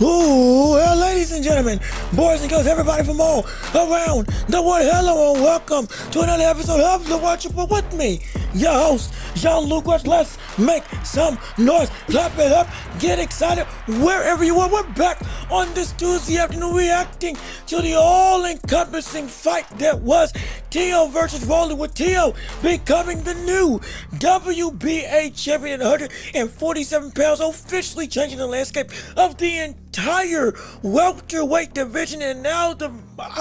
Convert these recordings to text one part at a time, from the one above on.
Ooh, well, ladies and gentlemen, boys and girls, everybody from all around the world, hello and welcome to another episode of The Watchable with me, your host, Jean-Luc Welch. Let's make some noise, clap it up, get excited wherever you are. We're back on this Tuesday afternoon reacting to the all-encompassing fight that was Teo versus Rolling, with Teo becoming the new WBA champion at 147 pounds, officially changing the landscape of the entire welterweight division. And now the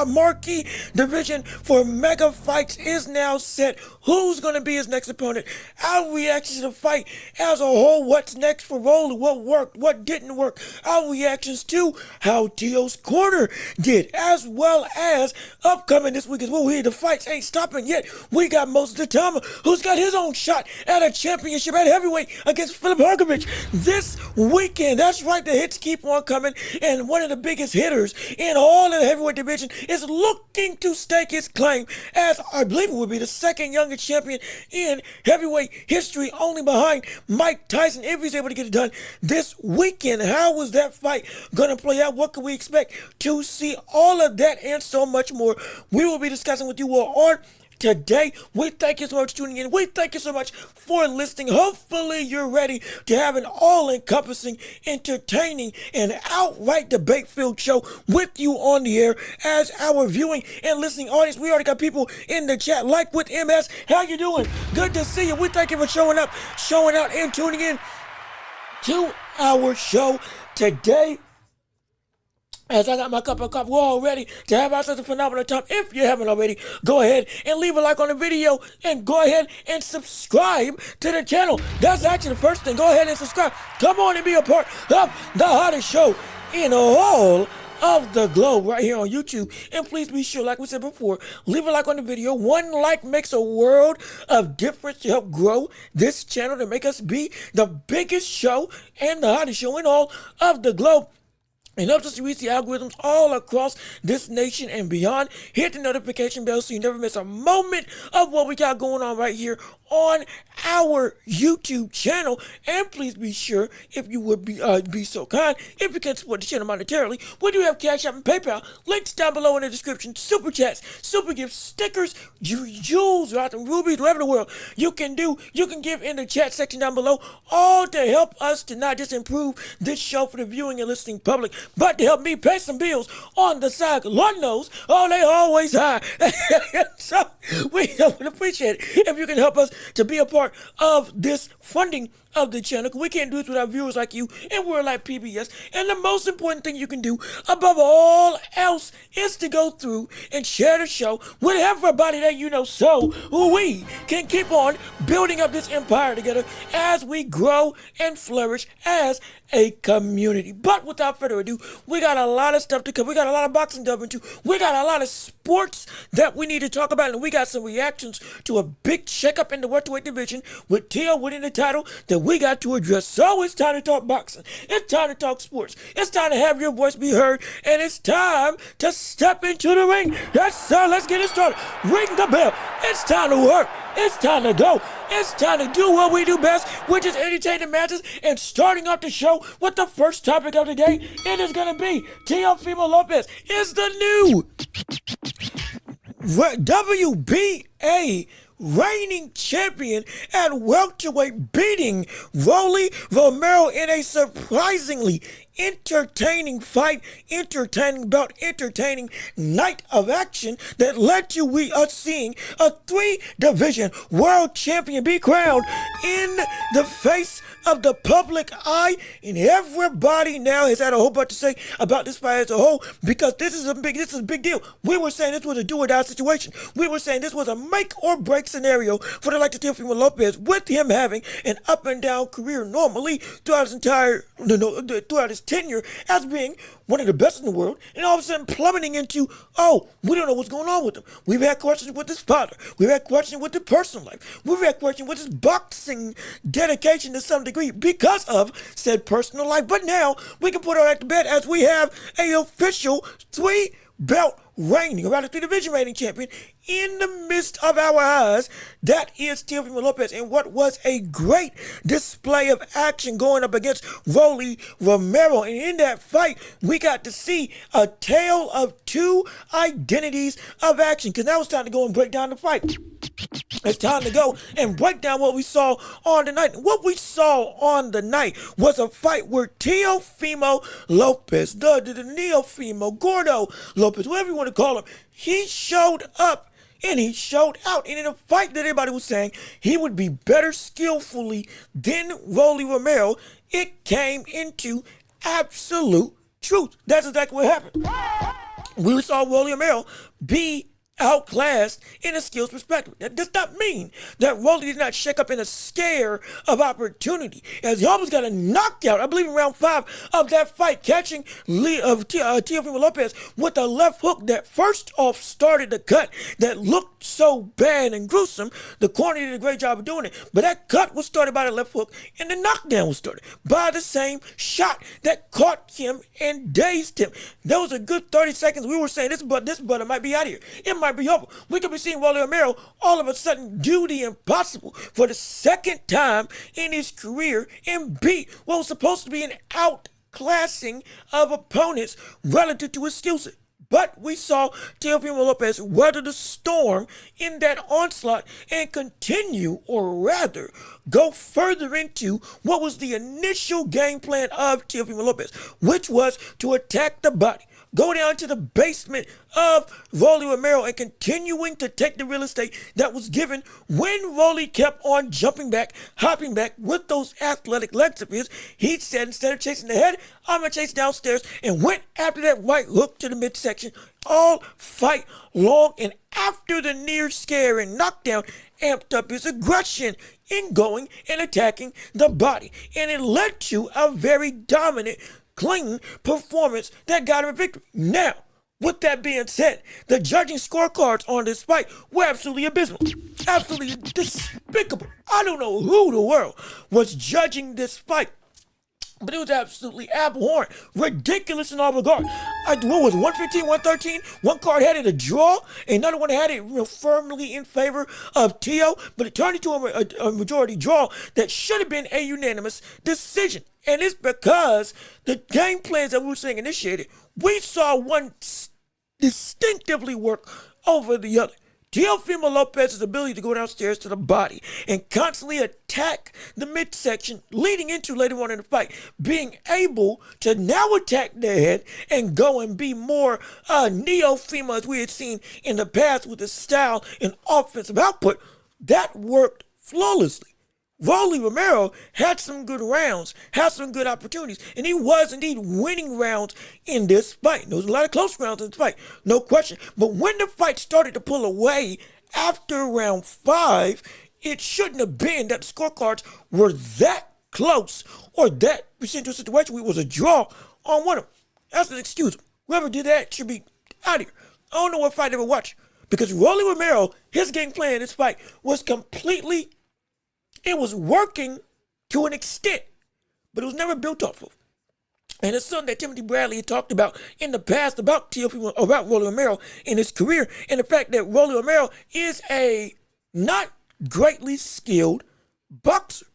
marquee division for mega fights is now set. Who's going to be his next opponent? Our reactions to the fight as a whole. What's next for Rolling? What worked? What didn't work? Our reactions to how Teo's corner did, as well as upcoming this week as well. The fights ain't stopping yet. We got Moses Itauma, who's got his own shot at a championship at heavyweight against Filip Hrgović this weekend. That's right, the hits keep on coming, and one of the biggest hitters in all of the heavyweight division is looking to stake his claim as, I believe it would be, the second youngest champion in heavyweight history, only behind Mike Tyson, if he's able to get it done this weekend. How was that fight going to play out? What can we expect to see? All of that and so much more we will be discussing with you all on today. We thank you so much for tuning in. We thank you so much for listening. Hopefully you're ready to have an all-encompassing, entertaining, and outright debate-filled show with you on the air as our viewing and listening audience. We already got people in the chat, like with MS. How you doing? Good to see you. We thank you for showing up, showing out, and tuning in to our show today. As I got my cup of coffee, we're all ready to have ourselves a phenomenal time. If you haven't already, go ahead and leave a like on the video and go ahead and subscribe to the channel. That's actually the first thing. Go ahead and subscribe. Come on and be a part of the hottest show in all of the globe right here on YouTube. And please be sure, like we said before, leave a like on the video. One like makes a world of difference to help grow this channel, to make us be the biggest show and the hottest show in all of the globe. It helps us to reach the algorithms all across this nation and beyond. Hit the notification bell so you never miss a moment of what we got going on right here on our YouTube channel. And please be sure, if you would be so kind, if you can support the channel monetarily, we do have Cash App and PayPal. Links down below in the description. Super chats, super gifts, stickers, jewels, rubies, whatever the world you can do. You can give in the chat section down below, all to help us to not just improve this show for the viewing and listening public, but to help me pay some bills on the side. Lord knows, oh, they always high. So we would appreciate it if you can help us to be a part of this funding of the channel. We can't do this without viewers like you, and we're like PBS. And the most important thing you can do above all else is to go through and share the show with everybody that you know, so we can keep on building up this empire together as we grow and flourish as a community. But without further ado, we got a lot of stuff to cover. We got a lot of boxing to delve into. We got a lot of sports that we need to talk about, and we got some reactions to a big shakeup in the welterweight division with Teo winning the title that we got to address. So it's time to talk boxing. It's time to talk sports. It's time to have your voice be heard, and it's time to step into the ring. Yes, sir. Let's get it started. Ring the bell. It's time to work. It's time to go. It's time to do what we do best, which is entertaining matches. And starting off the show with the first topic of the day, it is going to be Teofimo Lopez is the new WBA reigning champion at welterweight, beating Rolly Romero in a surprisingly entertaining fight, entertaining bout, entertaining night of action that led to us seeing a three-division world champion be crowned in the face of the public eye, and everybody now has had a whole bunch to say about this fight as a whole, because this is a big deal. We were saying this was a do or die situation. We were saying this was a make or break scenario for the likes of Teofimo Lopez, with him having an up and down career normally throughout his tenure as being one of the best in the world, and all of a sudden plummeting into, oh, we don't know what's going on with him. We've had questions with his father. We've had questions with his personal life. We've had questions with his boxing dedication to some degree because of said personal life. But now we can put all that to bed as we have a official three-belt reigning, around the three-division reigning champion in the midst of our eyes. That is Teofimo Lopez, and what was a great display of action going up against Rolly Romero. And in that fight, we got to see a tale of two identities of action, because now it's time to go and break down the fight. It's time to go and break down what we saw on the night. What we saw on the night was a fight where Teofimo Lopez, the Neofimo, Gordo Lopez, whatever you want to call him, he showed up and he showed out. And in a fight that everybody was saying he would be better skillfully than Rolly Romero, it came into absolute truth. That's exactly what happened. We saw Rolly Romero be outclassed in a skills perspective. That does not mean that Rolly did not shake up in a scare of opportunity, as he almost got a knockout, I believe in round 5 of that fight, catching Teofimo Lopez with a left hook that first off started the cut that looked so bad and gruesome. The corner did a great job of doing it, but that cut was started by the left hook, and the knockdown was started by the same shot that caught him and dazed him. That was a good 30 seconds. We were saying this brother might be out of here. It might be over. We could be seeing Rolly Romero all of a sudden do the impossible for the second time in his career and beat what was supposed to be an outclassing of opponents relative to his skill set. But we saw Teofimo Lopez weather the storm in that onslaught and continue, or rather, go further into what was the initial game plan of Teofimo Lopez, which was to attack the body, go down to the basement of Rolly Romero, and continuing to take the real estate that was given when Rolly kept on jumping back, hopping back with those athletic legs of his. He said, instead of chasing the head, I'm going to chase downstairs, and went after that right hook to the midsection all fight long. And after the near scare and knockdown, amped up his aggression in going and attacking the body. And it led to a very dominant, clean performance that got him a victory. Now, with that being said, the judging scorecards on this fight were absolutely abysmal. Absolutely despicable. I don't know who the world was judging this fight, but it was absolutely abhorrent, ridiculous in all regard. What was it, 115, 113? One card had it a draw, another one had it firmly in favor of Teo, but it turned into a majority draw that should have been a unanimous decision. And it's because the game plans that we were seeing initiated, we saw one distinctively work over the other. Teofimo Lopez's ability to go downstairs to the body and constantly attack the midsection leading into later on in the fight, being able to now attack the head and go and be more Neofimo as we had seen in the past with his style and offensive output, that worked flawlessly. Rolly Romero had some good rounds, had some good opportunities, and he was indeed winning rounds in this fight. There was a lot of close rounds in this fight, no question. But when the fight started to pull away after round 5, it shouldn't have been that the scorecards were that close or that percentage situation where it was a draw on one of them. That's an excuse. Whoever did that should be out of here. I don't know what fight I ever watched, because Rolly Romero, his game plan in this fight was completely, it was working to an extent, but it was never built off of. And it's something that Timothy Bradley had talked about in the past about Teofimo, about Rolly Romero in his career, and the fact that Rolly Romero is a not greatly skilled boxer.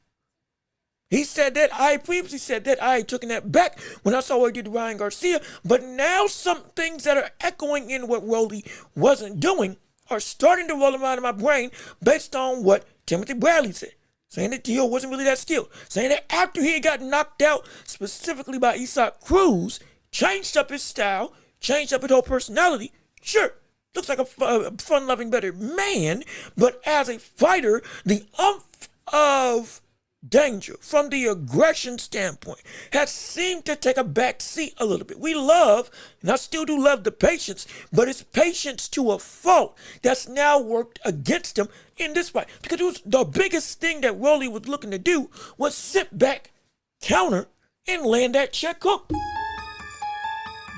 He said that. I previously said that. I took that back when I saw what he did to Ryan Garcia, but now some things that are echoing in what Rolly wasn't doing are starting to roll around in my brain based on what Timothy Bradley said. Saying that Tio wasn't really that skilled. Saying that after he got knocked out, specifically by Isaac Cruz, changed up his style, changed up his whole personality. Sure, looks like a fun-loving, better man, but as a fighter, the umph of danger from the aggression standpoint has seemed to take a back seat a little bit. We love, and I still do love the patience, but it's patience to a fault that's now worked against him in this fight. Because it was the biggest thing that Rolly was looking to do was sit back, counter, and land that check hook.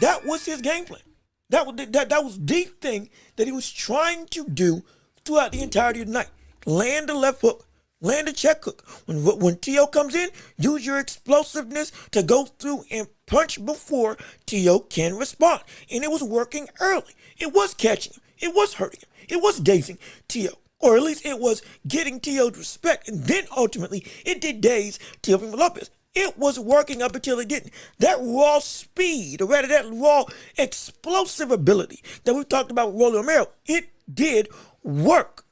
That was his game plan. That was the thing that he was trying to do throughout the entirety of the night. Land the left hook. Land a check hook. When Tio comes in, use your explosiveness to go through and punch before Tio can respond. And it was working early. It was catching him. It was hurting him. It was dazing Tio. Or at least it was getting Tio's respect. And then ultimately, it did daze Teofimo Lopez. It was working up until it didn't. That raw speed, or rather that raw explosive ability that we talked about with Rolly Romero, it did work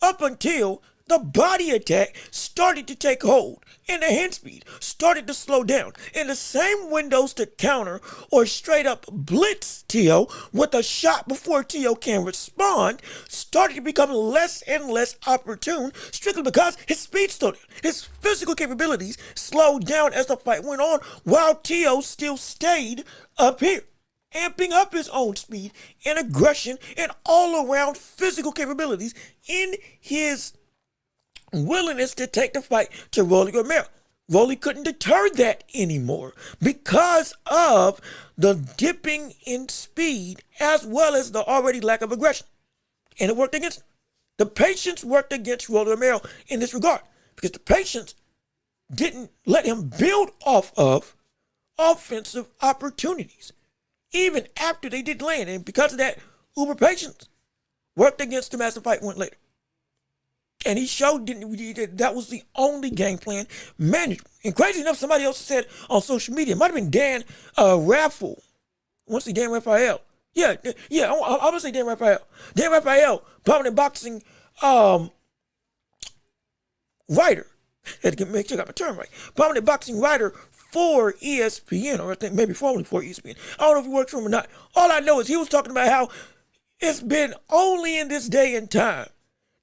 up until the body attack started to take hold and the hand speed started to slow down. And the same windows to counter or straight up blitz Tio with a shot before Tio can respond started to become less and less opportune strictly because his speed slowed down. His physical capabilities slowed down as the fight went on while Tio still stayed up here, amping up his own speed and aggression and all-around physical capabilities in his willingness to take the fight to Rolly Romero. Rolly couldn't deter that anymore because of the dipping in speed as well as the already lack of aggression. And it worked against him. The patience worked against Rolly Romero in this regard because the patience didn't let him build off of offensive opportunities even after they did land. And because of that, uber patience worked against him as the fight went later. And he showed that was the only game plan management. And crazy enough, somebody else said on social media, it might have been Dan Raffle. I want to say Dan Raphael. Yeah, I'm going to say Dan Raphael. Dan Raphael, prominent boxing writer. Had to make sure I got my term right. Prominent boxing writer for ESPN, or I think maybe formerly for ESPN. I don't know if he works for him or not. All I know is he was talking about how it's been only in this day and time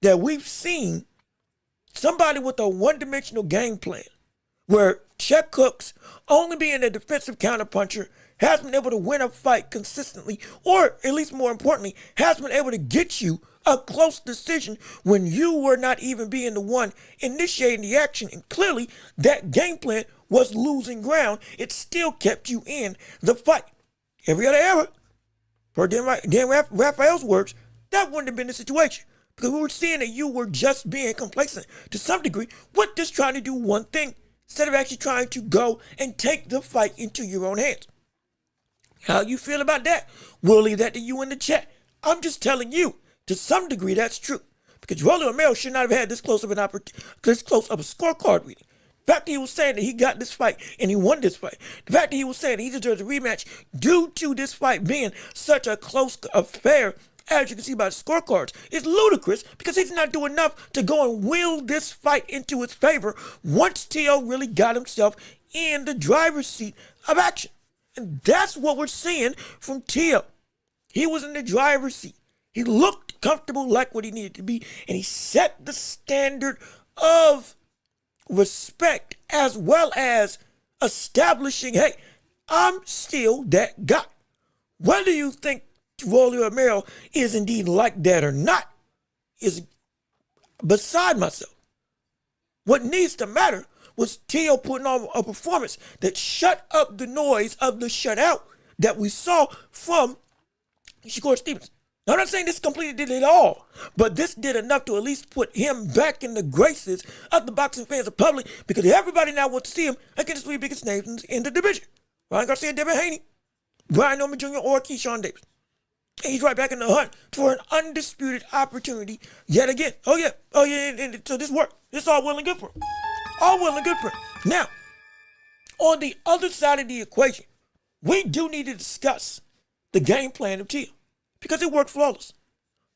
that we've seen somebody with a one-dimensional game plan where check hooks, only being a defensive counterpuncher, has been able to win a fight consistently, or at least more importantly, has been able to get you a close decision when you were not even being the one initiating the action. And clearly, that game plan was losing ground. It still kept you in the fight. Every other era, per Dan Raphael's words, that wouldn't have been the situation. Because we were seeing that you were just being complacent to some degree with just trying to do one thing instead of actually trying to go and take the fight into your own hands. How you feel about that? We'll leave that to you in the chat. I'm just telling you, to some degree, that's true. Because Rolly Romero should not have had this close of a scorecard reading. The fact that he was saying that he got this fight and he won this fight. The fact that he was saying that he deserves a rematch due to this fight being such a close affair, as you can see by the scorecards, is ludicrous because he's not doing enough to go and will this fight into his favor once Tio really got himself in the driver's seat of action. And that's what we're seeing from Tio. He was in the driver's seat. He looked comfortable like what he needed to be, and he set the standard of respect as well as establishing, hey, I'm still that guy. Whether you think Rolly Romero is indeed like that or not is beside myself. What needs to matter was Tio putting on a performance that shut up the noise of the shutout that we saw from Shakur Stevenson. Now, I'm not saying this completely did it all, but this did enough to at least put him back in the graces of the boxing fans of public because everybody now wants to see him against the three biggest names in the division. Ryan Garcia, Devin Haney, Brian Norman Jr., or Keyshawn Davis. And he's right back in the hunt for an undisputed opportunity yet again. Oh, yeah. And so this worked. This all well and good for him. All well and good for him. Now, on the other side of the equation, we do need to discuss the game plan of Tio because it worked flawless.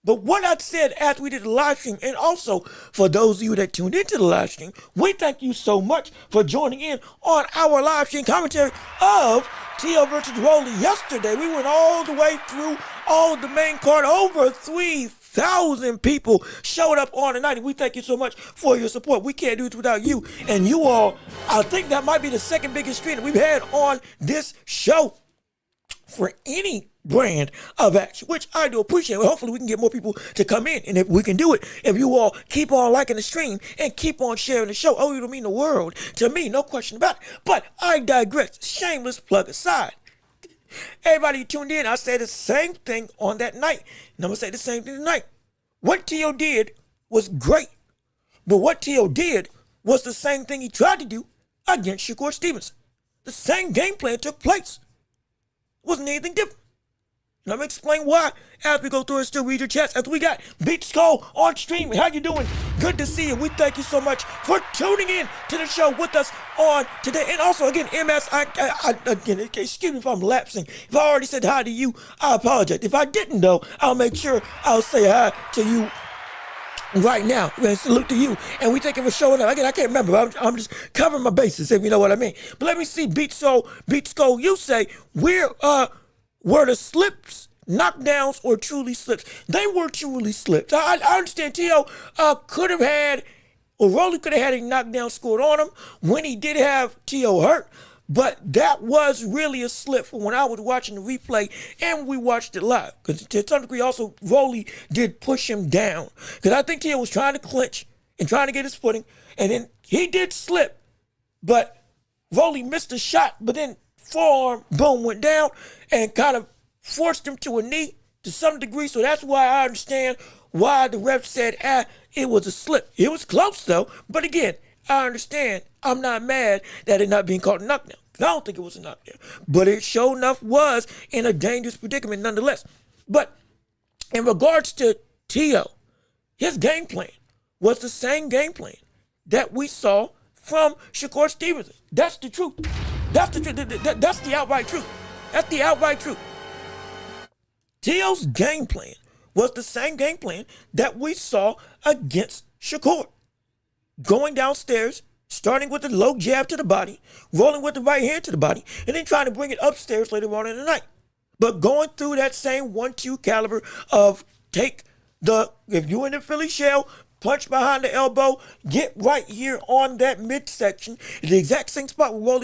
But what I said after we did the live stream, and also for those of you that tuned into the live stream, we thank you so much for joining in on our live stream commentary of Tio versus Rolly. Yesterday, we went all the way through all of the main card. Over 3,000 people showed up on the night, and we thank you so much for your support. We can't do it without you. And you all, I think that might be the second biggest stream that we've had on this show for any brand of action, which I do appreciate. Hopefully we can get more people to come in, and if we can do it, if you all keep on liking the stream and keep on sharing the show, oh, it'll mean the world to me, no question about it. But I digress. Shameless plug aside. Everybody who tuned in, I said the same thing on that night, and I'm gonna say the same thing tonight. What Tio did was great, but what Tio did was the same thing he tried to do against Shakur Stevenson. The same game plan took place. Wasn't anything different. And I'm going to explain why as we go through and still read your chats. As we got Beat Skull on stream. How you doing? Good to see you. We thank you so much for tuning in to the show with us on today. And also, again, MS, again, excuse me if I'm lapsing. If I already said hi to you, I apologize. If I didn't, though, I'll make sure I'll say hi to you right now. And salute to you. And we thank you for showing up. Again, I can't remember. I'm just covering my bases, if you know what I mean. But let me see. Beat Skull, you say, were the slips knockdowns or truly slips? They were truly slips. I understand Tio could have had, or Rolly could have had a knockdown scored on him when he did have Tio hurt, but that was really a slip from when I was watching the replay and we watched it live. Because to some degree also, Rolly did push him down. Because I think Tio was trying to clinch and trying to get his footing, and then he did slip, but Rolly missed a shot, but then forearm, boom, went down and kind of forced him to a knee to some degree. So that's why I understand why the ref said, it was a slip. It was close though. But again, I understand. I'm not mad that it not being called a knockdown. I don't think it was a knockdown. But it sure enough was in a dangerous predicament nonetheless. But in regards to Tio, his game plan was the same game plan that we saw from Shakur Stevenson. That's the truth. That's the truth. That's the outright truth. That's the outright truth. Tio's game plan was the same game plan that we saw against Shakur. Going downstairs, starting with the low jab to the body, rolling with the right hand to the body, and then trying to bring it upstairs later on in the night. But going through that same 1-2 caliber of if you're in the Philly shell, punch behind the elbow, get right here on that midsection, the exact same spot where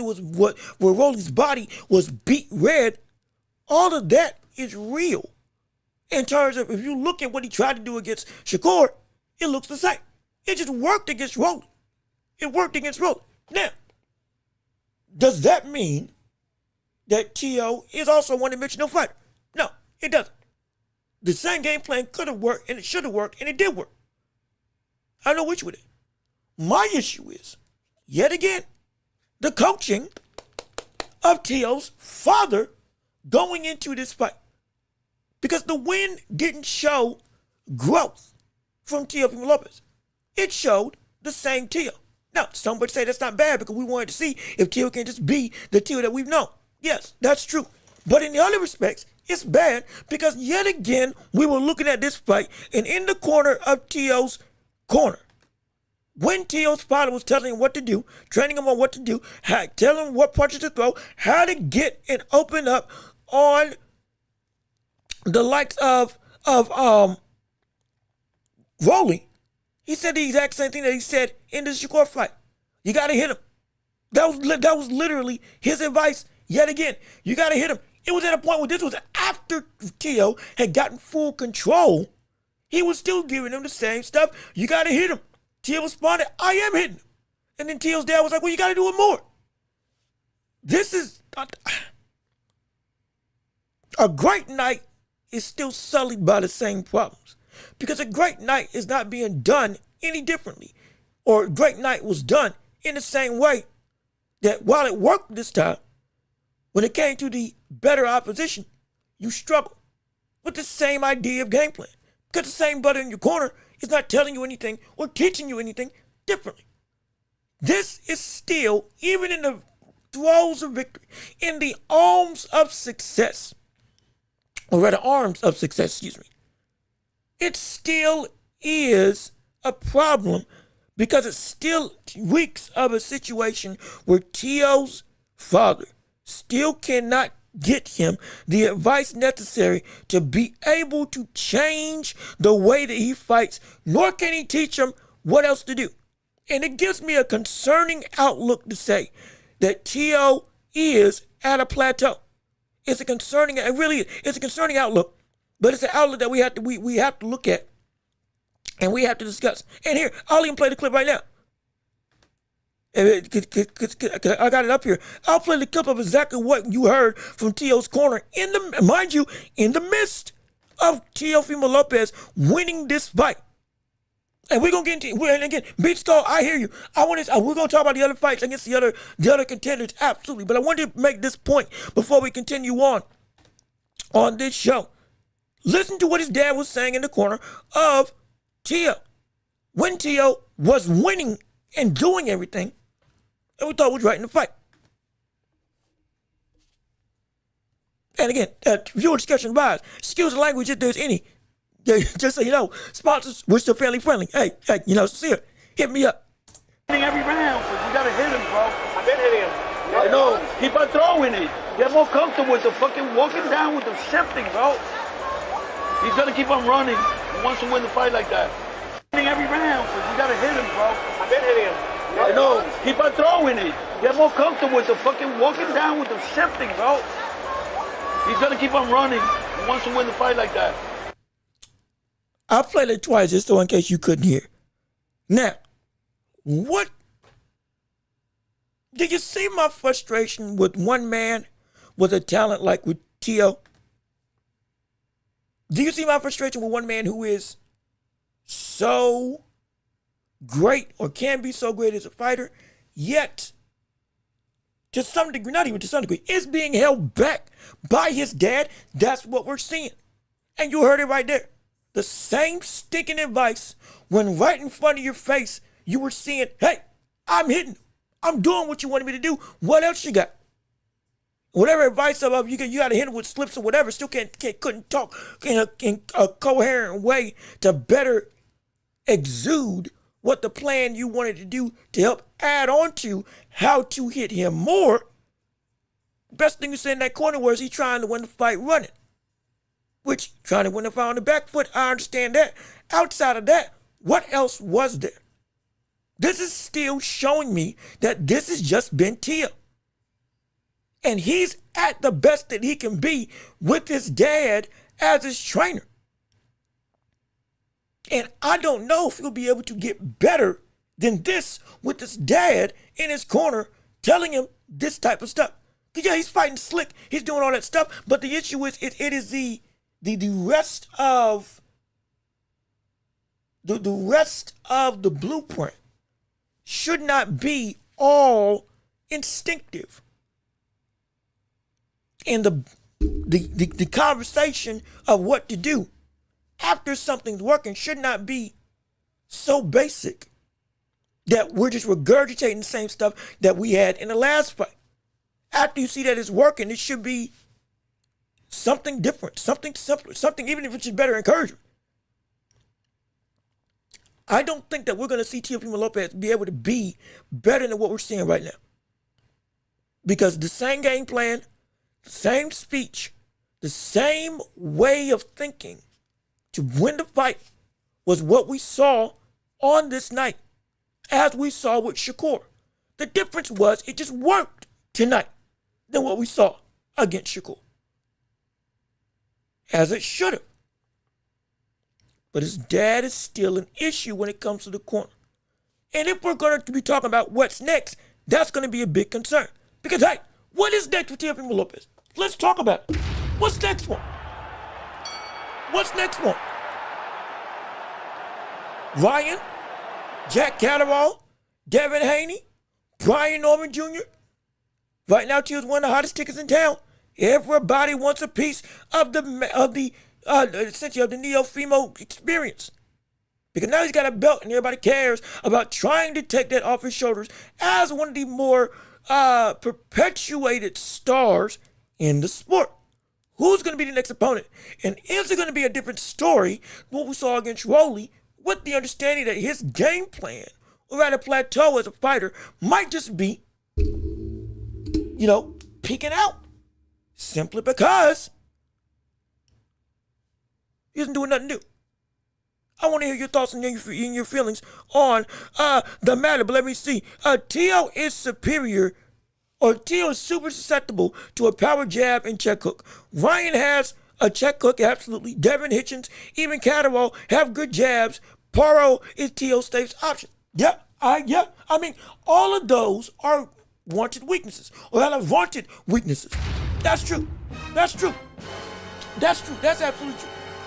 Rolly's body was beat red. All of that is real. In terms of, if you look at what he tried to do against Shakur, it looks the same. It just worked against Rolly. It worked against Rolly. Now, does that mean that Tio is also a one-dimensional fighter? No, it doesn't. The same game plan could have worked, and it should have worked, and it did work. I know which with it. My issue is, yet again, the coaching of Tio's father going into this fight. Because the win didn't show growth from Teofimo Lopez. It showed the same Tio. Now, some would say that's not bad because we wanted to see if Tio can just be the Tio that we've known. Yes, that's true. But in the other respects, it's bad because yet again, we were looking at this fight, and in the corner of Tio's corner, when Tio's father was telling him what to do, training him on what to do, telling him what punches to throw, how to get and open up on the likes of Rolly, he said the exact same thing that he said in the Shakur fight. You got to hit him. That was literally his advice yet again. You got to hit him. It was at a point where this was after Tio had gotten full control. He was still giving him the same stuff. You got to hit him. Tio responded, I am hitting him. And then Tio's dad was like, well, you got to do it more. This is a great night is still sullied by the same problems. Because a great night is not being done any differently. Or a great night was done in the same way that while it worked this time, when it came to the better opposition, you struggle with the same idea of game plan. Because the same butter in your corner is not telling you anything or teaching you anything differently. This is still, even in the throes of victory, in the arms of success, it still is a problem because it still reeks of a situation where Teo's father still cannot get him the advice necessary to be able to change the way that he fights, nor can he teach him what else to do. And it gives me a concerning outlook to say that Teo is at a plateau. It's a concerning outlook, but it's an outlook that we have to look at and we have to discuss. And here, I'll even play the clip right now. I got it up here. I'll play the clip of exactly what you heard from Teo's corner in the midst of Teofimo Lopez winning this fight. And we're gonna get into and again, Beat Skull, I hear you. We're gonna talk about the other fights against the other contenders, absolutely. But I wanted to make this point before we continue on this show. Listen to what his dad was saying in the corner of Teo. When Teo was winning and doing everything, and we thought was right in the fight. And again, viewer discussion advised. Excuse the language if there's any. Just so you know, sponsors, we're still fairly friendly. Hey, sincere, hit me up. Every round, but you gotta hit him, bro. I've been hitting him. I know. Keep on throwing it. Get more comfortable with the fucking walking down with the shifting, bro. He's gonna keep on running. He wants to win the fight like that. Every round, but you gotta hit him, bro. I've been hitting him. I know. Keep on throwing it. Get more comfortable with the fucking walking down with the shifting, bro. He's gonna keep on running. He wants to win the fight like that. I played it twice just so in case you couldn't hear. Now, what? Did you see my frustration with one man with a talent like with Teo? Do you see my frustration with one man who is so great or can be so great as a fighter, yet to some degree, not even to some degree, is being held back by his dad? That's what we're seeing. And you heard it right there. The same stinking advice when right in front of your face you were seeing, hey, I'm hitting. I'm doing what you wanted me to do. What else you got? Whatever advice of you got to hit him with slips or whatever, still couldn't talk in a coherent way to better exude what the plan you wanted to do to help add on to how to hit him more. Best thing you said in that corner was he trying to win the fight running. Which, trying to win the fight on the back foot, I understand that. Outside of that, what else was there? This is still showing me that this has just been Teo. And he's at the best that he can be with his dad as his trainer. And I don't know if he'll be able to get better than this with his dad in his corner telling him this type of stuff. Because yeah, he's fighting slick, he's doing all that stuff, but the issue is it is the rest of the rest of the blueprint should not be all instinctive. And the conversation of what to do after something's working should not be so basic that we're just regurgitating the same stuff that we had in the last fight. After you see that it's working, it should be something different, something simpler, something even if it's just better encouragement. I don't think that we're going to see Teofimo Lopez be able to be better than what we're seeing right now. Because the same game plan, the same speech, the same way of thinking to win the fight was what we saw on this night, as we saw with Shakur. The difference was it just worked tonight than what we saw against Shakur. As it should have. But his dad is still an issue when it comes to the corner. And if we're going to be talking about what's next, that's going to be a big concern. Because, hey, what is next for Teofimo Lopez? Let's talk about it. What's next for him? What's next for him? Ryan, Jack Catterall, Devin Haney, Brian Norman Jr. Right now, Teo's one of the hottest tickets in town. Everybody wants a piece of essentially of the Teofimo experience. Because now he's got a belt and everybody cares about trying to take that off his shoulders as one of the more perpetuated stars in the sport. Who's going to be the next opponent? And is it going to be a different story than what we saw against Rolly, with the understanding that his game plan, or rather plateau as a fighter, might just be, peeking out. Simply because he isn't doing nothing new. I want to hear your thoughts and your feelings on the matter, but let me see. Teo is superior, or Teo is super susceptible to a power jab and check hook. Ryan has a check hook, absolutely. Devin Hitchens, even Catterall have good jabs. Paro is Teo's safest option. Yeah. I mean, all of those are wanted weaknesses, or rather vaunted weaknesses. That's true. That's absolutely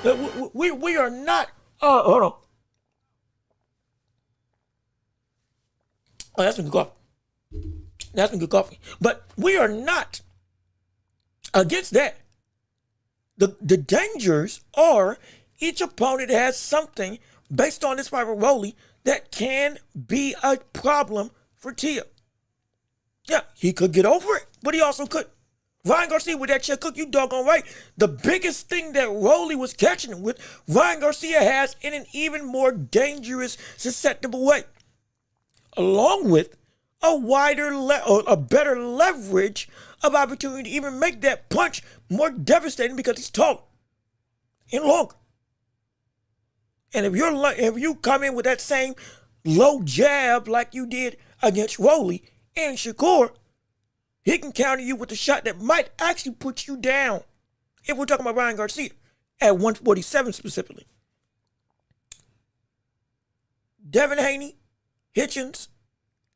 true. We are not. Hold on. Oh, that's some good coffee. But we are not against that. The dangers are each opponent has something based on this fight with Rolly that can be a problem for Teo. Yeah, he could get over it, but he also could. Ryan Garcia with that check hook, you doggone right. The biggest thing that Rolly was catching him with, Ryan Garcia has in an even more dangerous, susceptible way. Along with a better leverage of opportunity to even make that punch more devastating because he's taller and longer. And if you come in with that same low jab like you did against Rolly and Shakur, he can counter you with a shot that might actually put you down. If we're talking about Ryan Garcia at 147 specifically. Devin Haney, Hitchens,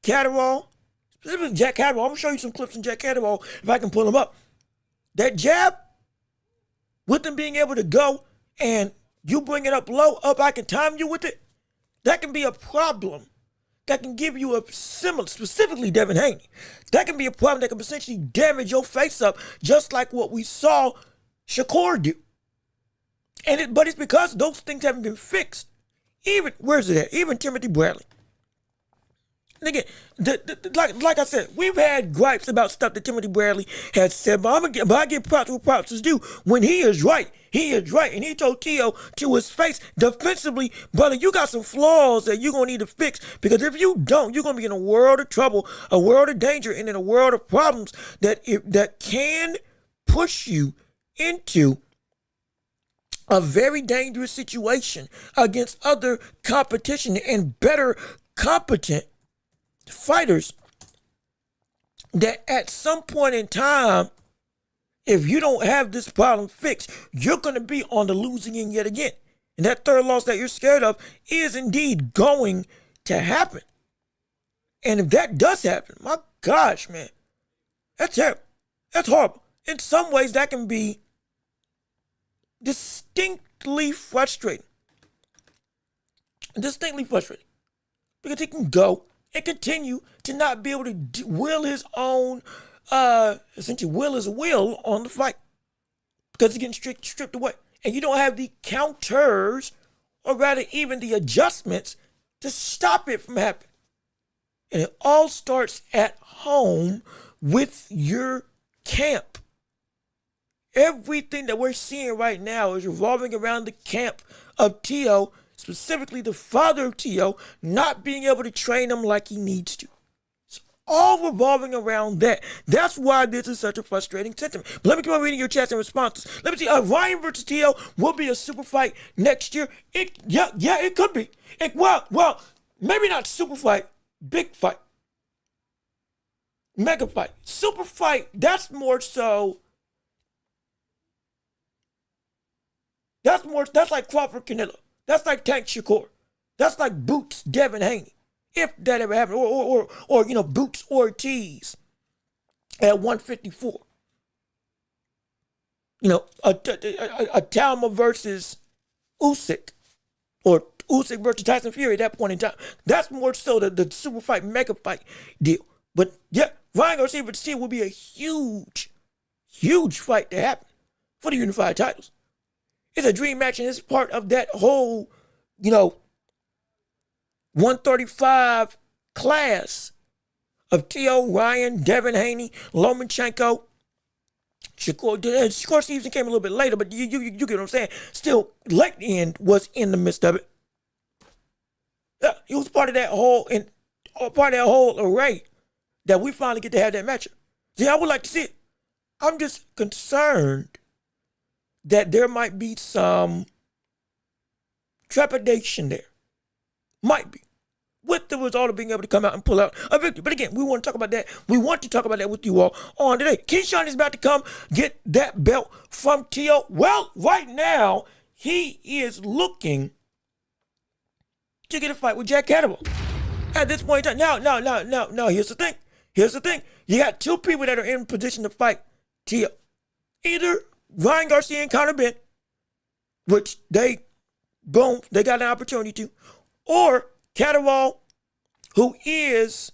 Catterall, specifically Jack Catterall. I'm going to show you some clips from Jack Catterall if I can pull them up. That jab, with them being able to go and you bring it up low, I can time you with it, that can be a problem. That can give you a similar, specifically Devin Haney. That can be a problem that can essentially damage your face up, just like what we saw Shakur do. But it's because those things haven't been fixed. Where's it at? Even Timothy Bradley. And again, like I said, we've had gripes about stuff that Timothy Bradley has said, but I give props where props is due. When he is right, and he told Teo to his face defensively, brother, you got some flaws that you're going to need to fix, because if you don't, you're going to be in a world of trouble, a world of danger, and in a world of problems that can push you into a very dangerous situation against other competition and better competent fighters that at some point in time, if you don't have this problem fixed, you're going to be on the losing end yet again. And that third loss that you're scared of is indeed going to happen. And if that does happen, my gosh, man, that's terrible. That's horrible. In some ways, that can be distinctly frustrating. Because he can go and continue to not be able to will his own, essentially will his will on the fight. Because he's getting stripped away. And you don't have the counters, or rather even the adjustments, to stop it from happening. And it all starts at home with your camp. Everything that we're seeing right now is revolving around the camp of Teo, specifically the father of Teo, not being able to train him like he needs to. It's all revolving around that. That's why this is such a frustrating sentiment. But let me keep on reading your chats and responses. Let me see. Ryan versus Teo will be a super fight next year. It could be. Well, maybe not super fight, big fight, mega fight, super fight. That's more so. That's like Crawford Canelo. That's like Tank Shakur. That's like Boots Devin Haney, if that ever happened, or Boots Ortiz at 154. A Itauma versus Usyk, or Usyk versus Tyson Fury at that point in time. That's more so the super fight, mega fight deal. But yeah, Ryan Garcia versus Teo will be a huge, huge fight to happen for the unified titles. It's a dream match, and it's part of that whole, 135 class of Teo, Ryan, Devin Haney, Lomachenko, Shakur Stevenson came a little bit later, but you get what I'm saying. Still, late end was in the midst of it. Yeah, he was part of that whole array that we finally get to have that matchup. See, I would like to see it. I'm just concerned that there might be some trepidation there. Might be. With the result of being able to come out and pull out a victory. But again, we want to talk about that. We want to talk about that with you all on today. Keyshawn is about to come get that belt from Tio. Well, right now, he is looking to get a fight with Jack Catterall. At this point in time, now, here's the thing. You got two people that are in position to fight Tio. Either Ryan Garcia and Conor Benn, which they got an opportunity to, or Catterall, who is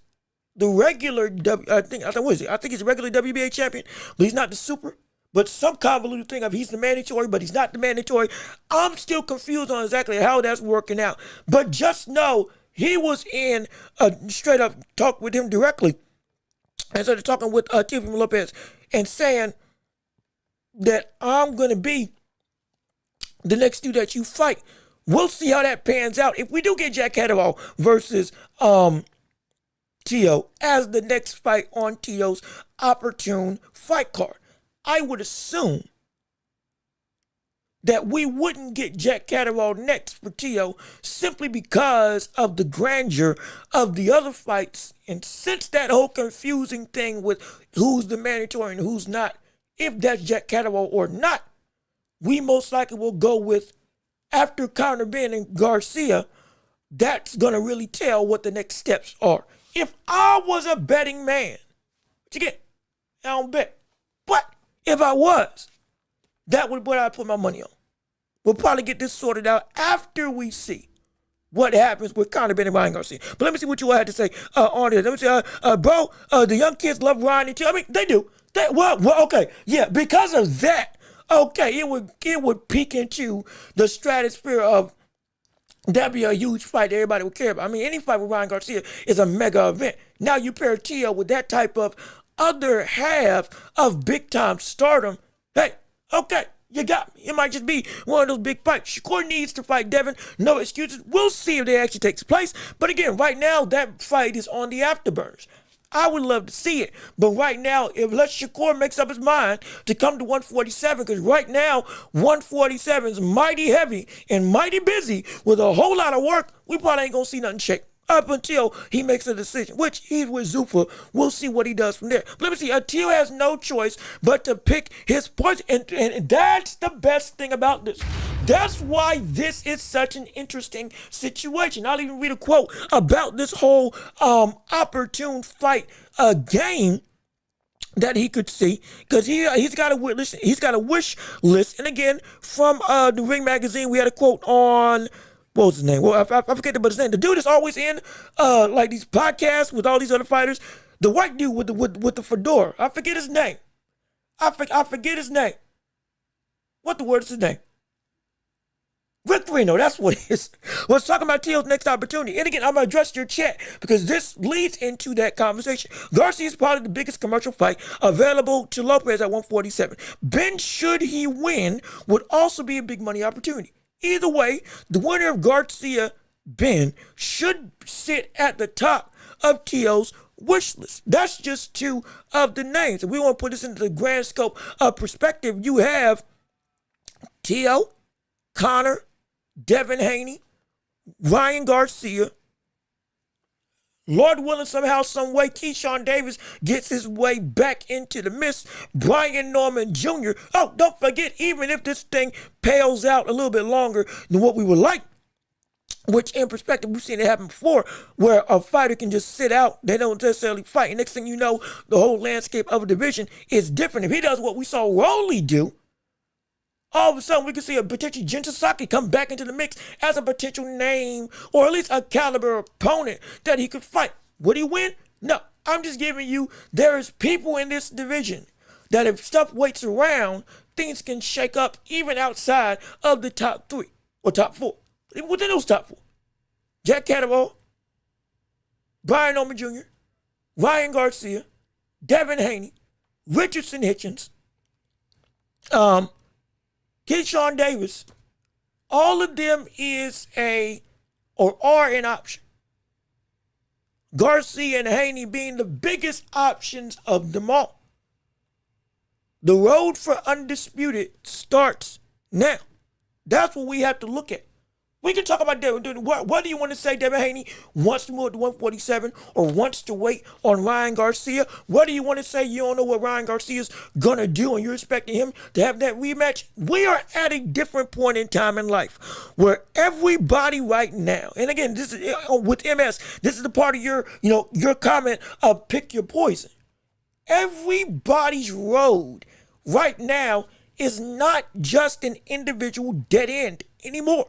the regular I think he's a regular WBA champion, but he's not the super. But some convoluted thing of he's the mandatory, but he's not the mandatory. I'm still confused on exactly how that's working out. But just know he was in a straight up talk with him directly. And so they're talking with Teofimo Lopez and saying that I'm going to be the next dude that you fight. We'll see how that pans out. If we do get Jack Catterall versus Tio as the next fight on Tio's opportune fight card, I would assume that we wouldn't get Jack Catterall next for Tio simply because of the grandeur of the other fights. And since that whole confusing thing with who's the mandatory and who's not, if that's Jack Catterall or not, we most likely will go with after Conor Benn and Garcia. That's going to really tell what the next steps are. If I was a betting man, what you get? I don't bet. But if I was, that would be what I'd put my money on. We'll probably get this sorted out after we see what happens with Conor Benn and Ryan Garcia. But let me see what you all had to say on this. Let me see, bro, the young kids love Ryan and Tio. I mean, they do. Well, okay, yeah, because of that, okay, it would peek into the stratosphere of that'd be a huge fight that everybody would care about. I mean, any fight with Ryan Garcia is a mega event. Now you pair Tio with that type of other half of big-time stardom. Hey, okay, you got me. It might just be one of those big fights. Shakur needs to fight Devin. No excuses. We'll see if that actually takes place. But again, right now, that fight is on the afterburners. I would love to see it. But right now, unless Shakur makes up his mind to come to 147, because right now, 147 is mighty heavy and mighty busy with a whole lot of work, we probably ain't going to see nothing shake up until he makes a decision, which he's with Zuffa. We'll see what he does from there. But let me see. Tio has no choice but to pick his poison. And that's the best thing about this. That's why this is such an interesting situation. I'll even read a quote about this whole opportune fight game that he could see, because he's got a wish list. And again, from the Ring magazine, we had a quote on, what was his name? Well, I forget his name. The dude is always in like these podcasts with all these other fighters. The white dude with the fedora. I forget his name. I forget his name. What the word is his name? Rick Reno, that's what it is. Let's talk about Tio's next opportunity. And again, I'm going to address your chat because this leads into that conversation. Garcia is probably the biggest commercial fight available to Lopez at 147. Benn, should he win, would also be a big money opportunity. Either way, the winner of Garcia Benn should sit at the top of Tio's wish list. That's just two of the names. If we want to put this into the grand scope of perspective, you have Tio, Conor, Devin Haney, Ryan Garcia. Lord willing, somehow, some way, Keyshawn Davis gets his way back into the mist. Brian Norman Jr. Oh, don't forget, even if this thing pales out a little bit longer than what we would like, which in perspective, we've seen it happen before, where a fighter can just sit out, they don't necessarily fight. And next thing you know, the whole landscape of a division is different. If he does what we saw Rolly do, all of a sudden, we can see a potential Jin Sasaki come back into the mix as a potential name, or at least a caliber opponent that he could fight. Would he win? No. I'm just giving you, there is people in this division that if stuff waits around, things can shake up even outside of the top three, or top four. Within those top four. Jack Catterall, Brian Norman Jr., Ryan Garcia, Devin Haney, Richardson Hitchens, Keyshawn Davis, all of them are an option. Garcia and Haney being the biggest options of them all. The road for undisputed starts now. That's what we have to look at. We can talk about Devin. What do you want to say Devin Haney wants to move to 147 or wants to wait on Ryan Garcia? What do you want to say you don't know what Ryan Garcia's going to do and you're expecting him to have that rematch? We are at a different point in time in life where everybody right now, and again, this is with MS, this is the part of your comment of pick your poison. Everybody's road right now is not just an individual dead end anymore.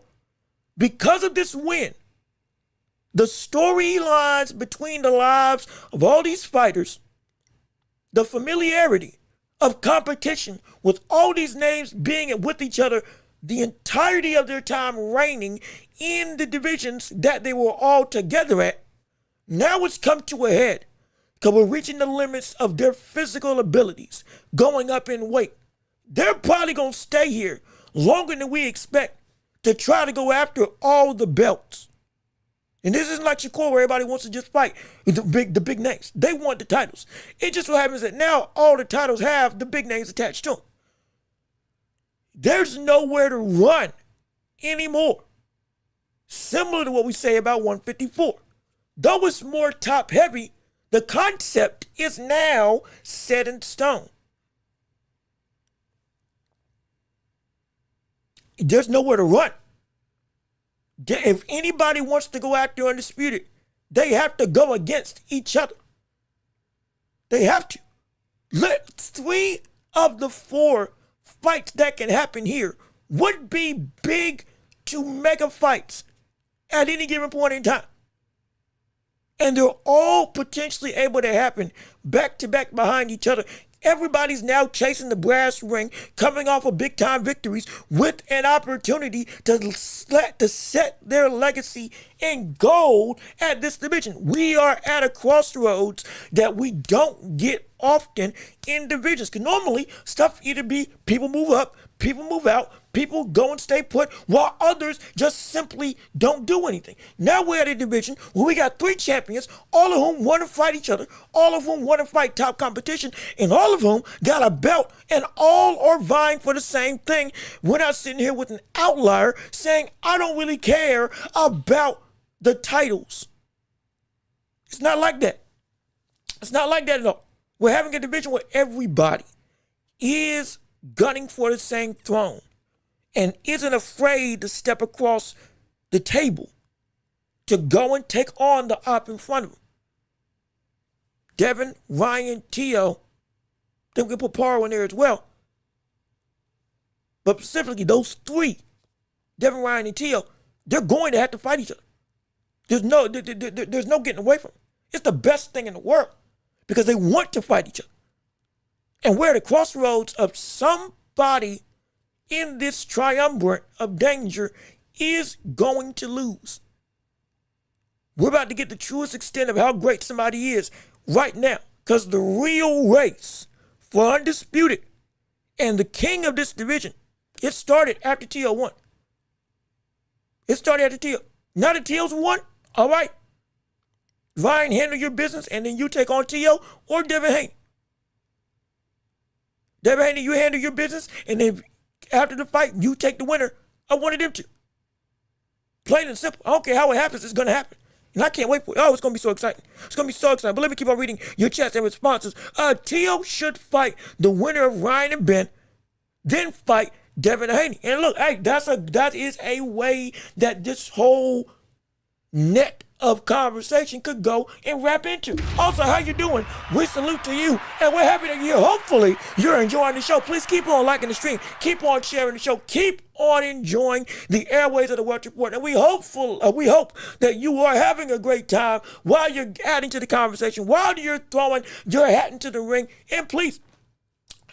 Because of this win, the storylines between the lives of all these fighters, the familiarity of competition with all these names being with each other the entirety of their time reigning in the divisions that they were all together at, now it's come to a head because we're reaching the limits of their physical abilities, going up in weight. They're probably going to stay here longer than we expect to try to go after all the belts. And this isn't like Shakur where everybody wants to just fight the big names. They want the titles. It just so happens that now all the titles have the big names attached to them. There's nowhere to run anymore. Similar to what we say about 154. Though it's more top heavy, the concept is now set in stone. There's nowhere to run. If anybody wants to go after Undisputed, they have to go against each other. They have to. Let 3 of the 4 fights that can happen here would be big to mega fights at any given point in time. And they're all potentially able to happen back to back behind each other. Everybody's now chasing the brass ring, coming off of big-time victories with an opportunity to set their legacy in gold at this division. We are at a crossroads that we don't get often in divisions. Because normally, stuff either be people move up, people move out, people go and stay put, while others just simply don't do anything. Now we're at a division where we got 3 champions, all of whom want to fight each other, all of whom want to fight top competition, and all of whom got a belt, and all are vying for the same thing. We're not sitting here with an outlier saying, I don't really care about the titles. It's not like that. It's not like that at all. We're having a division where everybody is gunning for the same throne and isn't afraid to step across the table to go and take on the op in front of them. Devin, Ryan, Teo, then we can put Paro in there as well. But specifically, those 3, Devin, Ryan, and Teo, they're going to have to fight each other. There's no getting away from it. It's the best thing in the world because they want to fight each other. And we're at the crossroads of somebody in this triumvirate of danger is going to lose. We're about to get the truest extent of how great somebody is right now because the real race for Undisputed and the king of this division, it started after Teo won. It started after Teo. Now that Teo's won, all right. Ryan, handle your business and then you take on Teo or Devin Haney. Devin Haney, you handle your business and then after the fight, you take the winner. I wanted them to. Plain and simple. I don't care how it happens, it's going to happen. And I can't wait for it. Oh, it's going to be so exciting. It's going to be so exciting. But let me keep on reading your chats and responses. Teo should fight the winner of Ryan and Ben, then fight Devin Haney. And look, hey, that is a way that this whole net of conversation could go and wrap into. Also, how you doing? We salute to you, and we're happy that you're here. Hopefully, you're enjoying the show. Please keep on liking the stream. Keep on sharing the show. Keep on enjoying the airways of the Welch Report. And we hope that you are having a great time while you're adding to the conversation, while you're throwing your hat into the ring. And please,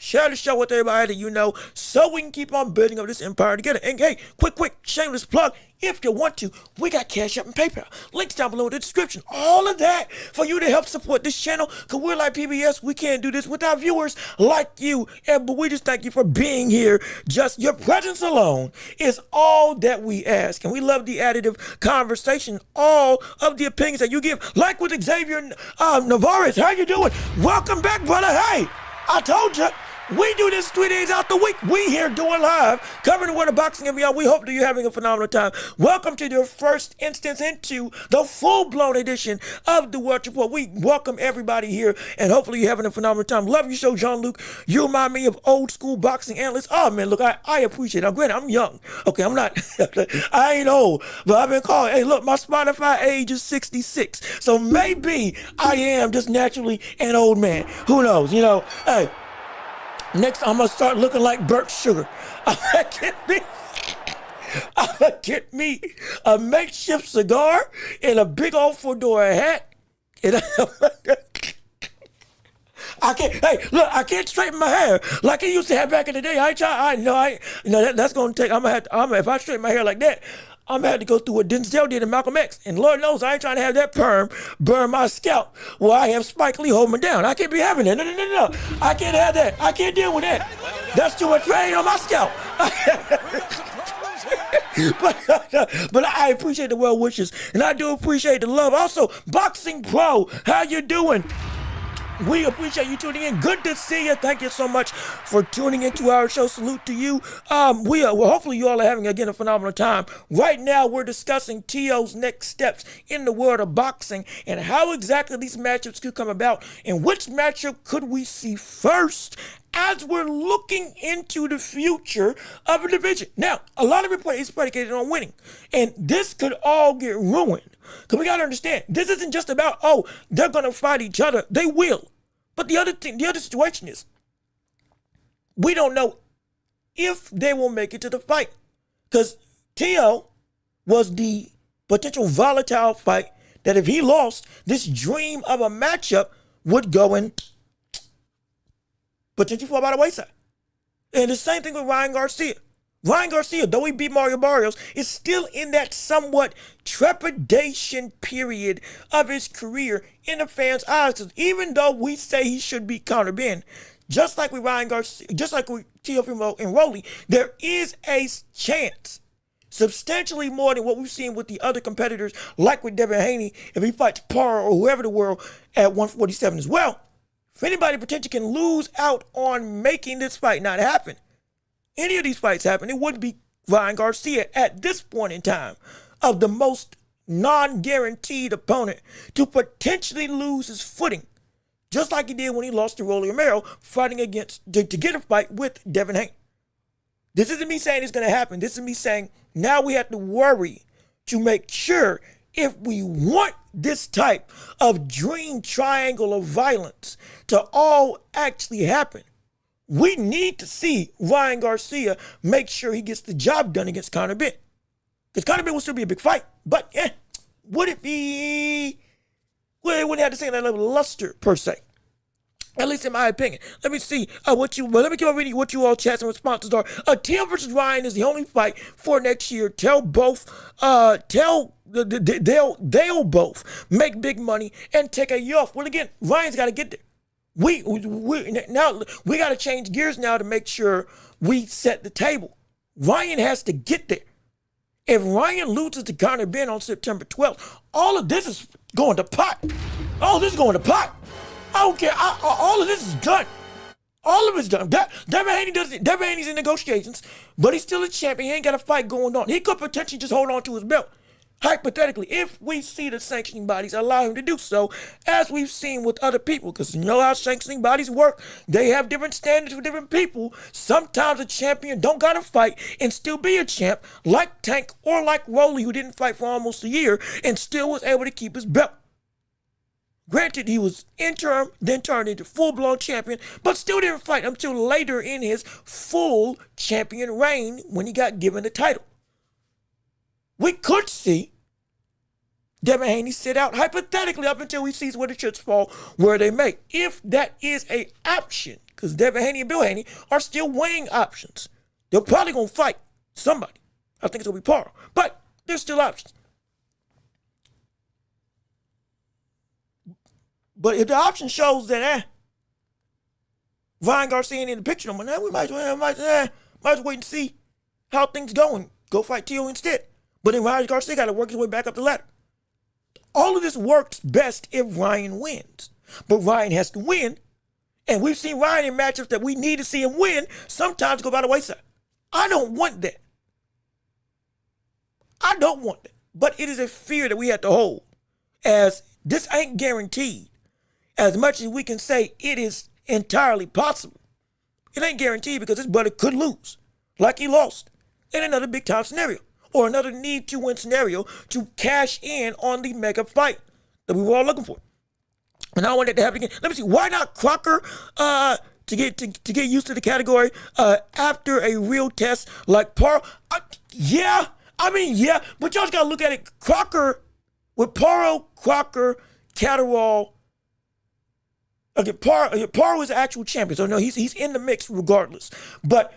Share the show with everybody that you know so we can keep on building up this empire together. And hey, quick, shameless plug. If you want to, we got Cash App and PayPal. Links down below in the description. All of that for you to help support this channel. Because we're like PBS. We can't do this without viewers like you. But we just thank you for being here. Just your presence alone is all that we ask. And we love the additive conversation. All of the opinions that you give. Like with Xavier Navarez. How you doing? Welcome back, brother. Hey, I told you. We do this 3 days out the week. We here doing live, covering the world of boxing and beyond. We hope that you're having a phenomenal time. Welcome to your first instance into the full-blown edition of the Welch Report. We welcome everybody here, and hopefully you're having a phenomenal time. Love your show, Jean-Luc. You remind me of old school boxing analysts. Oh, man, look, I appreciate it. Now, granted, I'm young. Okay, I'm not, I ain't old, but I've been called, hey, look, my Spotify age is 66. So maybe I am just naturally an old man. Who knows, hey. Next, I'm going to start looking like Burt Sugar. I'm going to get me a makeshift cigar and a big old fedora hat. And I can't straighten my hair like I used to have back in the day. That's going to take, if I straighten my hair like that, I'm going to have to go through what Denzel did in Malcolm X. And Lord knows I ain't trying to have that perm burn my scalp while I have Spike Lee holding me down. I can't be having that. No. I can't have that. I can't deal with that. That's too much rain on my scalp. But I appreciate the well wishes. And I do appreciate the love. Also, Boxing Pro, how you doing? We appreciate you tuning in. Good to see you. Thank you so much for tuning into our show. Salute to you. Hopefully you all are having, again, a phenomenal time. Right now, we're discussing Teo's next steps in the world of boxing and how exactly these matchups could come about and which matchup could we see first as we're looking into the future of a division. Now, a lot of it is predicated on winning, and this could all get ruined. Because we got to understand, this isn't just about, they're going to fight each other. They will. But the other situation is, we don't know if they will make it to the fight. Because Teo was the potential volatile fight that if he lost, this dream of a matchup would go and potentially fall by the wayside. And the same thing with Ryan Garcia. Ryan Garcia, though he beat Mario Barrios, is still in that somewhat trepidation period of his career in the fans' eyes. Because even though we say he should be Conor Ben, just like with Ryan Garcia, just like with Teofimo and Rolly, there is a chance, substantially more than what we've seen with the other competitors, like with Devin Haney, if he fights Parr or whoever in the world at 147 as well. If anybody potentially can lose out on making this fight not happen, any of these fights happen, it would be Ryan Garcia at this point in time of the most non-guaranteed opponent to potentially lose his footing, just like he did when he lost to Rolly Romero fighting to get a fight with Devin Haney. This isn't me saying it's going to happen. This is me saying now we have to worry to make sure if we want this type of dream triangle of violence to all actually happen, we need to see Ryan Garcia make sure he gets the job done against Conor Ben. Because Conor Ben will still be a big fight. But would it be... Well, it wouldn't have the same level of luster, per se. At least in my opinion. Let me see let me keep on reading what you all chats and responses are. Teo versus Ryan is the only fight for next year. They'll both make big money and take a year off. Well, again, Ryan's got to get there. We got to change gears now to make sure we set the table. Ryan has to get there. If Ryan loses to Conor Ben on September 12th, all of this is going to pot. All this is going to pot. I don't care. All of this is done. All of it's done. Devin Haney's in negotiations, but he's still a champion. He ain't got a fight going on. He could potentially just hold on to his belt. Hypothetically, if we see the sanctioning bodies allow him to do so, as we've seen with other people, because you know how sanctioning bodies work, they have different standards for different people. Sometimes a champion don't gotta fight and still be a champ, like Tank or like Rolly, who didn't fight for almost a year and still was able to keep his belt. Granted, he was interim, then turned into full-blown champion, but still didn't fight until later in his full champion reign when he got given the title. We could see Devin Haney sit out hypothetically up until he sees where the chips fall where they may. If that is an option, because Devin Haney and Bill Haney are still weighing options. They're probably going to fight somebody. I think it's going to be Paro. But there's still options. But if the option shows that Ryan Garcia ain't in the picture, we might as well wait and see how things go and go fight Tio instead. But then Ryan Garcia got to work his way back up the ladder. All of this works best if Ryan wins. But Ryan has to win. And we've seen Ryan in matchups that we need to see him win sometimes go by the wayside. I don't want that. I don't want that. But it is a fear that we have to hold, as this ain't guaranteed. As much as we can say it is entirely possible, it ain't guaranteed because this brother could lose, like he lost in another big time scenario or another need to win scenario to cash in on the mega fight that we were all looking for. And I want that to happen again. Let me see. Why not Crocker to get used to the category after a real test like Paro? Yeah. But y'all just gotta look at it. Crocker with Paro, Crocker, Catterall. Okay, Paro is the actual champion, so no, he's in the mix regardless. But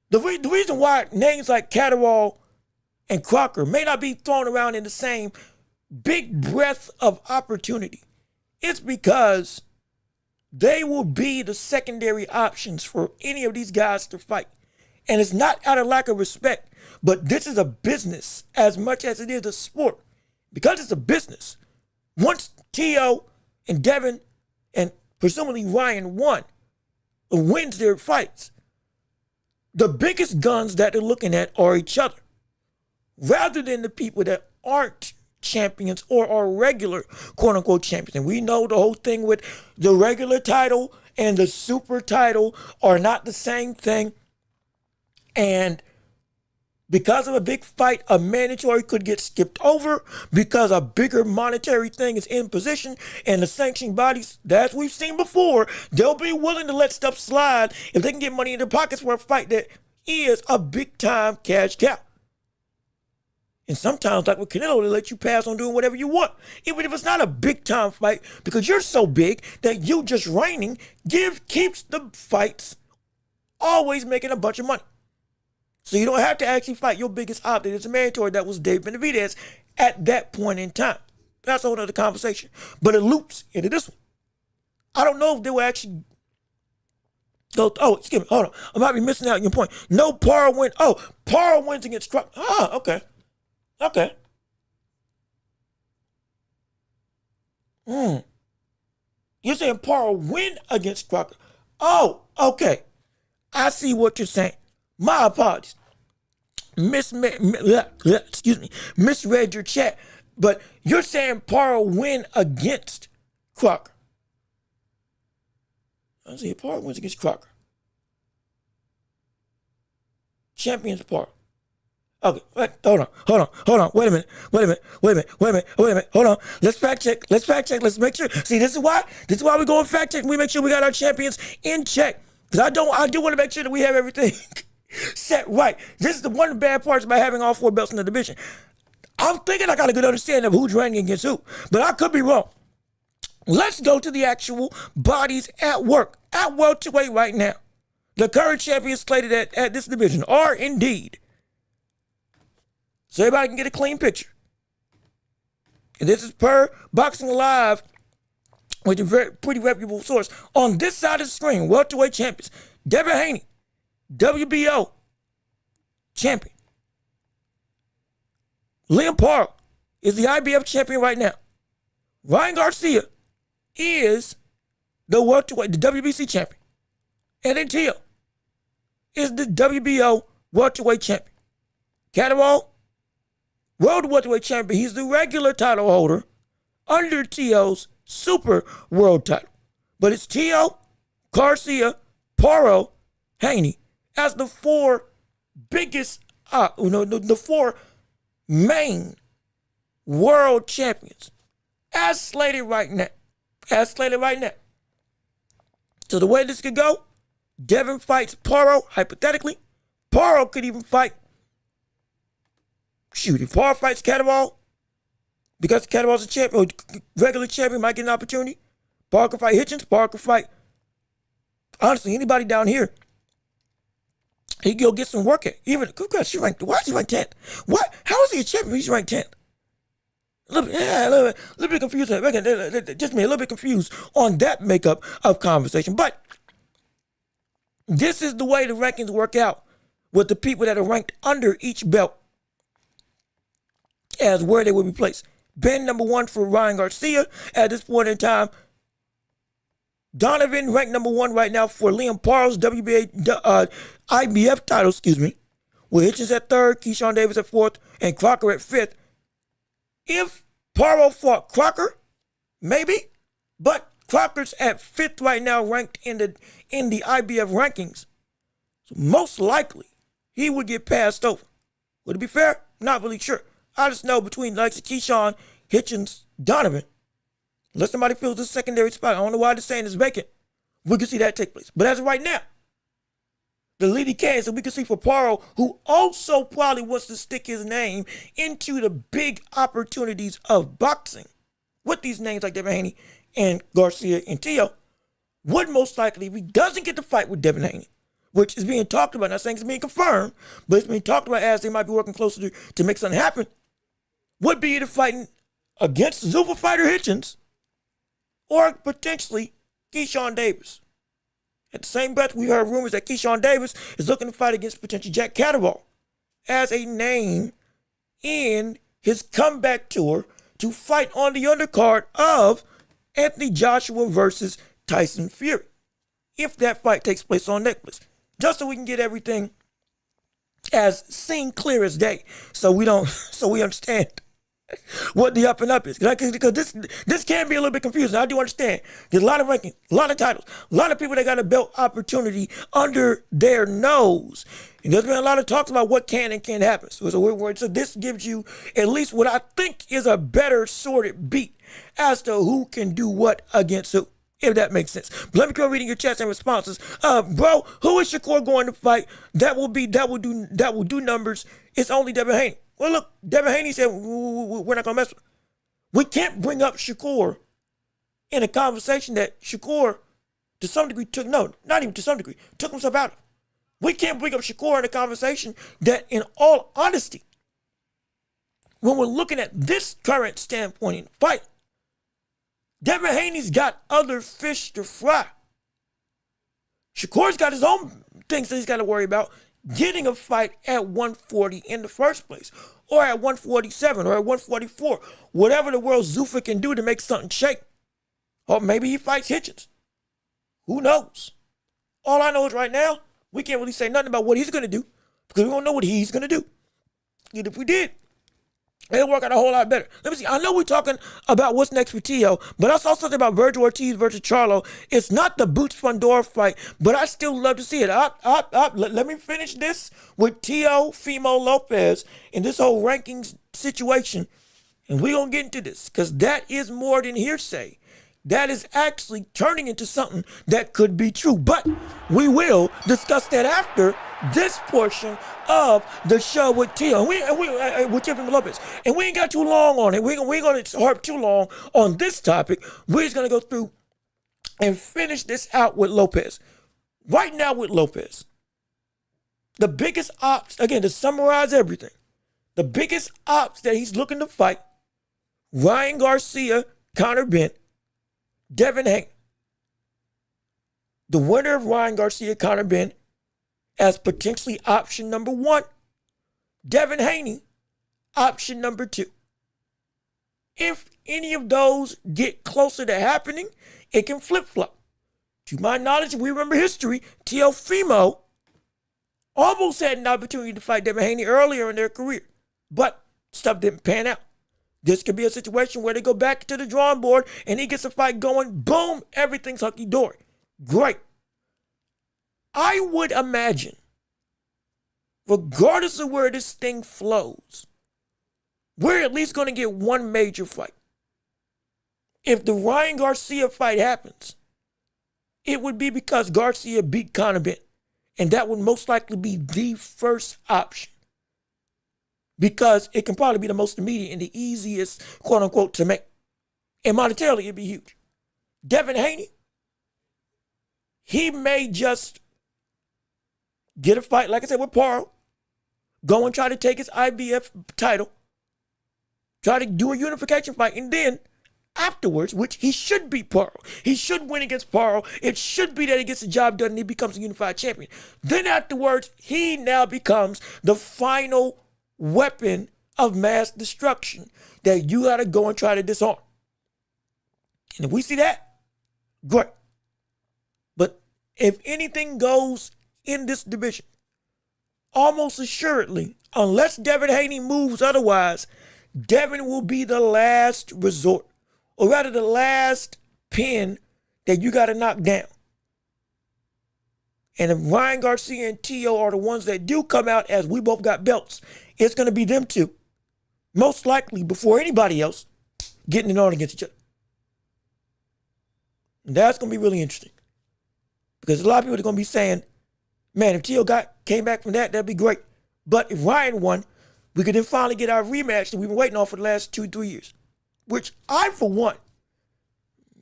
the reason why names like Catterall and Crocker may not be thrown around in the same big breath of opportunity, it's because they will be the secondary options for any of these guys to fight. And it's not out of lack of respect, but this is a business as much as it is a sport. Because it's a business, once Tio and Devin and presumably Ryan wins their fights, the biggest guns that they're looking at are each other, rather than the people that aren't champions or are regular quote-unquote champions. And we know the whole thing with the regular title and the super title are not the same thing. And because of a big fight, a mandatory could get skipped over because a bigger monetary thing is in position, and the sanctioning bodies, as we've seen before, they'll be willing to let stuff slide if they can get money in their pockets for a fight that is a big-time cash cow. And sometimes, like with Canelo, they let you pass on doing whatever you want, even if it's not a big-time fight, because you're so big that you just reigning keeps the fights always making a bunch of money. So you don't have to actually fight your biggest opponent. It's a mandatory that was Dave Benavidez at that point in time. That's a whole other conversation. But it loops into this one. I don't know if they will actually go, excuse me, hold on. I might be missing out on your point. No, Paro wins. Oh, Paro wins against Crocker. Okay. Okay. You're saying Paro win against Crocker. Oh, okay. I see what you're saying. My apologies. Misread your chat. But you're saying Paro win against Crocker. I see Paro wins against Crocker. Champions Paro. Okay, hold on. Wait a minute. Hold on. Let's fact check. Let's make sure. See, this is why we go and fact check. We make sure we got our champions in check. Because I do want to make sure that we have everything set right. This is one of the bad parts about having all four belts in the division. I'm thinking I got a good understanding of who's running against who, but I could be wrong. Let's go to the actual bodies at work at welterweight right now. The current champions slated at this division are indeed, so everybody can get a clean picture. And this is per Boxing Alive, with a very pretty reputable source. On this side of the screen, welterweight champions: Devin Haney, WBO champion. Liam Paro is the IBF champion right now. Ryan Garcia is the WBC champion. And then Tio is the WBO welterweight champion. Catterall, world welterweight champion. He's the regular title holder under Tio's super world title. But it's Tio, Garcia, Paro, Haney as the four biggest, the four main world champions as slated right now. So the way this could go, Devin fights Paro, hypothetically. Paro could even fight, if Paro fights Catterall, because Catterall's a champion, or regular champion, might get an opportunity. Paro can fight Hitchens, Paro can fight Honestly, anybody down here, he can go get some work at. Even, she ranked, why is he ranked 10th? What? How is he a champion? He's ranked 10th. A little bit confused. Just me, a little bit confused on that makeup of conversation. But this is the way the rankings work out with the people that are ranked under each belt as where they will be placed. Ben, number 1 for Ryan Garcia at this point in time. Donovan ranked number 1 right now for Liam Parles, IBF title, with Hitchens at 3rd, Keyshawn Davis at 4th, and Crocker at 5th. If Parle fought Crocker, maybe, but Crocker's at 5th right now, ranked in the IBF rankings. So most likely, he would get passed over. Would it be fair? Not really sure. I just know between the likes of Keyshawn, Hitchens, Donovan, unless somebody fills this secondary spot, I don't know why they're saying it's vacant, we can see that take place. But as of right now, the leading candidate, so we can see for Parle, who also probably wants to stick his name into the big opportunities of boxing with these names like Devin Haney and Garcia and Teo, would most likely, if he doesn't get the fight with Devin Haney, which is being talked about, not saying it's being confirmed, but it's being talked about as they might be working closer to make something happen, would be either fighting against Zuffa fighter Hitchens or potentially Keyshawn Davis. At the same breath, we heard rumors that Keyshawn Davis is looking to fight against potential Jack Catterall as a name in his comeback tour to fight on the undercard of Anthony Joshua versus Tyson Fury, if that fight takes place on Netflix. Just so we can get everything as seen clear as day, so we understand what the up and up is. Because this can be a little bit confusing. I do understand. There's a lot of rankings, a lot of titles, a lot of people that got a belt opportunity under their nose. And there's been a lot of talks about what can and can't happen. So this gives you at least what I think is a better sorted beat as to who can do what against who, if that makes sense. But let me go reading your chats and responses. Bro, who is Shakur going to fight? That will do numbers. It's only Devin Haney. Well, look, Devin Haney said we're not going to mess with him. We can't bring up Shakur in a conversation that Shakur, to some degree, took himself out of. We can't bring up Shakur in a conversation that, in all honesty, when we're looking at this current standpoint in the fight, Devin Haney's got other fish to fry. Shakur's got his own things that he's got to worry about. Getting a fight at 140 in the first place, or at 147, or at 144, whatever the world Zuffa can do to make something shake. Or maybe he fights Hitchens. Who knows? All I know is right now, we can't really say nothing about what he's going to do, because we don't know what he's going to do. And if we did, it'll work out a whole lot better. Let me see. I know we're talking about what's next for Teo, but I saw something about Virgil Ortiz versus Charlo. It's not the Boots Fundora fight, but I still love to see it. Let me finish this with Teofimo Lopez in this whole rankings situation, and we're going to get into this, because that is more than hearsay. That is actually turning into something that could be true. But we will discuss that after this portion of the show with Teo, with Teofimo Lopez. And we ain't got too long on it. We ain't going to harp too long on this topic. We're just going to go through and finish this out with Lopez. Right now with Lopez, the biggest ops, again, to summarize everything, the biggest ops that he's looking to fight, Ryan Garcia, Conor Benn, Devin Haney. The winner of Ryan Garcia, Conor Benn, as potentially option number 1. Devin Haney, option number 2. If any of those get closer to happening, it can flip-flop. To my knowledge, we remember history, Teofimo almost had an opportunity to fight Devin Haney earlier in their career, but stuff didn't pan out. This could be a situation where they go back to the drawing board and he gets a fight going. Boom, everything's hunky-dory. Great. I would imagine, regardless of where this thing flows, we're at least going to get one major fight. If the Ryan Garcia fight happens, it would be because Garcia beat Conor Benn. And that would most likely be the first option, because it can probably be the most immediate and the easiest, quote unquote, to make. And monetarily, it'd be huge. Devin Haney, he may just get a fight, like I said, with Paro, go and try to take his IBF title, try to do a unification fight, and then afterwards, which he should beat Paro. He should win against Paro. It should be that he gets the job done and he becomes a unified champion. Then afterwards, he now becomes the final weapon of mass destruction that you got to go and try to disarm. And if we see that, great. But if anything goes in this division, almost assuredly, unless Devin Haney moves otherwise, Devin will be the last resort, or rather the last pin that you got to knock down. And if Ryan Garcia and Tio are the ones that do come out, as we both got belts, it's going to be them two, most likely before anybody else, getting it on against each other. And that's going to be really interesting. Because a lot of people are going to be saying, man, if Tio came back from that, that'd be great. But if Ryan won, we could then finally get our rematch that we've been waiting on for the last 2-3 years. Which I, for one,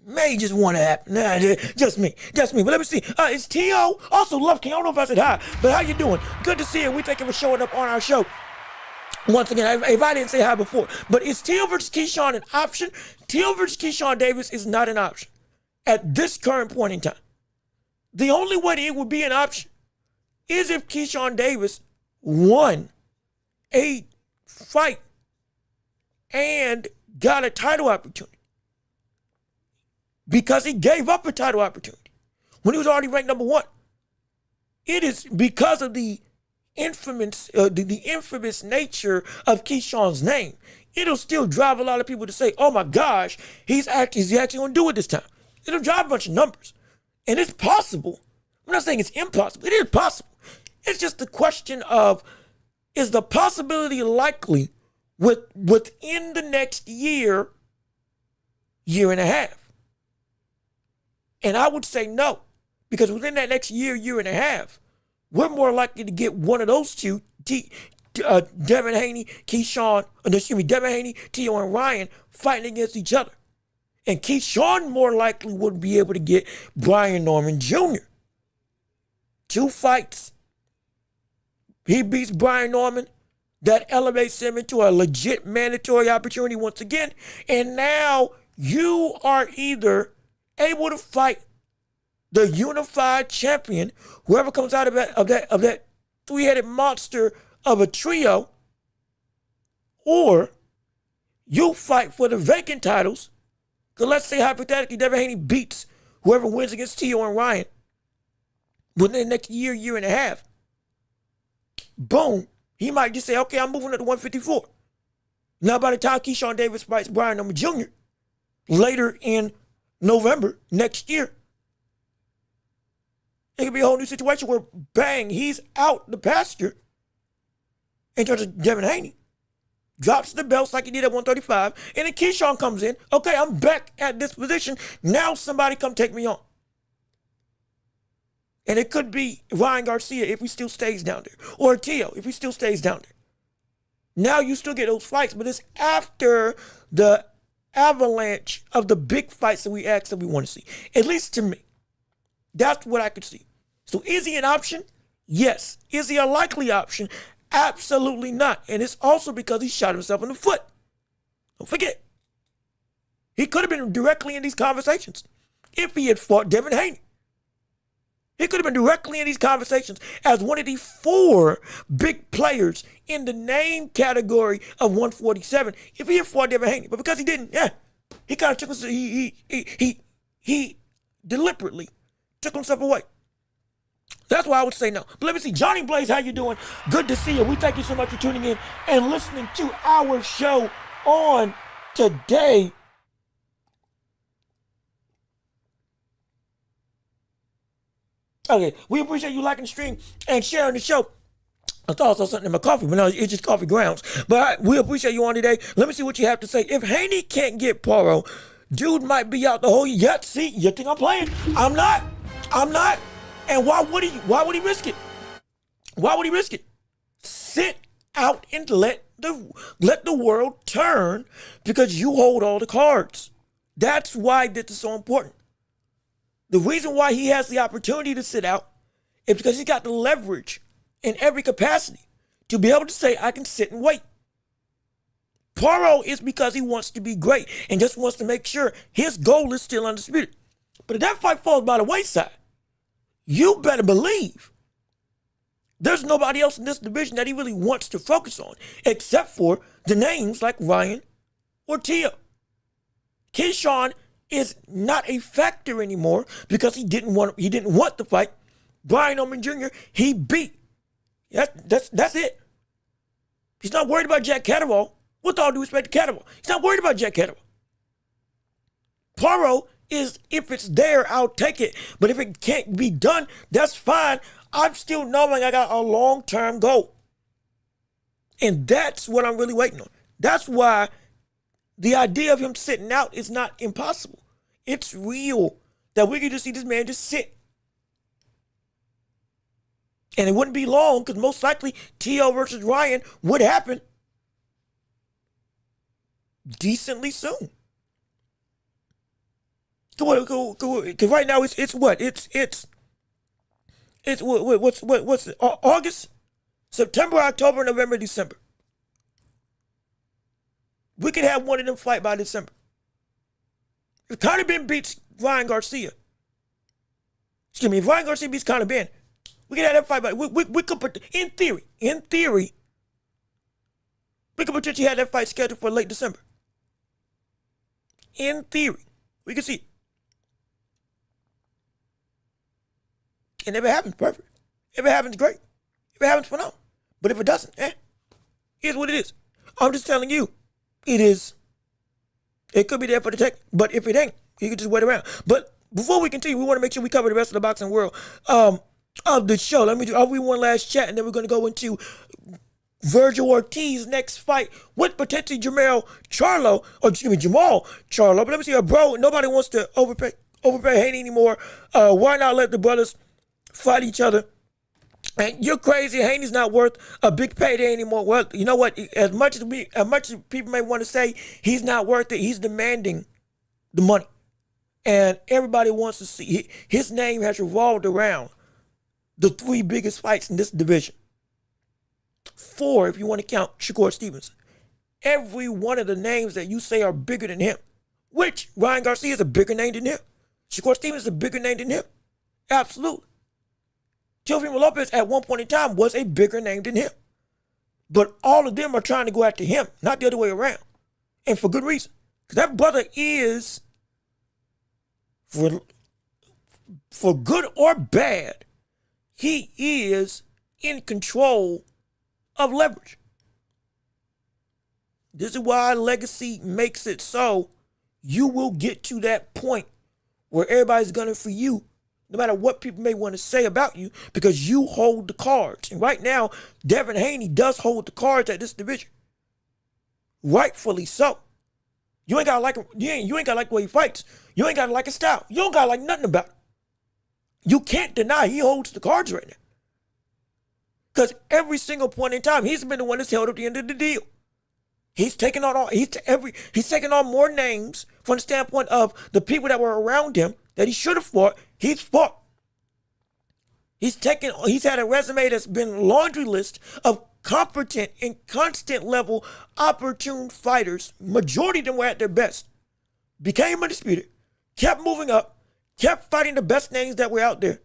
may just want to happen. Nah, just me. But let me see. It's Tio. Also, Love King. I don't know if I said hi, but how you doing? Good to see you. We thank you for showing up on our show. Once again, if I didn't say hi before, but is Tio versus Keyshawn an option? Tio versus Keyshawn Davis is not an option at this current point in time. The only way it would be an option is if Keyshawn Davis won a fight and got a title opportunity, because he gave up a title opportunity when he was already ranked number 1. It is because of the infamous nature of Keyshawn's name. It'll still drive a lot of people to say, oh my gosh, he's actually going to do it this time. It'll drive a bunch of numbers. And it's possible. I'm not saying it's impossible. It is possible. It's just the question of, is the possibility likely within the next year and a half? And I would say no, because within that next year and a half, we're more likely to get one of those two, Devin Haney, Devin Haney, Tio, and Ryan fighting against each other. And Keyshawn more likely would be able to get Brian Norman Jr. 2 fights. He beats Brian Norman. That elevates him into a legit mandatory opportunity once again. And now you are either able to fight the unified champion, whoever comes out of that 3-headed monster of a trio, or you fight for the vacant titles. Because let's say hypothetically Devin Haney beats whoever wins against Tio and Ryan within the next year and a half. Boom. He might just say, okay, I'm moving up to 154. Now by the time Keyshawn Davis fights Brian Norman Jr. later in November next year, it could be a whole new situation where, bang, he's out the pasture in terms of Devin Haney. Drops the belts like he did at 135, and then Keyshawn comes in. Okay, I'm back at this position. Now somebody come take me on. And it could be Ryan Garcia if he still stays down there, or Tio if he still stays down there. Now you still get those fights, but it's after the avalanche of the big fights that we asked that we want to see. At least to me. That's what I could see. So is he an option? Yes. Is he a likely option? Absolutely not. And it's also because he shot himself in the foot. Don't forget. He could have been directly in these conversations if he had fought Devin Haney. He could have been directly in these conversations as one of the 4 big players in the name category of 147 if he had fought Devin Haney. But because he didn't, he kind of took us. He deliberately took himself away. That's why I would say no. But let me see. Johnny Blaze, how you doing? Good to see you. We thank you so much for tuning in and listening to our show on today. Okay, we appreciate you liking the stream and sharing the show. I thought I saw something in my coffee, but no, it's just coffee grounds. But we appreciate you on today. Let me see what you have to say. If Haney can't get Paro, dude might be out the whole year. Yeah, see, you think I'm playing? I'm not. And why would he risk it? Why would he risk it? Sit out and let the world turn because you hold all the cards. That's why this is so important. The reason why he has the opportunity to sit out is because he's got the leverage in every capacity to be able to say, I can sit and wait. Poirot is because he wants to be great and just wants to make sure his goal is still undisputed. But if that fight falls by the wayside, you better believe there's nobody else in this division that he really wants to focus on except for the names like Ryan or Tia. Keyshawn is not a factor anymore because he didn't want the fight. Brian Oman Jr., he beat. That's it. He's not worried about Jack Catterall. With all due respect to Catterall, he's not worried about Jack Catterall. Poirot is, if it's there, I'll take it. But if it can't be done, that's fine. I'm still knowing I got a long-term goal. And that's what I'm really waiting on. That's why the idea of him sitting out is not impossible. It's real that we could just see this man just sit. And it wouldn't be long because most likely T.O. versus Ryan would happen decently soon. Because right now it's what? What's it? August, September, October, November, December. We could have one of them fight by December. If Conor Ben beats Ryan Garcia, if Ryan Garcia beats Conor Ben, we could have that fight by, we could put, in theory, we could potentially have that fight scheduled for late December. In theory, we can see it. And if it happens, perfect. If it happens, great. If it happens, phenomenal. But if it doesn't, here's what it is. I'm just telling you, it is. It could be there for the tech, but if it ain't, you can just wait around. But before we continue, we want to make sure we cover the rest of the boxing world of the show. Let me do one last chat, and then we're going to go into Virgil Ortiz's next fight with potentially Jamal Charlo. But let me see, bro, nobody wants to overpay Haney anymore. Why not let the brothers fight each other? And you're crazy. Haney's not worth a big payday anymore. Well, you know what? As much as people may want to say he's not worth it, he's demanding the money. And everybody wants to see. His name has revolved around the three biggest fights in this division. 4, if you want to count Shakur Stevenson. Every one of the names that you say are bigger than him, which Ryan Garcia is a bigger name than him. Shakur Stevenson is a bigger name than him. Absolutely. Teofimo Lopez at one point in time was a bigger name than him. But all of them are trying to go after him, not the other way around. And for good reason. Because that brother is, for good or bad, he is in control of leverage. This is why legacy makes it so you will get to that point where everybody's gunning for you, no matter what people may want to say about you, because you hold the cards. And right now, Devin Haney does hold the cards at this division. Rightfully so. You ain't gotta like him. You ain't gotta like the way he fights. You ain't gotta like his style. You don't gotta like nothing about it. You can't deny he holds the cards right now. Because every single point in time, he's been the one that's held up the end of the deal. He's taken on more names from the standpoint of the people that were around him that he should have fought. He's fought. He's had a resume that's been laundry list of competent and constant level opportune fighters. Majority of them were at their best. Became undisputed. Kept moving up. Kept fighting the best names that were out there.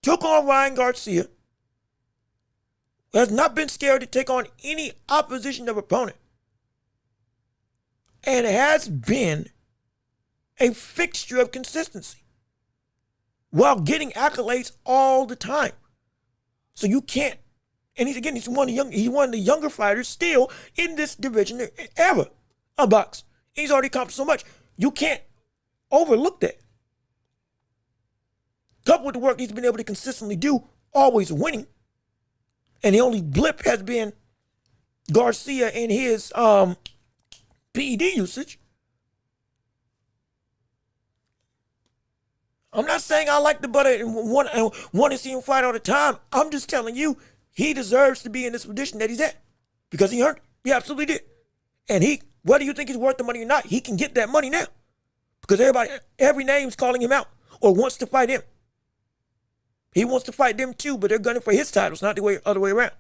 Took on Ryan Garcia. Has not been scared to take on any opposition of opponent. And has been a fixture of consistency while getting accolades all the time. So you can't, and he's one of the younger fighters still in this division ever of box. He's already accomplished so much. You can't overlook that. Coupled with the work he's been able to consistently do, always winning. And the only blip has been Garcia and his PED usage. I'm not saying I like the brother and want to see him fight all the time. I'm just telling you, he deserves to be in this position that he's at. Because he earned it. He absolutely did. And whether you think he's worth the money or not, he can get that money now. Because every name's calling him out. or wants to fight him. He wants to fight them too, but they're gunning for his titles, not the other way around.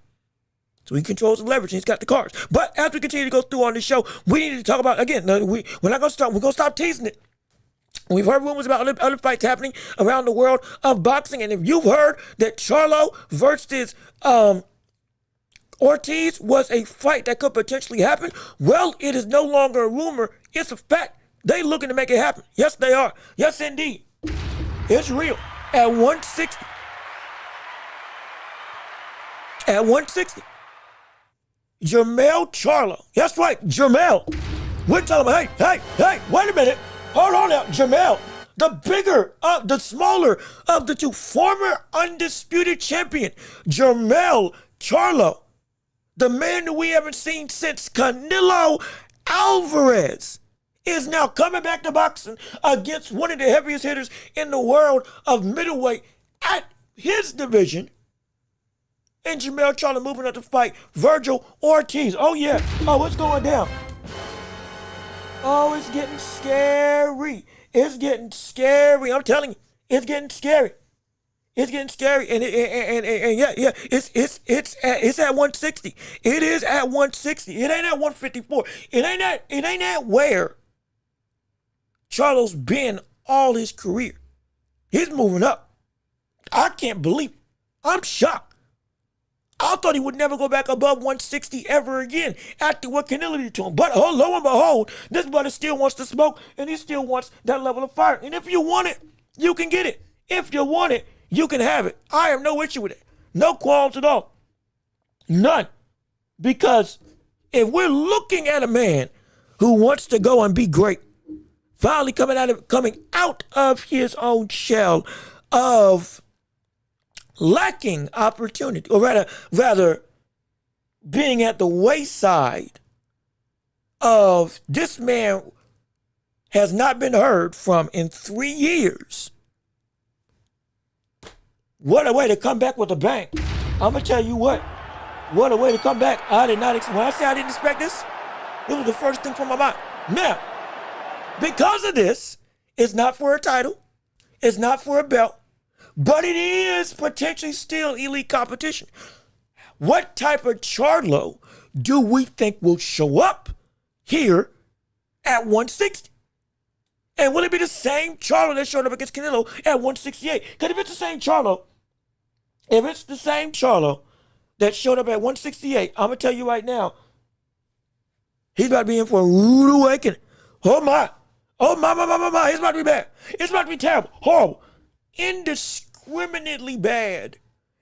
So he controls the leverage and he's got the cards. But as we continue to go through on this show, we need to talk about, again, we're not going to stop. We're going to stop teasing it. We've heard rumors about other fights happening around the world of boxing. And if you've heard that Charlo versus Ortiz was a fight that could potentially happen, well, it is no longer a rumor. It's a fact. They looking to make it happen. Yes, they are. Yes, indeed. It's real. At 160. At 160. Jermell Charlo. That's right, Jermell. We're telling him, hey, wait a minute. Hold on now, Jermell. The bigger, the smaller of the two, former undisputed champion, Jermell Charlo. The man that we haven't seen since Canelo Alvarez is now coming back to boxing against one of the heaviest hitters in the world of middleweight at his division. And Jermell Charlo moving up to fight Virgil Ortiz. Oh, yeah. Oh, it's going down. Oh, it's getting scary. It's getting scary. I'm telling you, it's getting scary. It's getting scary. And yeah, it's at 160. It is at 160. It ain't at 154. It ain't at where Charlo's been all his career. He's moving up. I can't believe it. I'm shocked. I thought he would never go back above 160 ever again after what Canelo did to him. But lo and behold, this brother still wants to smoke, and he still wants that level of fire. And if you want it, you can get it. If you want it, you can have it. I have no issue with it. No qualms at all. None. Because if we're looking at a man who wants to go and be great, finally coming out of his own shell of lacking opportunity, or rather being at the wayside of this man has not been heard from in 3 years. What a way to come back with a bang. I'm going to tell you what a way to come back. I did not expect, when I say I didn't expect this, it was the first thing from my mind. Now, because of this, it's not for a title, it's not for a belt, but it is potentially still elite competition. What type of Charlo do we think will show up here at 160? And will it be the same Charlo that showed up against Canelo at 168? Because if it's the same Charlo that showed up at 168, I'm going to tell you right now, he's about to be in for a rude awakening. Oh my, it's about to be bad. It's about to be terrible, horrible, indiscriminately bad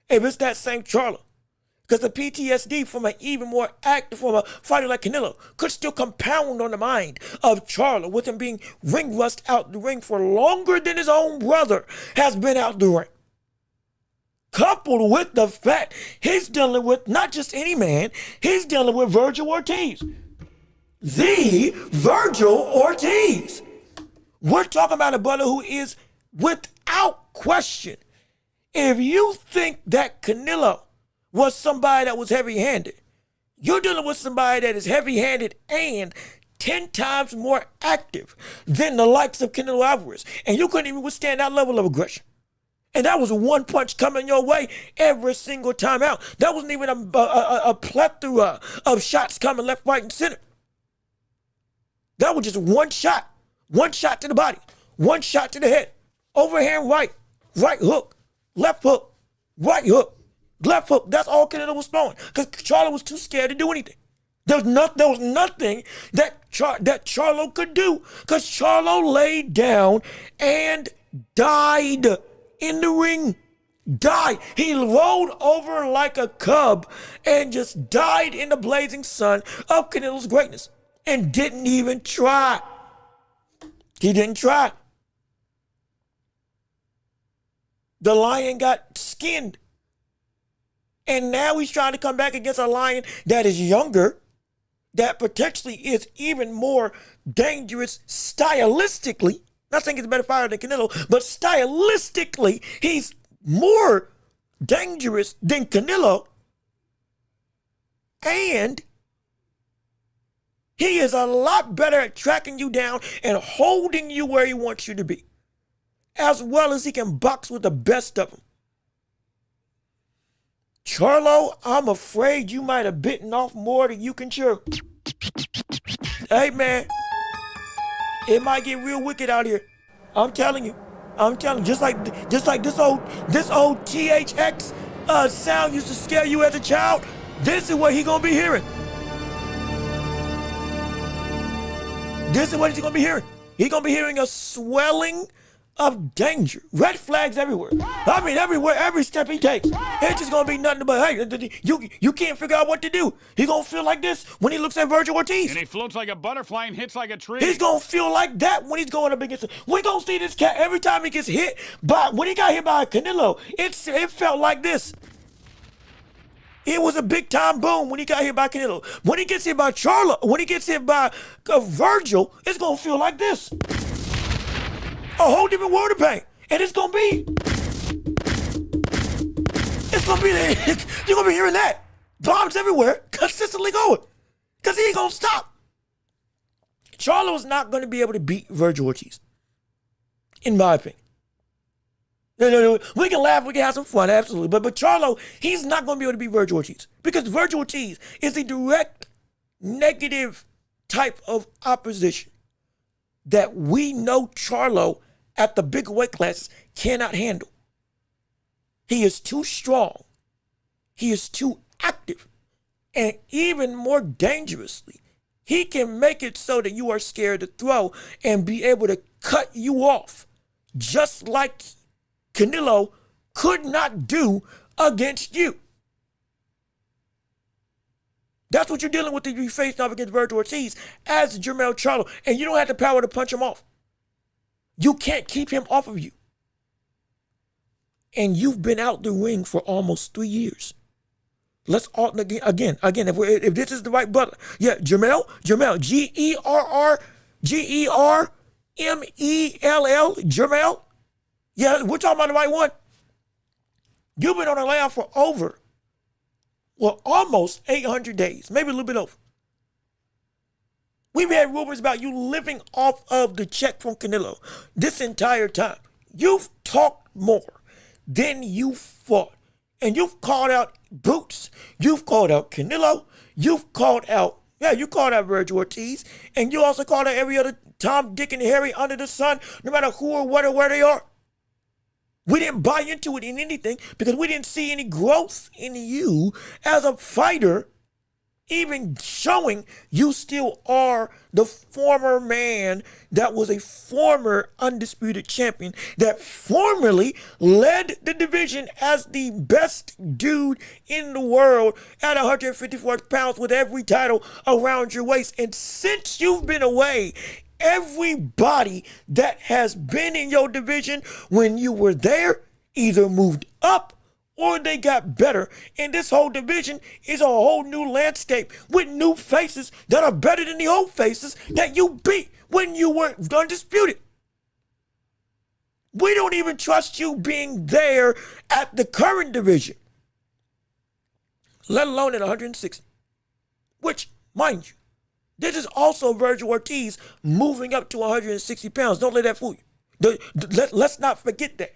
if it's that same Charlo. Because the PTSD from from a fighter like Canelo could still compound on the mind of Charlo, with him being ring rust out the ring for longer than his own brother has been out the ring. Coupled with the fact he's dealing with not just any man, he's dealing with Virgil Ortiz. The Virgil Ortiz. We're talking about a brother who is, without question, if you think that Canelo was somebody that was heavy-handed, you're dealing with somebody that is heavy-handed and 10 times more active than the likes of Canelo Alvarez. And you couldn't even withstand that level of aggression. And that was one punch coming your way every single time out. That wasn't even a plethora of shots coming left, right, and center. That was just one shot to the body, one shot to the head, overhand right hook, left hook, right hook, left hook. That's all Canelo was throwing because Charlo was too scared to do anything. There was nothing that Charlo could do because Charlo laid down and died in the ring. Died. He rolled over like a cub and just died in the blazing sun of Canelo's greatness and didn't even try. He didn't try. The lion got skinned. And now he's trying to come back against a lion that is younger, that potentially is even more dangerous stylistically. Not saying he's a better fighter than Canelo, but stylistically, he's more dangerous than Canelo. And he is a lot better at tracking you down and holding you where he wants you to be. as well as he can box with the best of them. Charlo, I'm afraid you might have bitten off more than you can chew. Hey, man, it might get real wicked out here. I'm telling you. Just like this old THX sound used to scare you as a child. This is what he gonna be hearing. This is what he's gonna be hearing. He's gonna be hearing a swelling of danger. Red flags everywhere. I mean, everywhere, every step he takes. It's just gonna be nothing but, hey, you can't figure out what to do. He gonna feel like this when he looks at Virgil Ortiz. And he floats like a butterfly and hits like a tree. He's gonna feel like that when he's going up against it. We gonna see this cat every time he gets hit by, when he got hit by Canelo, it felt like this. It was a big time boom when he got hit by Canelo. When he gets hit by Charlo, when he gets hit by Virgil, it's gonna feel like this. A whole different world of pain. And it's gonna be there. You're gonna be hearing that. Bombs everywhere, consistently going. Because he ain't gonna stop. Charlo's not gonna be able to beat Virgil Ortiz. In my opinion. No. We can laugh, we can have some fun, absolutely. But Charlo, he's not gonna be able to beat Virgil Ortiz. Because Virgil Ortiz is a direct negative type of opposition that we know Charlo at the big weight classes cannot handle. He is too strong. He is too active. And even more dangerously, he can make it so that you are scared to throw and be able to cut you off, just like Canelo could not do against you. That's what you're dealing with if you face off against Virgil Ortiz as Jermell Charlo, and you don't have the power to punch him off. You can't keep him off of you. And you've been out the ring for almost 3 years. Let's all again. If this is the right butler, yeah, Jermell, Gerrmell, Jermell. Yeah, we're talking about the right one. You've been on the layout for almost 800 days, maybe a little bit over. We've had rumors about you living off of the check from Canelo this entire time. You've talked more than you fought. And you've called out Boots. You've called out Canelo. You've called out, you called out Virgil Ortiz. And you also called out every other Tom, Dick, and Harry under the sun, no matter who or what or where they are. We didn't buy into it in anything because we didn't see any growth in you as a fighter, even showing you still are the former man that was a former undisputed champion that formerly led the division as the best dude in the world at 154 pounds with every title around your waist. And since you've been away, everybody that has been in your division when you were there either moved up or they got better. And this whole division is a whole new landscape with new faces that are better than the old faces that you beat when you were undisputed. We don't even trust you being there at the current division, let alone at 160, which, mind you, this is also Virgil Ortiz moving up to 160 pounds. Don't let that fool you. Let's not forget that.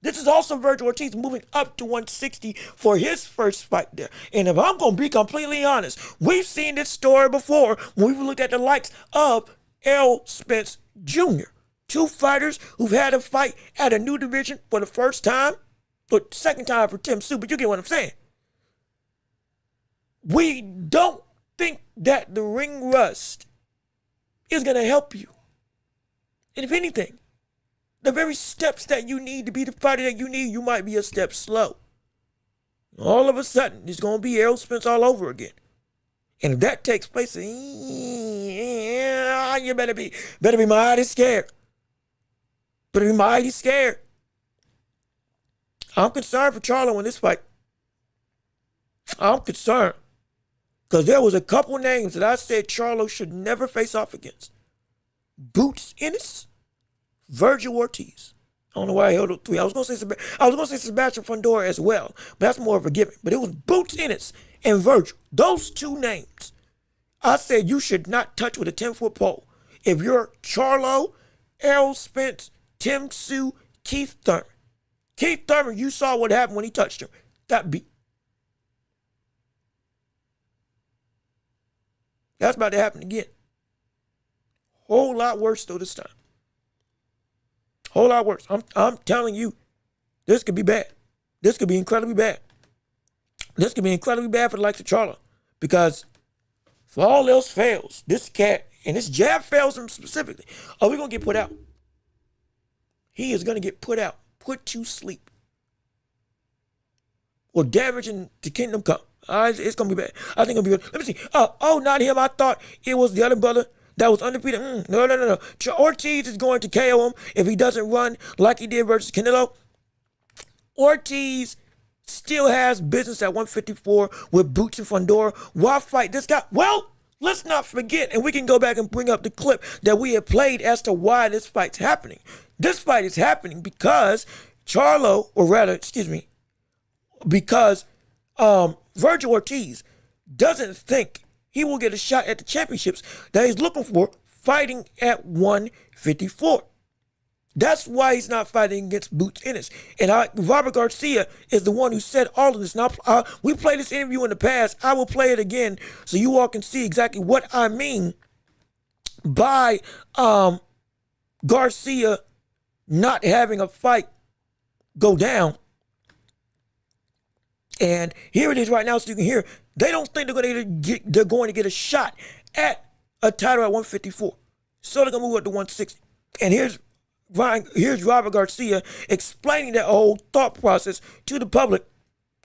This is also Virgil Ortiz moving up to 160 for his first fight there. And if I'm going to be completely honest, we've seen this story before when we've looked at the likes of Errol Spence Jr. Two fighters who've had a fight at a new division for the first time, or second time for Tim Tszyu, but you get what I'm saying. We don't think that the ring rust is going to help you. And if anything, the very steps that you need to be the fighter that you need, you might be a step slow. All of a sudden, it's going to be Errol Spence all over again. And if that takes place, you better be mighty scared. Better be mighty scared. I'm concerned for Charlo in this fight. I'm concerned. Because there was a couple names that I said Charlo should never face off against. Boots Ennis, Virgil Ortiz. I don't know why I held up three. I was going to say Sebastian Fundora as well, but that's more of a given. But it was Boots Ennis and Virgil. Those two names, I said you should not touch with a 10-foot pole. If you're Charlo, Errol Spence, Tim Tszyu, Keith Thurman. Keith Thurman, you saw what happened when he touched him. Got beat. That's about to happen again. Whole lot worse though this time. Whole lot worse. I'm telling you, this could be bad. This could be incredibly bad. This could be incredibly bad for the likes of Charlo. Because if all else fails, this cat, and this jab fails him specifically, are we going to get put out? He is going to get put out. Put to sleep. Or damaging the kingdom come. It's going to be bad. I think it'll be good. Let me see. Not him. I thought it was the other brother that was undefeated. No. Ortiz is going to KO him if he doesn't run like he did versus Canelo. Ortiz still has business at 154 with Boots and Fundora. Why fight this guy? Well, let's not forget, and we can go back and bring up the clip that we had played as to why this fight's happening. This fight is happening because because Virgil Ortiz doesn't think he will get a shot at the championships that he's looking for fighting at 154. That's why he's not fighting against Boots Ennis. And Robert Garcia is the one who said all of this. Now, we played this interview in the past. I will play it again so you all can see exactly what I mean by Garcia not having a fight go down. And here it is right now, so you can hear. They don't think they're going to get a shot at a title at 154. So they're going to move up to 160. And here's Robert Garcia explaining that whole thought process to the public.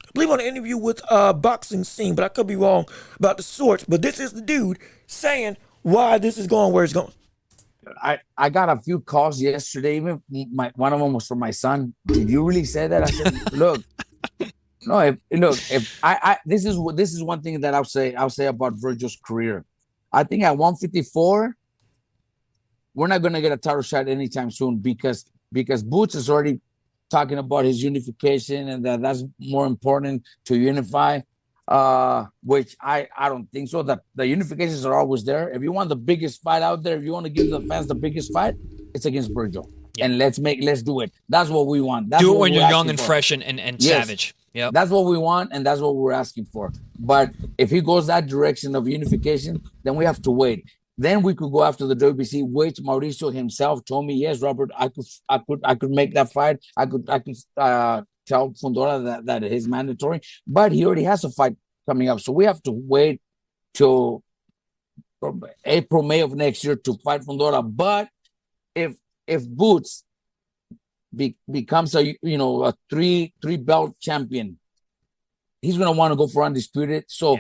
I believe on an interview with Boxing Scene, but I could be wrong about the source. But this is the dude saying why this is going where it's going. I got a few calls yesterday. Even one of them was from my son. Did you really say that? I said, look. No, if this is one thing that I'll say about Virgil's career. I think at 154, we're not gonna get a title shot anytime soon because Boots is already talking about his unification and that's more important to unify. Which I don't think so. That the unifications are always there. If you want the biggest fight out there, if you want to give the fans the biggest fight, it's against Virgil. Yeah. And let's do it. That's what we want. That's do it when you're young and fresh and yes. Savage. Yeah, that's what we want, and that's what we're asking for. But if he goes that direction of unification, then we have to wait. Then we could go after the WBC, which Mauricio himself told me, yes, Robert, I could make that fight. I could tell Fundora that it is mandatory, but he already has a fight coming up, so we have to wait till April, May of next year to fight Fundora. But if Boots becomes a three belt champion, he's gonna want to go for undisputed. So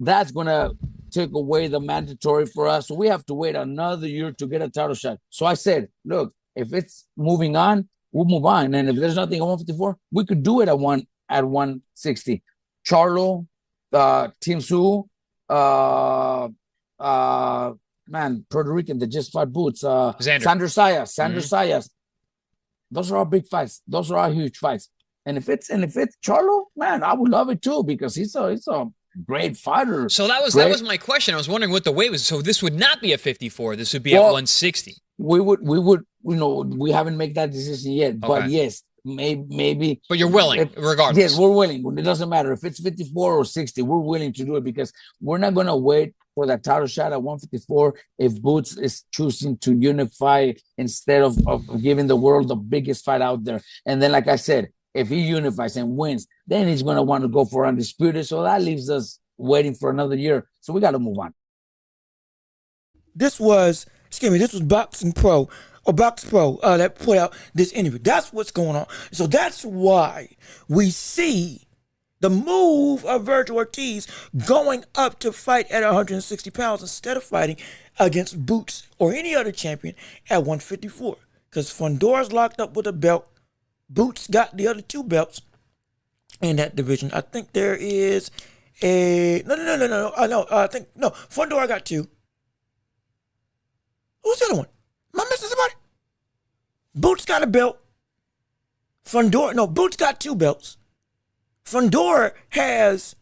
that's gonna take away the mandatory for us. So we have to wait another year to get a title shot. So I said, look, if it's moving on, we'll move on. And if there's nothing at 154, we could do it at 160. Charlo, Team Sue, Puerto Rican that just fought Boots, Sandro Sayas. Those are all big fights. Those are all huge fights. And if it's Charlo, man, I would love it too because he's a great fighter. So that was my question. I was wondering what the weight was. So this would not be a 54. This would be at 160. We would. We haven't made that decision yet. Okay. But yes, maybe. But you're willing, regardless. Yes, we're willing. It doesn't matter if it's 54 or 60. We're willing to do it because we're not going to wait for that title shot at 154 if Boots is choosing to unify instead of giving the world the biggest fight out there. And then, like I said, if he unifies and wins, then he's going to want to go for undisputed. So that leaves us waiting for another year. So we got to move on. This was Boxing Pro that put out this interview. That's what's going on. So that's why we see the move of Virgil Ortiz going up to fight at 160 pounds instead of fighting against Boots or any other champion at 154. Because Fundora's locked up with a belt. Boots got the other two belts in that division. I think there is a... No. Fundora got two. Who's the other one? Am I missing somebody? Boots got a belt. Boots got two belts. Fundora has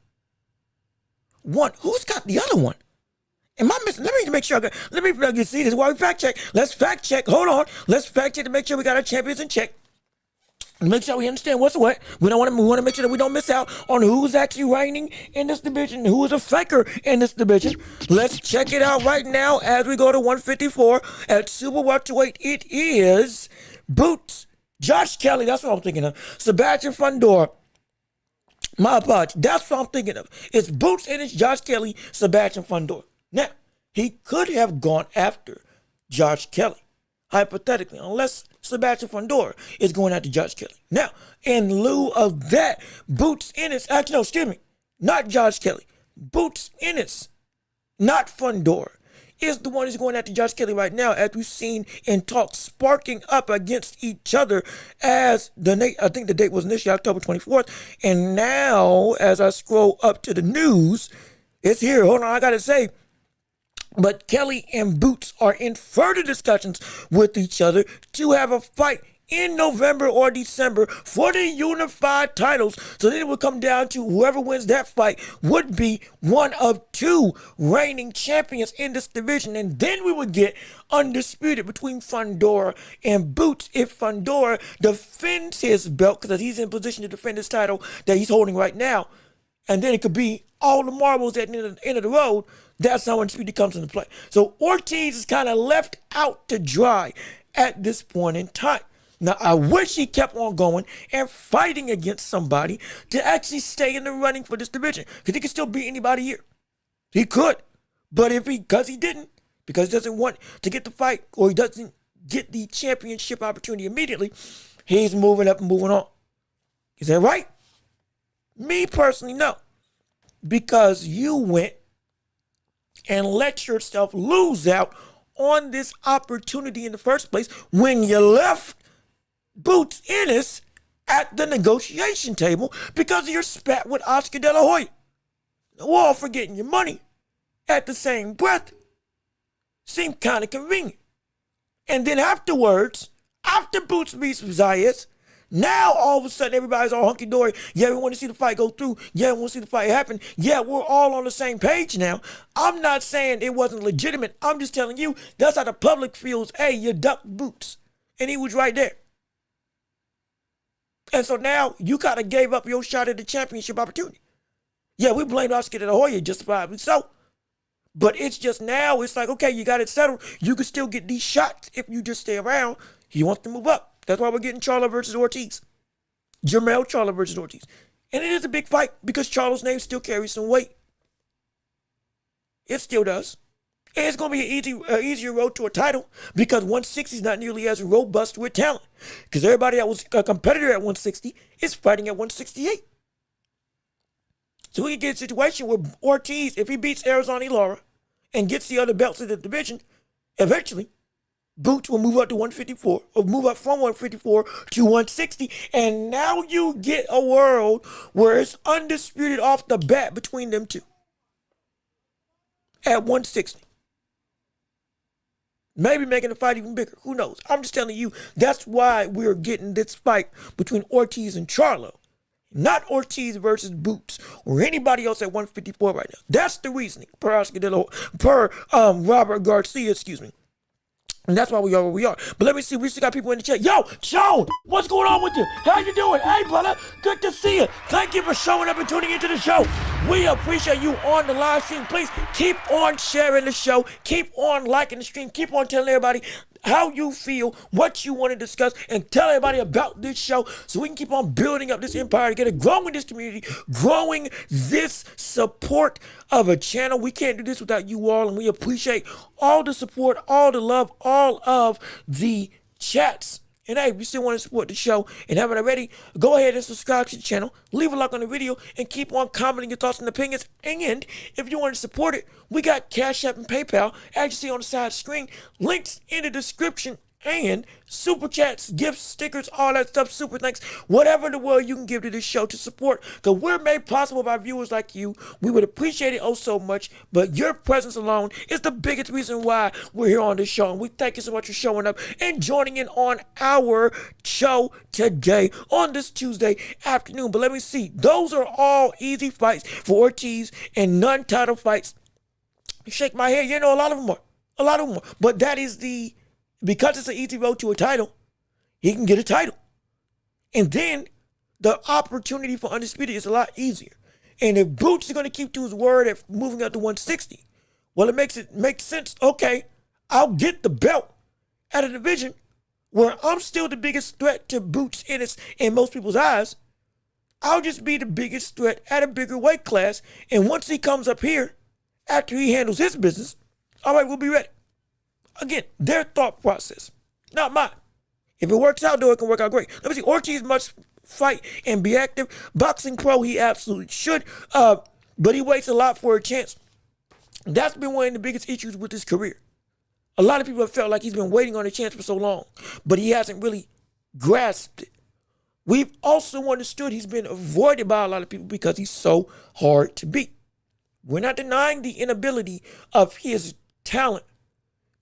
one. Who's got the other one? Am I missing? Let me make sure. Let me see this while we fact check. Let's fact check. Hold on. Let's fact check to make sure we got our champions in check. Make sure we understand what's what. We want to make sure that we don't miss out on who's actually reigning in this division, who is a faker in this division. Let's check it out right now as we go to 154 at super welterweight. It is Boots, Josh Kelly. That's what I'm thinking of. Sebastian Fundora. My apologies. That's what I'm thinking of. It's Boots and it's Josh Kelly, Sebastian Fundora. Now, he could have gone after Josh Kelly, hypothetically, unless Sebastian Fundora is going after Josh Kelly. Now, in lieu of that, Boots Ennis, actually, no, excuse me, not Josh Kelly. Boots Ennis, not Fundora, is the one who's going after Josh Kelly right now, as we've seen in talks sparking up against each other as I think the date was initially October 24th. And now, as I scroll up to the news, it's here. Hold on, I got to say, but Kelly and Boots are in further discussions with each other to have a fight in November or December for the unified titles. So then it would come down to whoever wins that fight would be one of two reigning champions in this division. And then we would get undisputed between Fundora and Boots if Fundora defends his belt, because he's in position to defend his title that he's holding right now. And then it could be all the marbles at the end of the road. That's how undisputed comes into play. So Ortiz is kind of left out to dry at this point in time. Now, I wish he kept on going and fighting against somebody to actually stay in the running for this division, because he could still beat anybody here. He could. But because he didn't, because he doesn't want to get the fight, or he doesn't get the championship opportunity immediately, he's moving up and moving on. Is that right? Me personally, no. Because you went and let yourself lose out on this opportunity in the first place when you left Boots Ennis at the negotiation table because of your spat with Oscar De La Hoya. We're all forgetting your money at the same breath. Seemed kind of convenient. And then afterwards, after Boots beats Zayas, now all of a sudden everybody's all hunky-dory. Yeah, we want to see the fight go through. Yeah, we want to see the fight happen. Yeah, we're all on the same page now. I'm not saying it wasn't legitimate. I'm just telling you that's how the public feels. Hey, you ducked Boots. And he was right there. And so now you kind of gave up your shot at the championship opportunity. Yeah, we blamed Oscar De La Hoya, justifiably so. But it's just now, it's like, okay, you got it settled. You can still get these shots if you just stay around. He wants to move up. That's why we're getting Charlo versus Ortiz. Jermell Charlo versus Ortiz. And it is a big fight because Charlo's name still carries some weight. It still does. And it's going to be an easier road to a title because 160 is not nearly as robust with talent. Because everybody that was a competitor at 160 is fighting at 168. So we can get a situation where Ortiz, if he beats Arizona Lara and gets the other belts in the division, eventually Boots will move up to 154, or move up from 154 to 160, and now you get a world where it's undisputed off the bat between them two at 160. Maybe making the fight even bigger. Who knows? I'm just telling you, that's why we're getting this fight between Ortiz and Charlo. Not Ortiz versus Boots or anybody else at 154 right now. That's the reasoning per Robert Garcia, excuse me. And that's why we are where we are. But let me see, we still got people in the chat. Yo, Sean, what's going on with you? How you doing? Hey, brother, good to see you. Thank you for showing up and tuning into the show. We appreciate you on the live stream. Please keep on sharing the show. Keep on liking the stream. Keep on telling everybody how you feel, what you want to discuss, and tell everybody about this show so we can keep on building up this empire together, growing this community, growing this support of a channel. We can't do this without you all, and we appreciate all the support, all the love, all of the chats. And hey, if you still want to support the show and haven't already, go ahead and subscribe to the channel, leave a like on the video, and keep on commenting your thoughts and opinions. And if you want to support it, we got Cash App and PayPal, as you see on the side of the screen, links in the description, and super chats, gifts, stickers, all that stuff, super thanks, whatever in the world you can give to this show to support, because we're made possible by viewers like you. We would appreciate it oh so much, but your presence alone is the biggest reason why we're here on this show, and we thank you so much for showing up and joining in on our show today on this Tuesday afternoon. But let me see, those are all easy fights for Ortiz and non-title fights. Shake my head, you know, a lot of them are, but that is because it's an easy road to a title, he can get a title. And then the opportunity for Undisputed is a lot easier. And if Boots is going to keep to his word at moving up to 160, well, it makes sense. Okay, I'll get the belt at a division where I'm still the biggest threat to Boots in most people's eyes. I'll just be the biggest threat at a bigger weight class. And once he comes up here, after he handles his business, all right, we'll be ready. Again, their thought process, not mine. If it works out, though, it can work out great. Let me see. Ortiz must fight and be active. Boxing pro, he absolutely should. But he waits a lot for a chance. That's been one of the biggest issues with his career. A lot of people have felt like he's been waiting on a chance for so long, but he hasn't really grasped it. We've also understood he's been avoided by a lot of people because he's so hard to beat. We're not denying the inability of his talent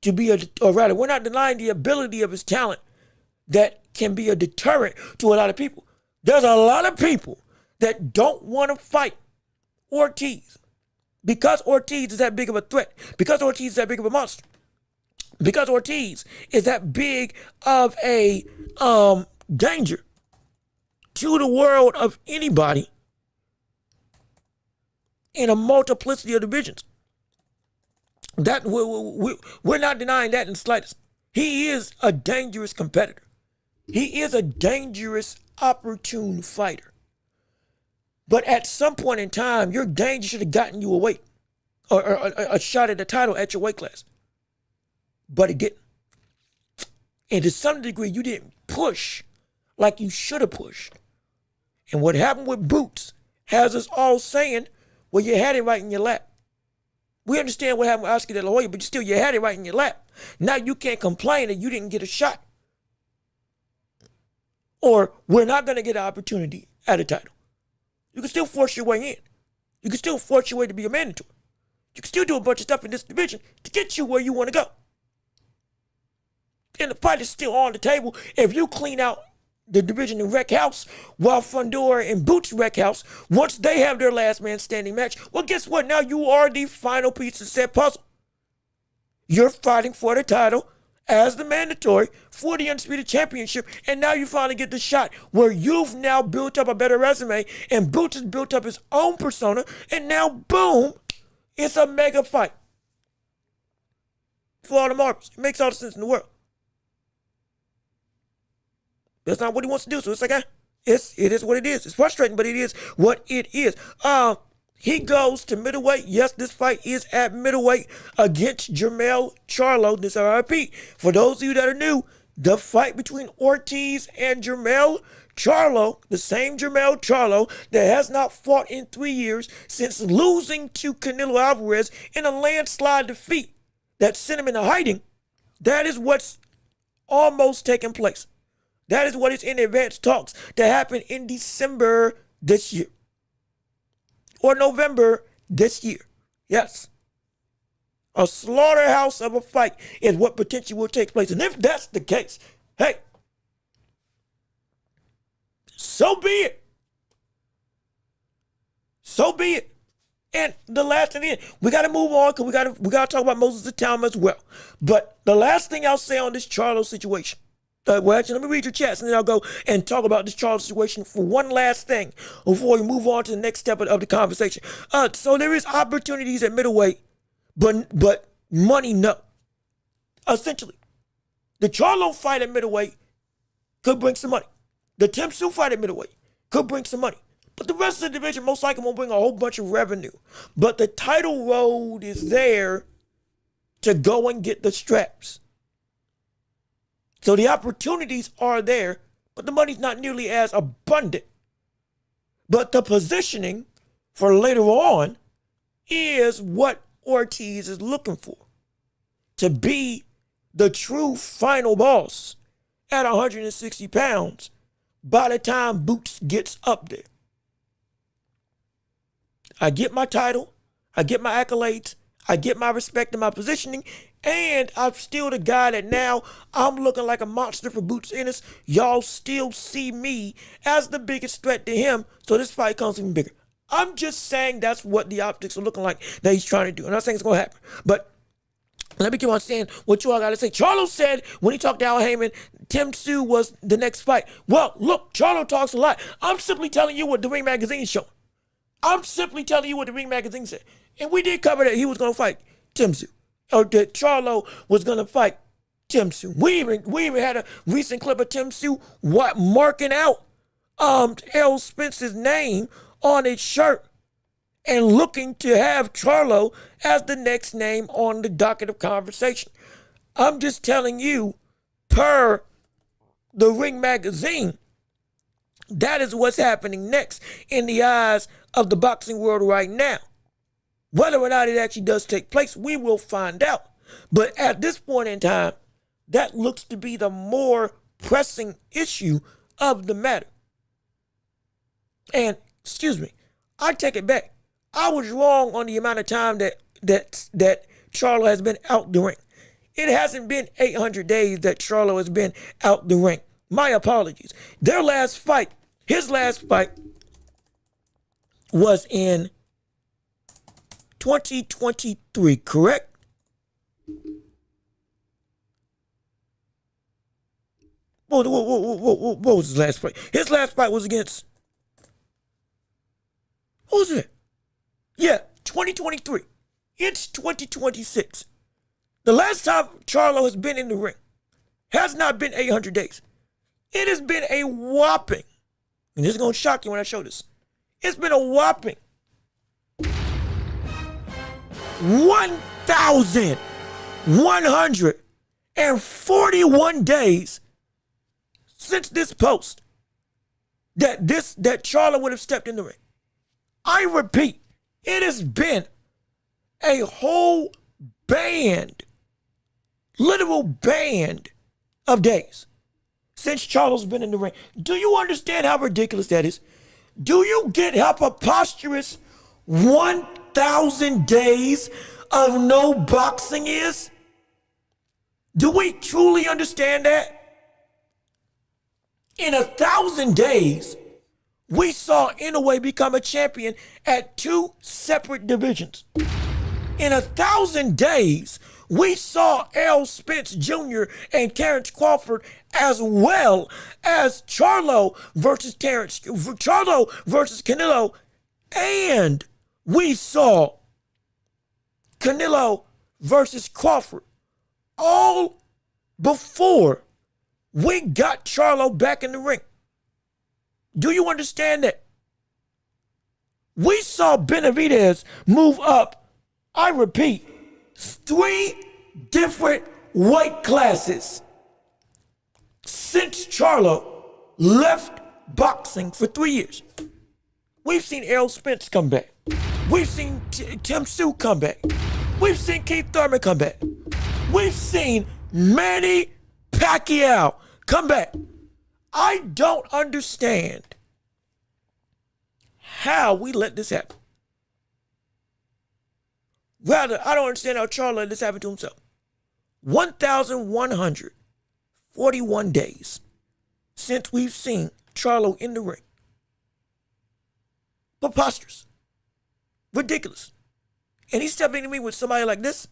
to be we're not denying the ability of his talent that can be a deterrent to a lot of people. There's a lot of people that don't want to fight Ortiz because Ortiz is that big of a threat, because Ortiz is that big of a monster, because Ortiz is that big of a danger to the world of anybody in a multiplicity of divisions. That we're not denying that in the slightest. He is a dangerous competitor. He is a dangerous, opportune fighter. But at some point in time, your danger should have gotten you a weight or a shot at the title at your weight class. But it didn't. And to some degree, you didn't push like you should have pushed. And what happened with Boots has us all saying, well, you had it right in your lap. We understand what happened with Oscar De La Hoya, but you had it right in your lap. Now you can't complain that you didn't get a shot. Or we're not going to get an opportunity at a title. You can still force your way in. You can still force your way to be a mandatory. You can still do a bunch of stuff in this division to get you where you want to go. And the fight is still on the table. If you clean out the division in Wreck House while Fundora and Boots wreck house, once they have their last man standing match, well, guess what? Now you are the final piece of said puzzle. You're fighting for the title as the mandatory for the Undisputed Championship, and now you finally get the shot where you've now built up a better resume, and Boots has built up his own persona, and now, boom, it's a mega fight for all the marbles. It makes all the sense in the world. That's not what he wants to do, so it's like, it is what it is. It's frustrating, but it is what it is. He goes to middleweight. Yes, this fight is at middleweight against Jermell Charlo. This I repeat. For those of you that are new, the fight between Ortiz and Jermell Charlo, the same Jermell Charlo that has not fought in 3 years since losing to Canelo Alvarez in a landslide defeat that sent him into hiding, that is what's almost taking place. That is what is in advanced talks to happen in December this year. Or November this year. Yes. A slaughterhouse of a fight is what potentially will take place. And if that's the case, hey, so be it. So be it. And the last thing, we got to move on because we got to talk about Moses Itauma as well. But the last thing I'll say on this Charlo situation, well, actually, let me read your chats, and then I'll go and talk about this Charlo situation for one last thing before we move on to the next step of the conversation. So there is opportunities at middleweight, but money, no. Essentially, the Charlo fight at middleweight could bring some money. The Tim Tszyu fight at middleweight could bring some money. But the rest of the division most likely won't bring a whole bunch of revenue. But the title road is there to go and get the straps. So the opportunities are there, but the money's not nearly as abundant. But the positioning for later on is what Ortiz is looking for. To be the true final boss at 160 pounds by the time Boots gets up there. I get my title, I get my accolades, I get my respect and my positioning, and I'm still the guy that now I'm looking like a monster for Boots Ennis. Y'all still see me as the biggest threat to him, so this fight comes even bigger. I'm just saying that's what the optics are looking like that he's trying to do. I'm not saying it's going to happen, but let me keep on saying what you all got to say. Charlo said when he talked to Al Heyman Tim Tszyu was the next fight. Well, look, Charlo talks a lot. I'm simply telling you what the Ring Magazine showed. I'm simply telling you what the Ring Magazine said. And we did cover that he was going to fight Tim Tszyu. Or that Charlo was going to fight Tim Tszyu. We even had a recent clip of Tim Tszyu marking out Errol Spence's name on his shirt and looking to have Charlo as the next name on the docket of conversation. I'm just telling you, per the Ring Magazine, that is what's happening next in the eyes of the boxing world right now. Whether or not it actually does take place, we will find out. But at this point in time, that looks to be the more pressing issue of the matter. And, excuse me, I take it back. I was wrong on the amount of time that Charlo has been out the ring. It hasn't been 800 days that Charlo has been out the ring. My apologies. His last fight was in 2023, correct? What was his last fight? His last fight was against, who was it? Yeah, 2023. It's 2026. The last time Charlo has been in the ring has not been 800 days. It has been a whopping, and this is going to shock you when I show this, it's been a whopping 1,141 days since this post that Charlo would have stepped in the ring. I repeat, it has been a whole band, literal band of days since Charlo's been in the ring. Do you understand how ridiculous that is? Do you get how preposterous 1,000 days of no boxing is? Do we truly understand that? In 1,000 days, we saw Inoue become a champion at 2 separate divisions. In 1,000 days, we saw Errol Spence Jr. and Terrence Crawford, as well as Charlo versus Canelo, and we saw Canelo versus Crawford, all before we got Charlo back in the ring. Do you understand that? We saw Benavidez move up, I repeat, 3 different weight classes since Charlo left boxing for 3 years. We've seen Errol Spence come back. We've seen Tim Tszyu come back. We've seen Keith Thurman come back. We've seen Manny Pacquiao come back. I don't understand how we let this happen. Rather, I don't understand how Charlo let this happen to himself. 1,141 days since we've seen Charlo in the ring. Preposterous. Ridiculous. And he's stepping to me with somebody like this.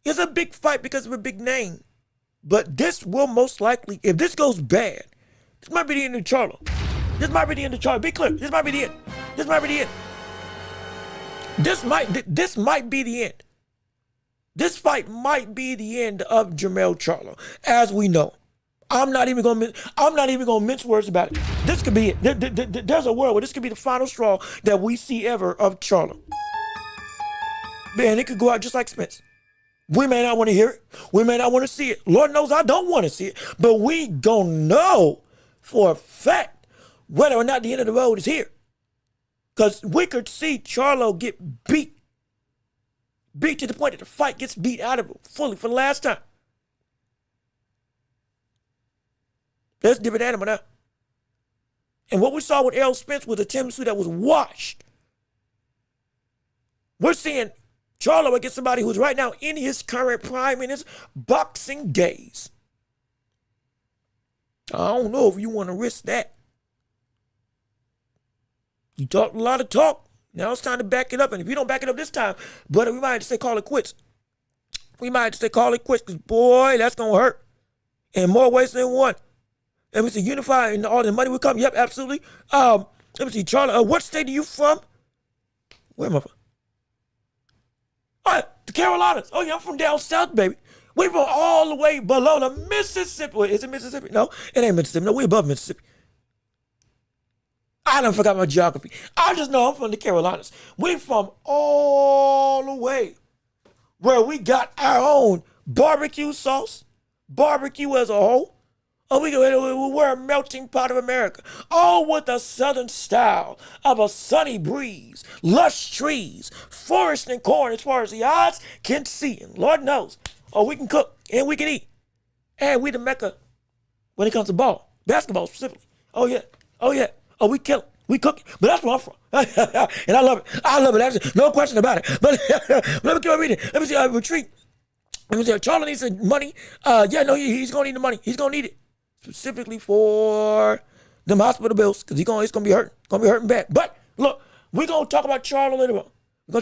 It's a big fight because of a big name. But this will most likely, if this goes bad, this might be the end of Charlo. This might be the end of Charlo. Be clear. This might be the end. This might be the end. This might be the end. This fight might be the end of Jermell Charlo, as we know. I'm not even gonna mince words about it. This could be it. There's a world where this could be the final straw that we see ever of Charlo. Man, it could go out just like Spence. We may not want to hear it. We may not want to see it. Lord knows I don't want to see it. But we gonna know for a fact whether or not the end of the road is here. Because we could see Charlo get beat. Beat to the point that the fight gets beat out of him fully for the last time. That's a different animal now. And what we saw with Errol Spence was a Tim Tszyu that was washed. We're seeing Charlo against somebody who's right now in his current prime, in his boxing days. I don't know if you want to risk that. You talked a lot of talk. Now it's time to back it up. And if you don't back it up this time, brother, we might have to say call it quits. We might have to say call it quits because, boy, that's going to hurt. in more ways than one. Let me see, unify and all the money will come. Yep, absolutely. Let me see, Charlie, what state are you from? Where am I from? All right, the Carolinas. Oh, yeah, I'm from down south, baby. We from all the way below the Mississippi. Wait, is it Mississippi? No, it ain't Mississippi. No, we above Mississippi. I done forgot my geography. I just know I'm from the Carolinas. We from all the way where we got our own barbecue sauce, barbecue as a whole. Oh, we're a melting pot of America. All with a southern style of a sunny breeze, lush trees, forest and corn as far as the eyes can see. And Lord knows, oh, we can cook and we can eat. And we the Mecca when it comes to basketball specifically. Oh, yeah. Oh, yeah. Oh, we kill it. We cook it. But that's where I'm from. And I love it. I love it. That's no question about it. But let me keep on reading. Let me see. Retreat. Let me see. Charlie needs some money. Yeah, no, he's going to need the money. He's going to need it. Specifically for them hospital bills, because it's gonna be hurting. Gonna be hurting bad. But look, we're gonna talk about Charlo later on. We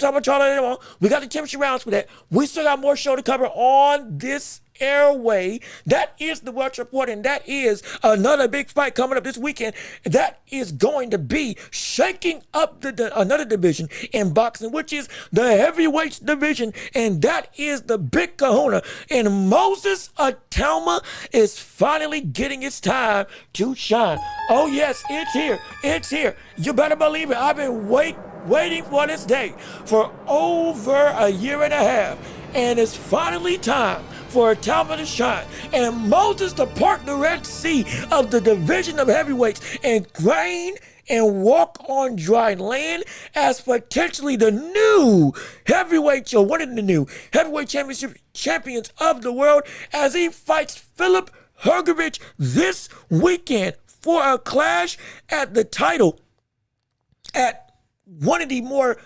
got the temperature rounds for that. We still got more show to cover on this airway. That is the Welch Report, and that is another big fight coming up this weekend. That is going to be shaking up another division in boxing, which is the heavyweights division, and that is the big kahuna. And Moses Itauma is finally getting its time to shine. Oh yes, it's here. It's here. You better believe it. I've been waiting for this day for over a year and a half, and it's finally time for Itauma to shine and Moses to part the Red Sea of the division of heavyweights and reign and walk on dry land as potentially the new heavyweight, or one of the new heavyweight championship champions of the world, as he fights Philip Hrgović this weekend for a clash at the title at one of the more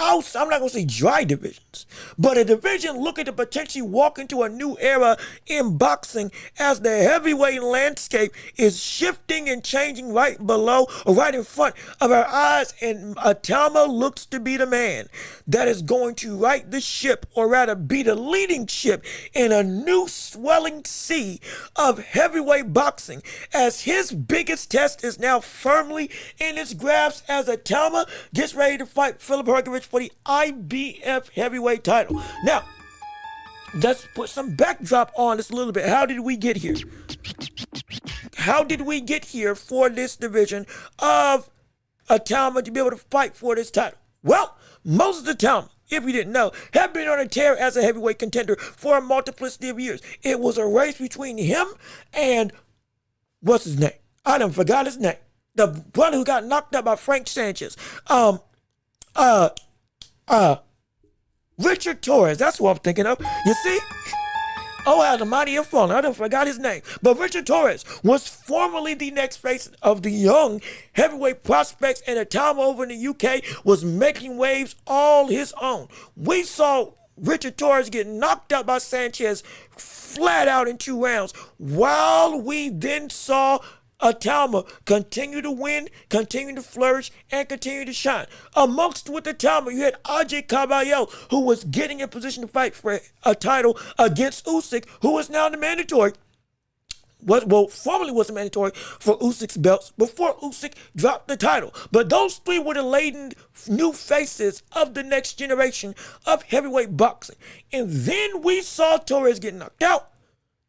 I'm not going to say dry divisions, but a division looking to potentially walk into a new era in boxing as the heavyweight landscape is shifting and changing right below or right in front of our eyes. And Itauma looks to be the man that is going to right the ship, or rather be the leading ship in a new swelling sea of heavyweight boxing, as his biggest test is now firmly in his grasp as Itauma gets ready to fight Philip Hrgović for the IBF heavyweight title. Now, let's put some backdrop on this a little bit. How did we get here? How did we get here for this division of Itauma to be able to fight for this title? Well, Moses Itauma, if you didn't know, had been on a tear as a heavyweight contender for a multiplicity of years. It was a race between him and, what's his name? I done forgot his name. The brother who got knocked out by Frank Sanchez. Richard Torres, that's what I'm thinking of. You see? Oh, how the mighty have fallen. I done forgot his name. But Richard Torres was formerly the next face of the young heavyweight prospects, and Itauma over in the UK was making waves all his own. We saw Richard Torres get knocked out by Sanchez flat out in 2 rounds, while we then saw Itauma continue to win, continue to flourish, and continue to shine. Amongst with Itauma, you had AJ Caballero, who was getting in position to fight for a title against Usyk, who is now the mandatory. Formerly was the mandatory for Usyk's belts before Usyk dropped the title. But those 3 were the laden new faces of the next generation of heavyweight boxing. And then we saw Torres get knocked out.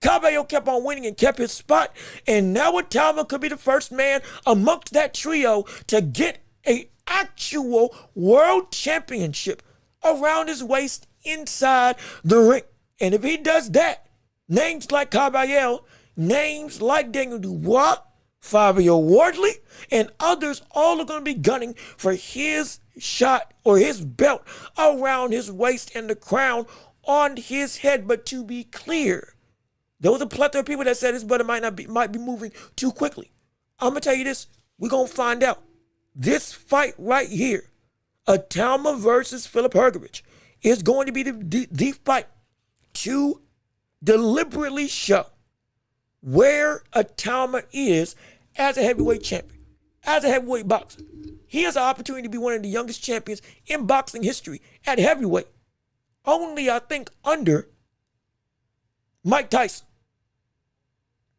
Caballero kept on winning and kept his spot, and now Itauma could be the first man amongst that trio to get an actual world championship around his waist inside the ring. And if he does that, names like Caballero, names like Daniel Dubois, Fabio Wardley, and others all are going to be gunning for his shot or his belt around his waist and the crown on his head. But to be clear, there was a plethora of people that said his brother might be moving too quickly. I'm gonna tell you this: we're gonna find out. This fight right here, Itauma versus Philip Hrgović, is going to be the fight to deliberately show where Itauma is as a heavyweight champion, as a heavyweight boxer. He has an opportunity to be one of the youngest champions in boxing history at heavyweight. Only, I think, under Mike Tyson.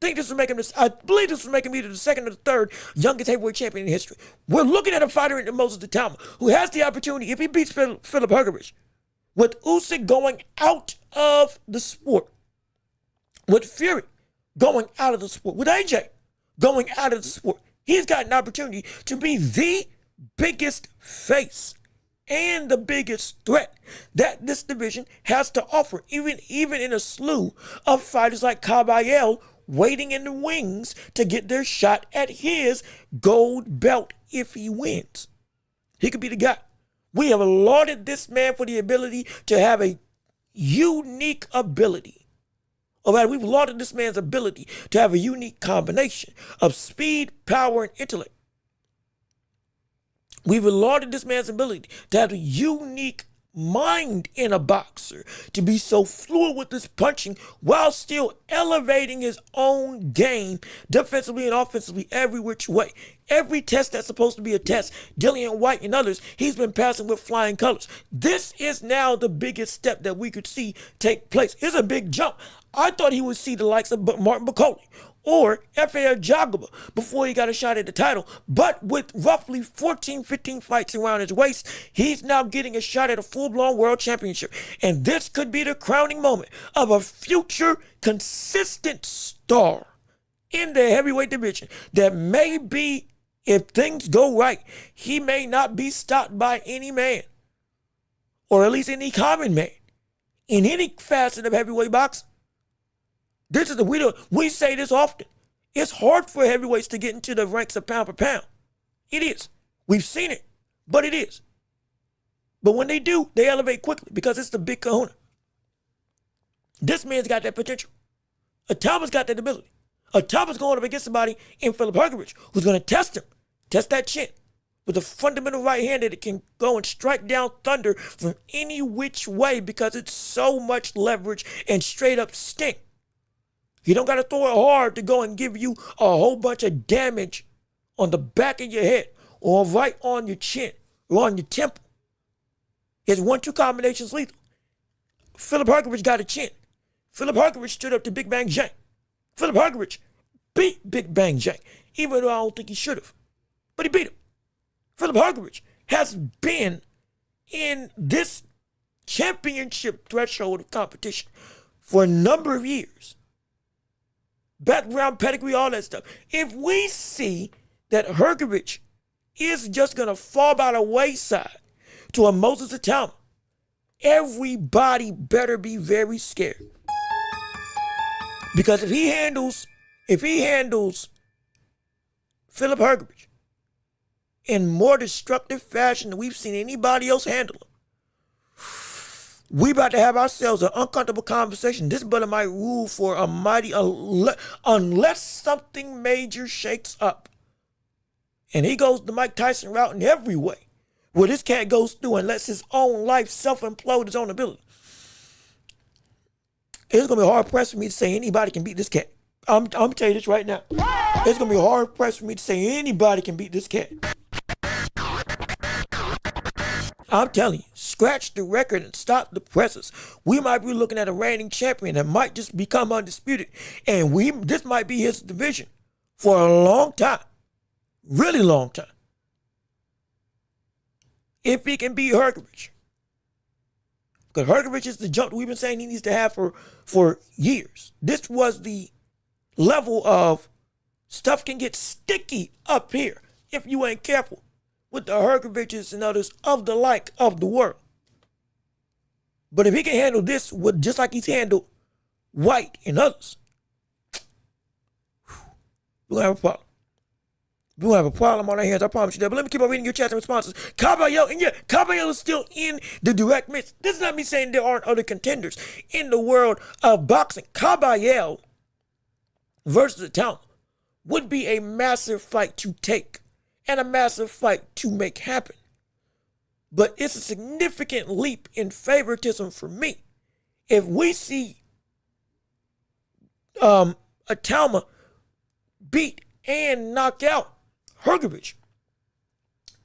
think this will make him I believe this will make him either the second or the third youngest heavyweight champion in history. We're looking at a fighter in Moses Itauma who has the opportunity, if he beats Philip Hergovich, with Usyk going out of the sport, with Fury going out of the sport, with AJ going out of the sport, he's got an opportunity to be the biggest face and the biggest threat that this division has to offer, even in a slew of fighters like Caballero waiting in the wings to get their shot at his gold belt if he wins. He could be the guy. We have lauded this man for the ability to have a unique ability. All right, we've lauded this man's ability to have a unique combination of speed, power, and intellect. We've lauded this man's ability to have a unique mind in a boxer, to be so fluid with his punching while still elevating his own game defensively and offensively every which way. Every test that's supposed to be a test, Dillian White and others, he's been passing with flying colors. This is now the biggest step that we could see take place. It's a big jump. I thought he would see the likes of Martin Bakoli or F.A. Jagaba before he got a shot at the title. But with roughly 14, 15 fights around his waist, he's now getting a shot at a full-blown world championship. And this could be the crowning moment of a future consistent star in the heavyweight division that may be, if things go right, he may not be stopped by any man, or at least any common man, in any facet of heavyweight boxing. This is we say this often. It's hard for heavyweights to get into the ranks of pound for pound. It is. We've seen it, but it is. But when they do, they elevate quickly because it's the big kahuna. This man's got that potential. Itauma's got that ability. Itauma's going up against somebody in Philip Hergovich who's going to test him, test that chin with a fundamental right hand that can go and strike down thunder from any which way because it's so much leverage and straight up sting. You don't got to throw it hard to go and give you a whole bunch of damage on the back of your head or right on your chin or on your temple. His 1-2 combination's lethal. Philip Hergovich got a chin. Philip Hergovich stood up to Big Bang Jang. Philip Hergovich beat Big Bang Jang, even though I don't think he should have. But he beat him. Philip Hergovich has been in this championship threshold of competition for a number of years. Background, pedigree, all that stuff. If we see that Hergovich is just going to fall by the wayside to a Moses Itauma, everybody better be very scared. Because if he handles Philip Hergovich in more destructive fashion than we've seen anybody else handle him, we about to have ourselves an uncomfortable conversation. This brother might rule for a mighty, unless something major shakes up. And he goes the Mike Tyson route in every way. Where this cat goes through and lets his own life self-implode his own ability. It's going to be hard pressed for me to say anybody can beat this cat. I'm going to tell you this right now. It's going to be hard pressed for me to say anybody can beat this cat. I'm telling you, scratch the record and stop the presses. We might be looking at a reigning champion that might just become undisputed. And this might be his division for a long time. Really long time. If he can beat Hergovich. Because Hergovich is the jump that we've been saying he needs to have for years. This was the level of stuff can get sticky up here if you ain't careful with the Hergoviches and others of the like of the world. But if he can handle this with just like he's handled White and others, we're going to have a problem. We're going to have a problem on our hands, I promise you that. But let me keep on reading your chats and responses. Caballero, and yeah, Caballero is still in the direct mix. This is not me saying there aren't other contenders in the world of boxing. Caballero versus Itauma would be a massive fight to take and a massive fight to make happen. But it's a significant leap in favoritism for me. If we see Itauma beat and knock out Hergovich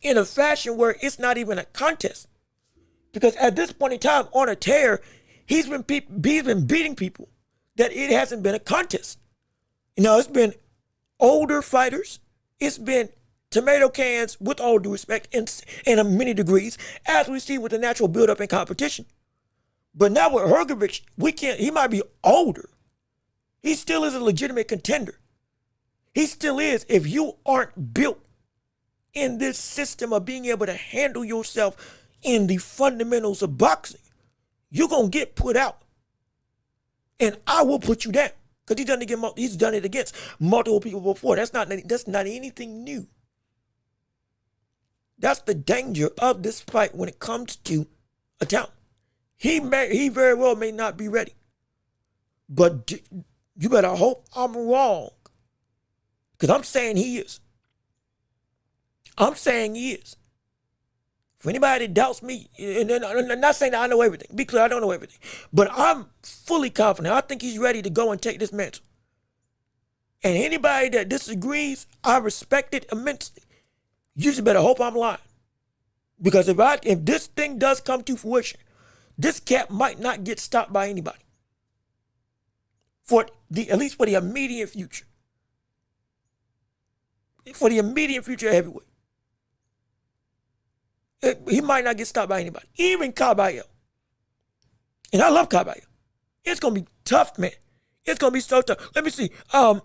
in a fashion where it's not even a contest. Because at this point in time, on a tear, he's been beating people that it hasn't been a contest. You know, it's been older fighters. It's been tomato cans, with all due respect, in many degrees, as we see with the natural buildup in competition. But now with Hrgovic, he might be older. He still is a legitimate contender. He still is. If you aren't built in this system of being able to handle yourself in the fundamentals of boxing, you're going to get put out. And I will put you down. Because he's done it against multiple people before. That's not anything new. That's the danger of this fight when it comes to Itauma. He very well may not be ready. But you better hope I'm wrong. Because I'm saying he is. I'm saying he is. For anybody that doubts me, and I'm not saying that I know everything. Be clear, I don't know everything. But I'm fully confident. I think he's ready to go and take this mantle. And anybody that disagrees, I respect it immensely. You just better hope I'm lying. Because if this thing does come to fruition, this cat might not get stopped by anybody. At least for the immediate future. For the immediate future of heavyweight. He might not get stopped by anybody. Even Caballero. And I love Caballero. It's going to be tough, man. It's going to be so tough. Let me see. Caballero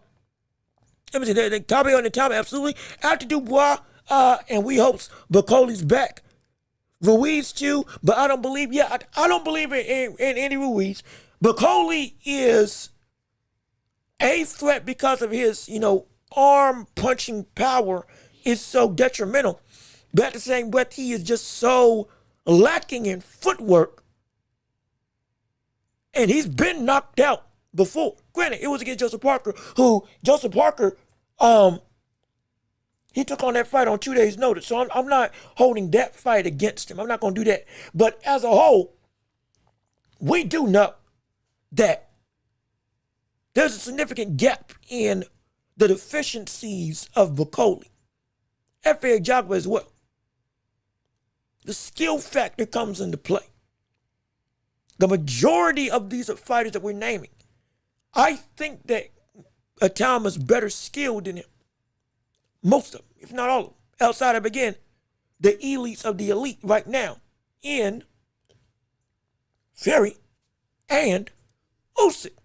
and Itauma, absolutely. After Dubois, and we hopes Bacoli's back. Ruiz too, but I don't believe, I don't believe in any Ruiz. Bacoli is a threat because of his, arm punching power is so detrimental. But at the same breath, he is just so lacking in footwork. And he's been knocked out before. Granted, it was against Joseph Parker, he took on that fight on 2 days' notice. So I'm not holding that fight against him. I'm not going to do that. But as a whole, we do know that there's a significant gap in the deficiencies of Bacoli. F.A. Jagba as well. The skill factor comes into play. The majority of these fighters that we're naming, I think that Itauma's better skilled than him. Most of them, if not all of them. Outside of, again, the elites of the elite right now in Fury and Usyk.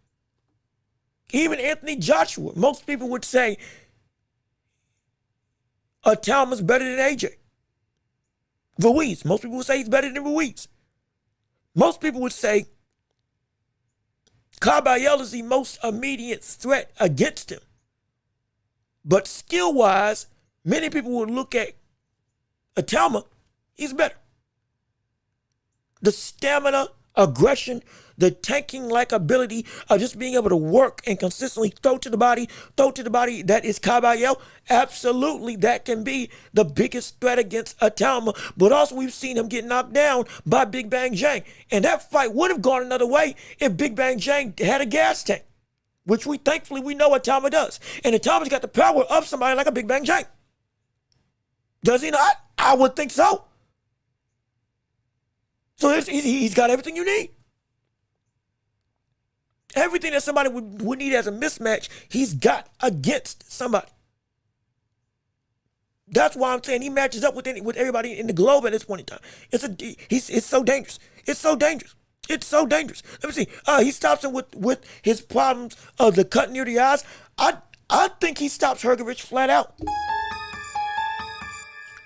Even Anthony Joshua. Most people would say Itauma's better than AJ. Ruiz. Most people would say he's better than Ruiz. Most people would say Caballero is the most immediate threat against him. But skill-wise, many people would look at Itauma, he's better. The stamina, aggression, the tanking-like ability of just being able to work and consistently throw to the body, that is Caballero. Absolutely, that can be the biggest threat against Itauma. But also, we've seen him get knocked down by Big Bang Jang. And that fight would have gone another way if Big Bang Jang had a gas tank, which thankfully we know Itauma does. And Itauma's got the power of somebody like a Big Bang Jang. Does he not? I would think so. So he's got everything you need. Everything that somebody would need as a mismatch, he's got against somebody. That's why I'm saying he matches up with everybody in the globe at this point in time. It's so dangerous. It's so dangerous. It's so dangerous. Let me see. He stops him with his problems of the cut near the eyes. I think he stops Hrgovic flat out.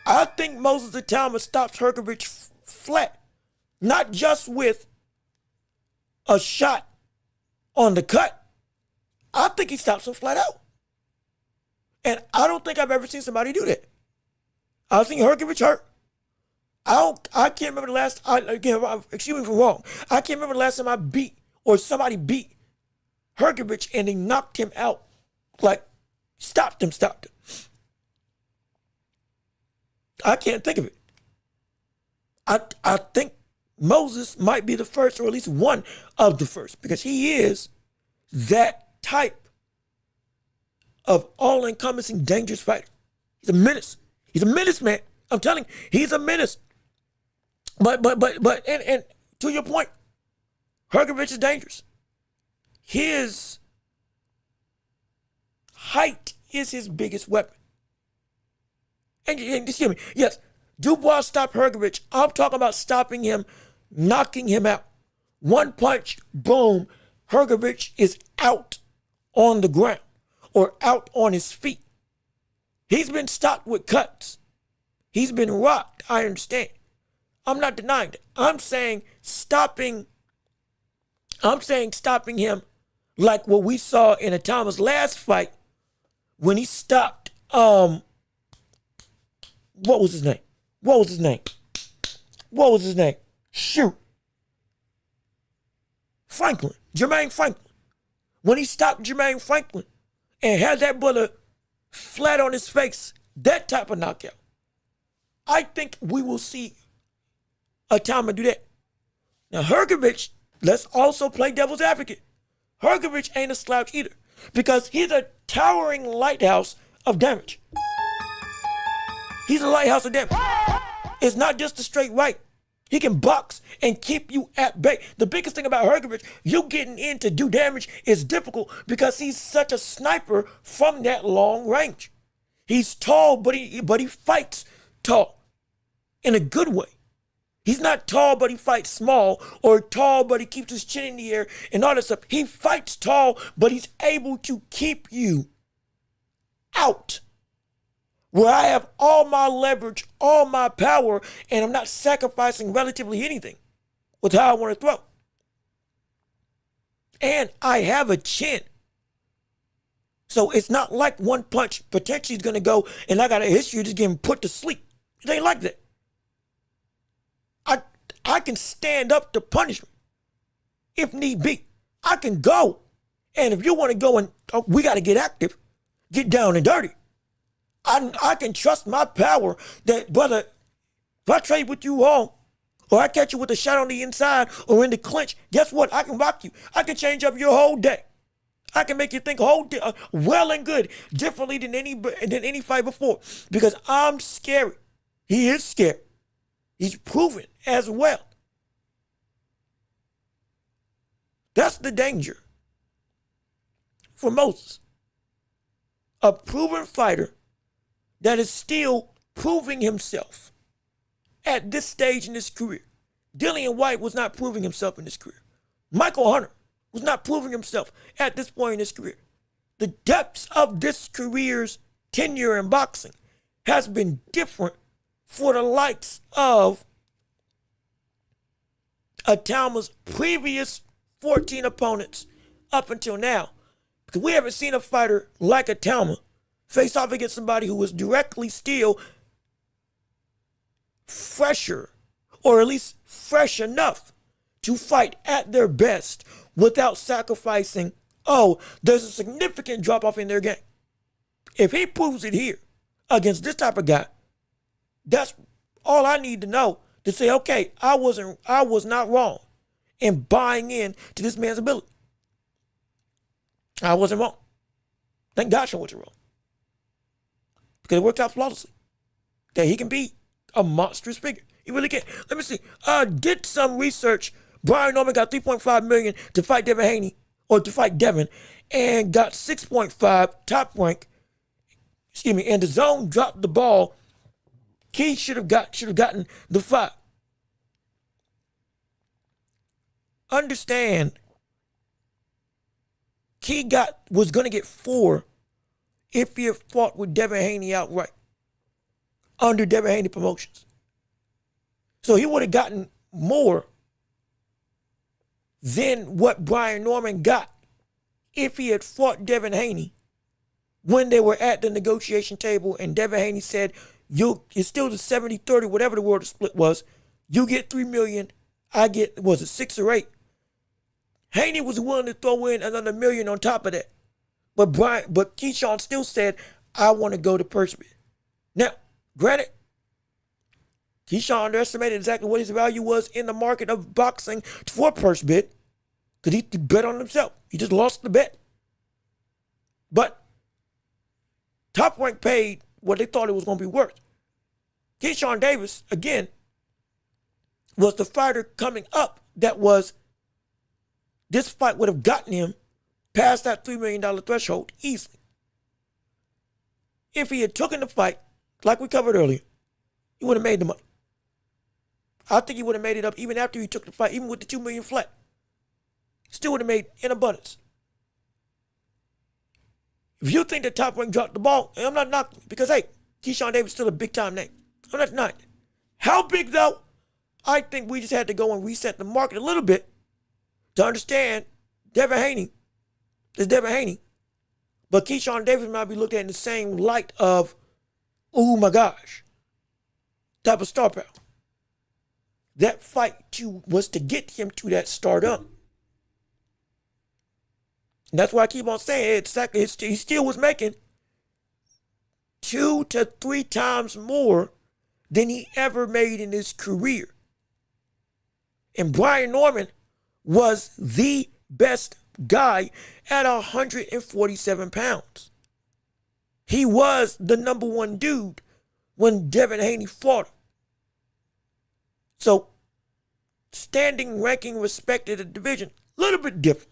I think Moses Itauma stops Hrgovic flat. Not just with a shot on the cut. I think he stops him flat out. And I don't think I've ever seen somebody do that. I've seen Hrgovic hurt. I can't remember the last, excuse me if I'm wrong. I can't remember the last time somebody beat Hrgovic and they knocked him out. Like, stopped him. I can't think of it. I think Moses might be the first, or at least one of the first, because he is that type of all-encompassing dangerous fighter. He's a menace. He's a menace, man. I'm telling you, he's a menace. But to your point, Hrgovic is dangerous. His height is his biggest weapon. And excuse me, yes, Dubois stopped Hrgovic. I'm talking about stopping him, knocking him out. One punch, boom, Hrgovic is out on the ground or out on his feet. He's been stopped with cuts. He's been rocked, I understand. I'm not denying that. I'm saying stopping him like what we saw in Itauma's last fight when he stopped, what was his name? Shoot. Jermaine Franklin. When he stopped Jermaine Franklin and had that brother flat on his face, that type of knockout. I think we will see Itauma do that. Now, Hrgovic, let's also play devil's advocate. Hrgovic ain't a slouch either because he's a towering lighthouse of damage. He's a lighthouse of damage. It's not just a straight right. He can box and keep you at bay. The biggest thing about Hrgovic, you getting in to do damage is difficult because he's such a sniper from that long range. He's tall, but he fights tall in a good way. He's not tall, but he fights small, or tall, but he keeps his chin in the air and all that stuff. He fights tall, but he's able to keep you out. Where I have all my leverage, all my power, and I'm not sacrificing relatively anything with how I want to throw. And I have a chin. So it's not like one punch potentially is going to go and I got a history of just getting put to sleep. It ain't like that. I can stand up to punishment if need be. I can go. And if you want to go and we got to get active, get down and dirty. I can trust my power that, brother, if I trade with you all, or I catch you with a shot on the inside or in the clinch, guess what? I can rock you. I can change up your whole day. I can make you think well and good, differently than any fight before, because I'm scary. He is scary. He's proven as well. That's the danger for Moses. A proven fighter that is still proving himself at this stage in his career. Dillian White was not proving himself in his career. Michael Hunter was not proving himself at this point in his career. The depths of this career's tenure in boxing has been different for the likes of Itauma's previous 14 opponents up until now. Because we haven't seen a fighter like Itauma face off against somebody who was directly still fresher, or at least fresh enough to fight at their best without sacrificing, there's a significant drop off in their game. If he proves it here against this type of guy, that's all I need to know to say, okay, I was not wrong in buying in to this man's ability. I wasn't wrong. Thank gosh I wasn't wrong. Because it worked out flawlessly. That he can be a monstrous figure. He really can. Let me see. Did some research. Brian Norman got $3.5 million to fight Devin Haney, or to fight Devin, and got 6.5 top rank. Excuse me. And the zone dropped the ball. Key should have gotten the 5. Understand, Key was going to get 4 if he had fought with Devin Haney outright under Devin Haney Promotions. So he would have gotten more than what Brian Norman got if he had fought Devin Haney when they were at the negotiation table and Devin Haney said, it's still the 70-30, whatever the word split was. You get $3 million, I get, was it 6 or 8? Haney was willing to throw in another $1 million on top of that. But Keyshawn still said, I want to go to purse bid. Now, granted, Keyshawn underestimated exactly what his value was in the market of boxing for purse bid because he bet on himself. He just lost the bet. But Top Rank paid what they thought it was going to be worth. Keyshawn Davis, again, was the fighter coming up that was, this fight would have gotten him past that $3 million threshold easily. if he had taken the fight, like we covered earlier, he would have made the money. I think he would have made it up even after he took the fight, even with the $2 million flat. Still would have made in abundance. If you think that Top Rank dropped the ball, and I'm not knocking it, because hey, Keyshawn Davis is still a big time name. I'm not denying it. How big though? I think we just had to go and reset the market a little bit to understand Devin Haney is Devin Haney. But Keyshawn Davis might be looked at in the same light of, oh my gosh, type of star power. That fight was to get him to that stardom. And that's why I keep on saying he still was making 2 to 3 times more than he ever made in his career. And Brian Norman was the best guy at 147 pounds. He was the number one dude when Devin Haney fought him. So, standing, ranking, respect in the division, a little bit different.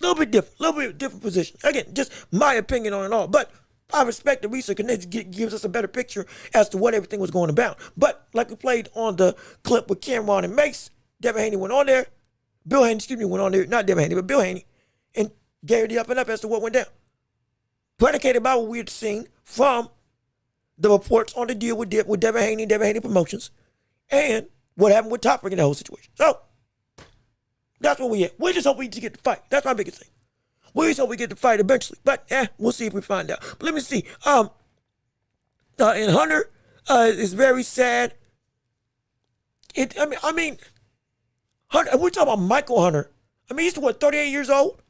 A little bit different position. Again, just my opinion on it all. But I respect the research and it gives us a better picture as to what everything was going about. But like we played on the clip with Cameron and Mace, Devin Haney went on there. Bill Haney, went on there. Not Devin Haney, but Bill Haney. And gave the up and up as to what went down. Predicated by what we had seen from the reports on the deal with Devin Haney and Devin Haney Promotions. And what happened with Top Rank in the whole situation. So, that's where we at. We just hope we get the fight. That's my biggest thing. We just hope we get the fight eventually. But, we'll see if we find out. But let me see. And Hunter is very sad. Hunter, we're talking about Michael Hunter. I mean, he's 38 years old?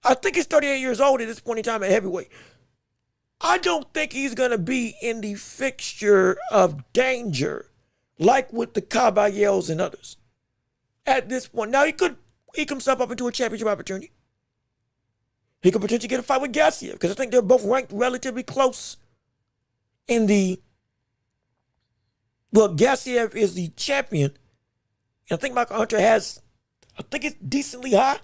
I think he's 38 years old at this point in time at heavyweight. I don't think he's going to be in the fixture of danger like with the Caballeros and others at this point. Now, he could eke himself up into a championship opportunity. He could potentially get a fight with Gassiev because I think they're both ranked relatively close in the... Well, Gassiev is the champion. And I think Michael Hunter it's decently high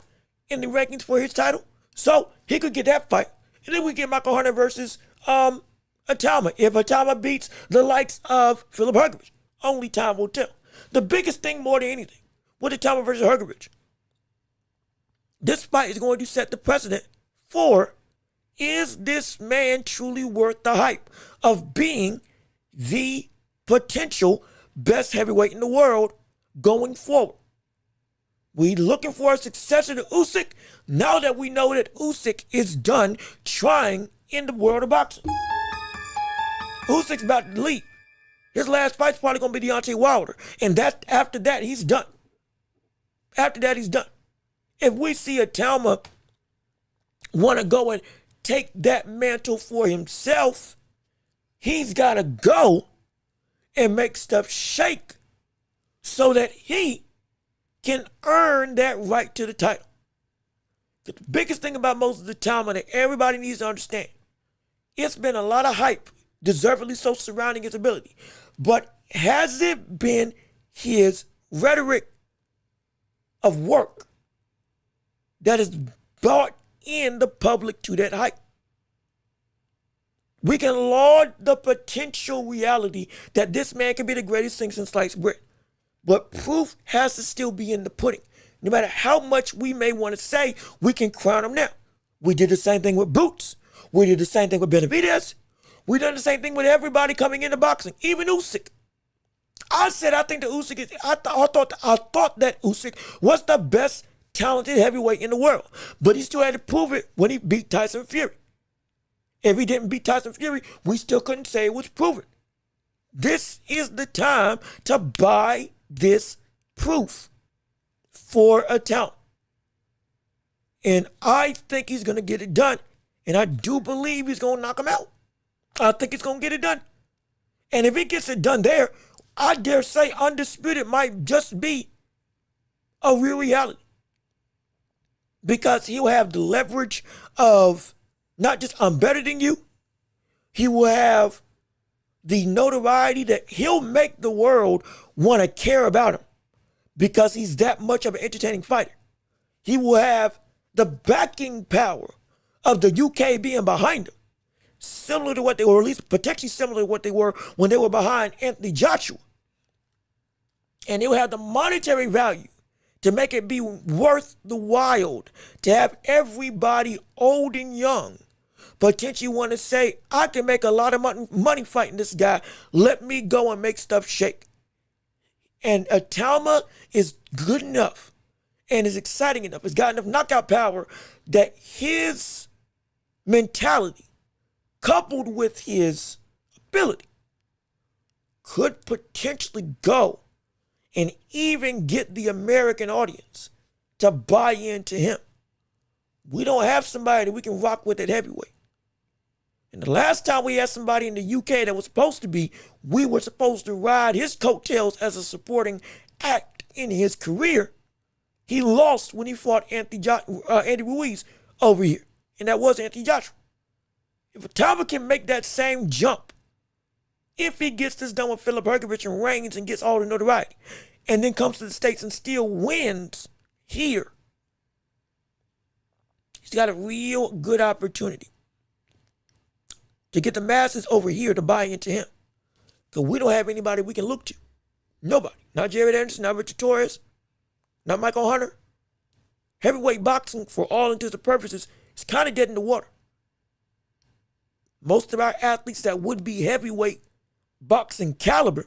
in the rankings for his title. So, he could get that fight. And then we get Michael Hunter versus Itauma. If Itauma beats the likes of Philip Hergovich, only time will tell. The biggest thing more than anything with Itauma versus Hergovich, this fight is going to set the precedent for, is this man truly worth the hype of being the potential best heavyweight in the world going forward? We looking for a successor to Usyk now that we know that Usyk is done trying in the world of boxing. Usyk's about to leave. His last fight's probably going to be Deontay Wilder. And after that, he's done. After that, he's done. If we see Itauma want to go and take that mantle for himself, he's got to go and make stuff shake so that he can earn that right to the title. The biggest thing about Moses Itauma that everybody needs to understand, it's been a lot of hype, deservedly so, surrounding his ability. But has it been his rhetoric of work that has brought in the public to that hype? We can laud the potential reality that this man can be the greatest thing since sliced bread. But proof has to still be in the pudding. No matter how much we may want to say, we can crown him now. We did the same thing with Boots. We did the same thing with Benavidez. We done the same thing with everybody coming into boxing, even Usyk. I said I think that Usyk is. I thought that Usyk was the best talented heavyweight in the world, but he still had to prove it when he beat Tyson Fury. If he didn't beat Tyson Fury, we still couldn't say it was proven. This is the time to buy this proof for a talent. And I think he's going to get it done. And I do believe he's going to knock him out. I think he's going to get it done. And if he gets it done there, I dare say Undisputed might just be a real reality. Because he'll have the leverage of not just I'm better than you. He will have the notoriety that he'll make the world want to care about him because he's that much of an entertaining fighter. He will have the backing power of the UK being behind him, similar to what they were, or at least potentially similar to what they were when they were behind Anthony Joshua. And it would have the monetary value to make it be worth the while to have everybody old and young potentially want to say, I can make a lot of money fighting this guy. Let me go and make stuff shake. And Itauma is good enough and is exciting enough. It's got enough knockout power that his mentality, coupled with his ability, could potentially go and even get the American audience to buy into him. We don't have somebody that we can rock with at heavyweight. And the last time we had somebody in the UK that was supposed to be, we were supposed to ride his coattails as a supporting act in his career. He lost when he fought Andy Ruiz over here. And that was Anthony Joshua. If Itauma can make that same jump, if he gets this done with Philip Hergovich and reigns and gets all the notoriety, and then comes to the States and still wins here, he's got a real good opportunity to get the masses over here to buy into him. Because we don't have anybody we can look to. Nobody. Not Jared Anderson, not Richard Torres, not Michael Hunter. Heavyweight boxing, for all intents and purposes, is kind of dead in the water. Most of our athletes that would be heavyweight boxing caliber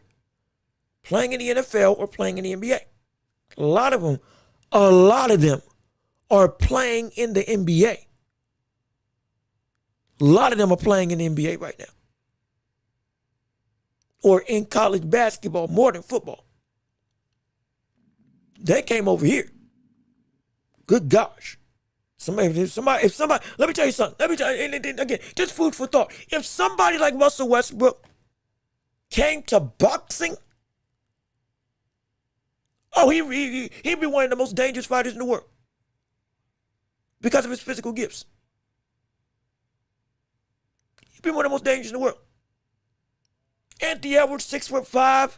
playing in the NFL or playing in the NBA. A lot of them are playing in the NBA. A lot of them are playing in the NBA right now. Or in college basketball more than football. They came over here. Good gosh. If somebody, let me tell you something. Again, just food for thought. If somebody like Russell Westbrook came to boxing, he'd be one of the most dangerous fighters in the world because of his physical gifts. He'd be one of the most dangerous in the world. Anthony Edwards, 6'5",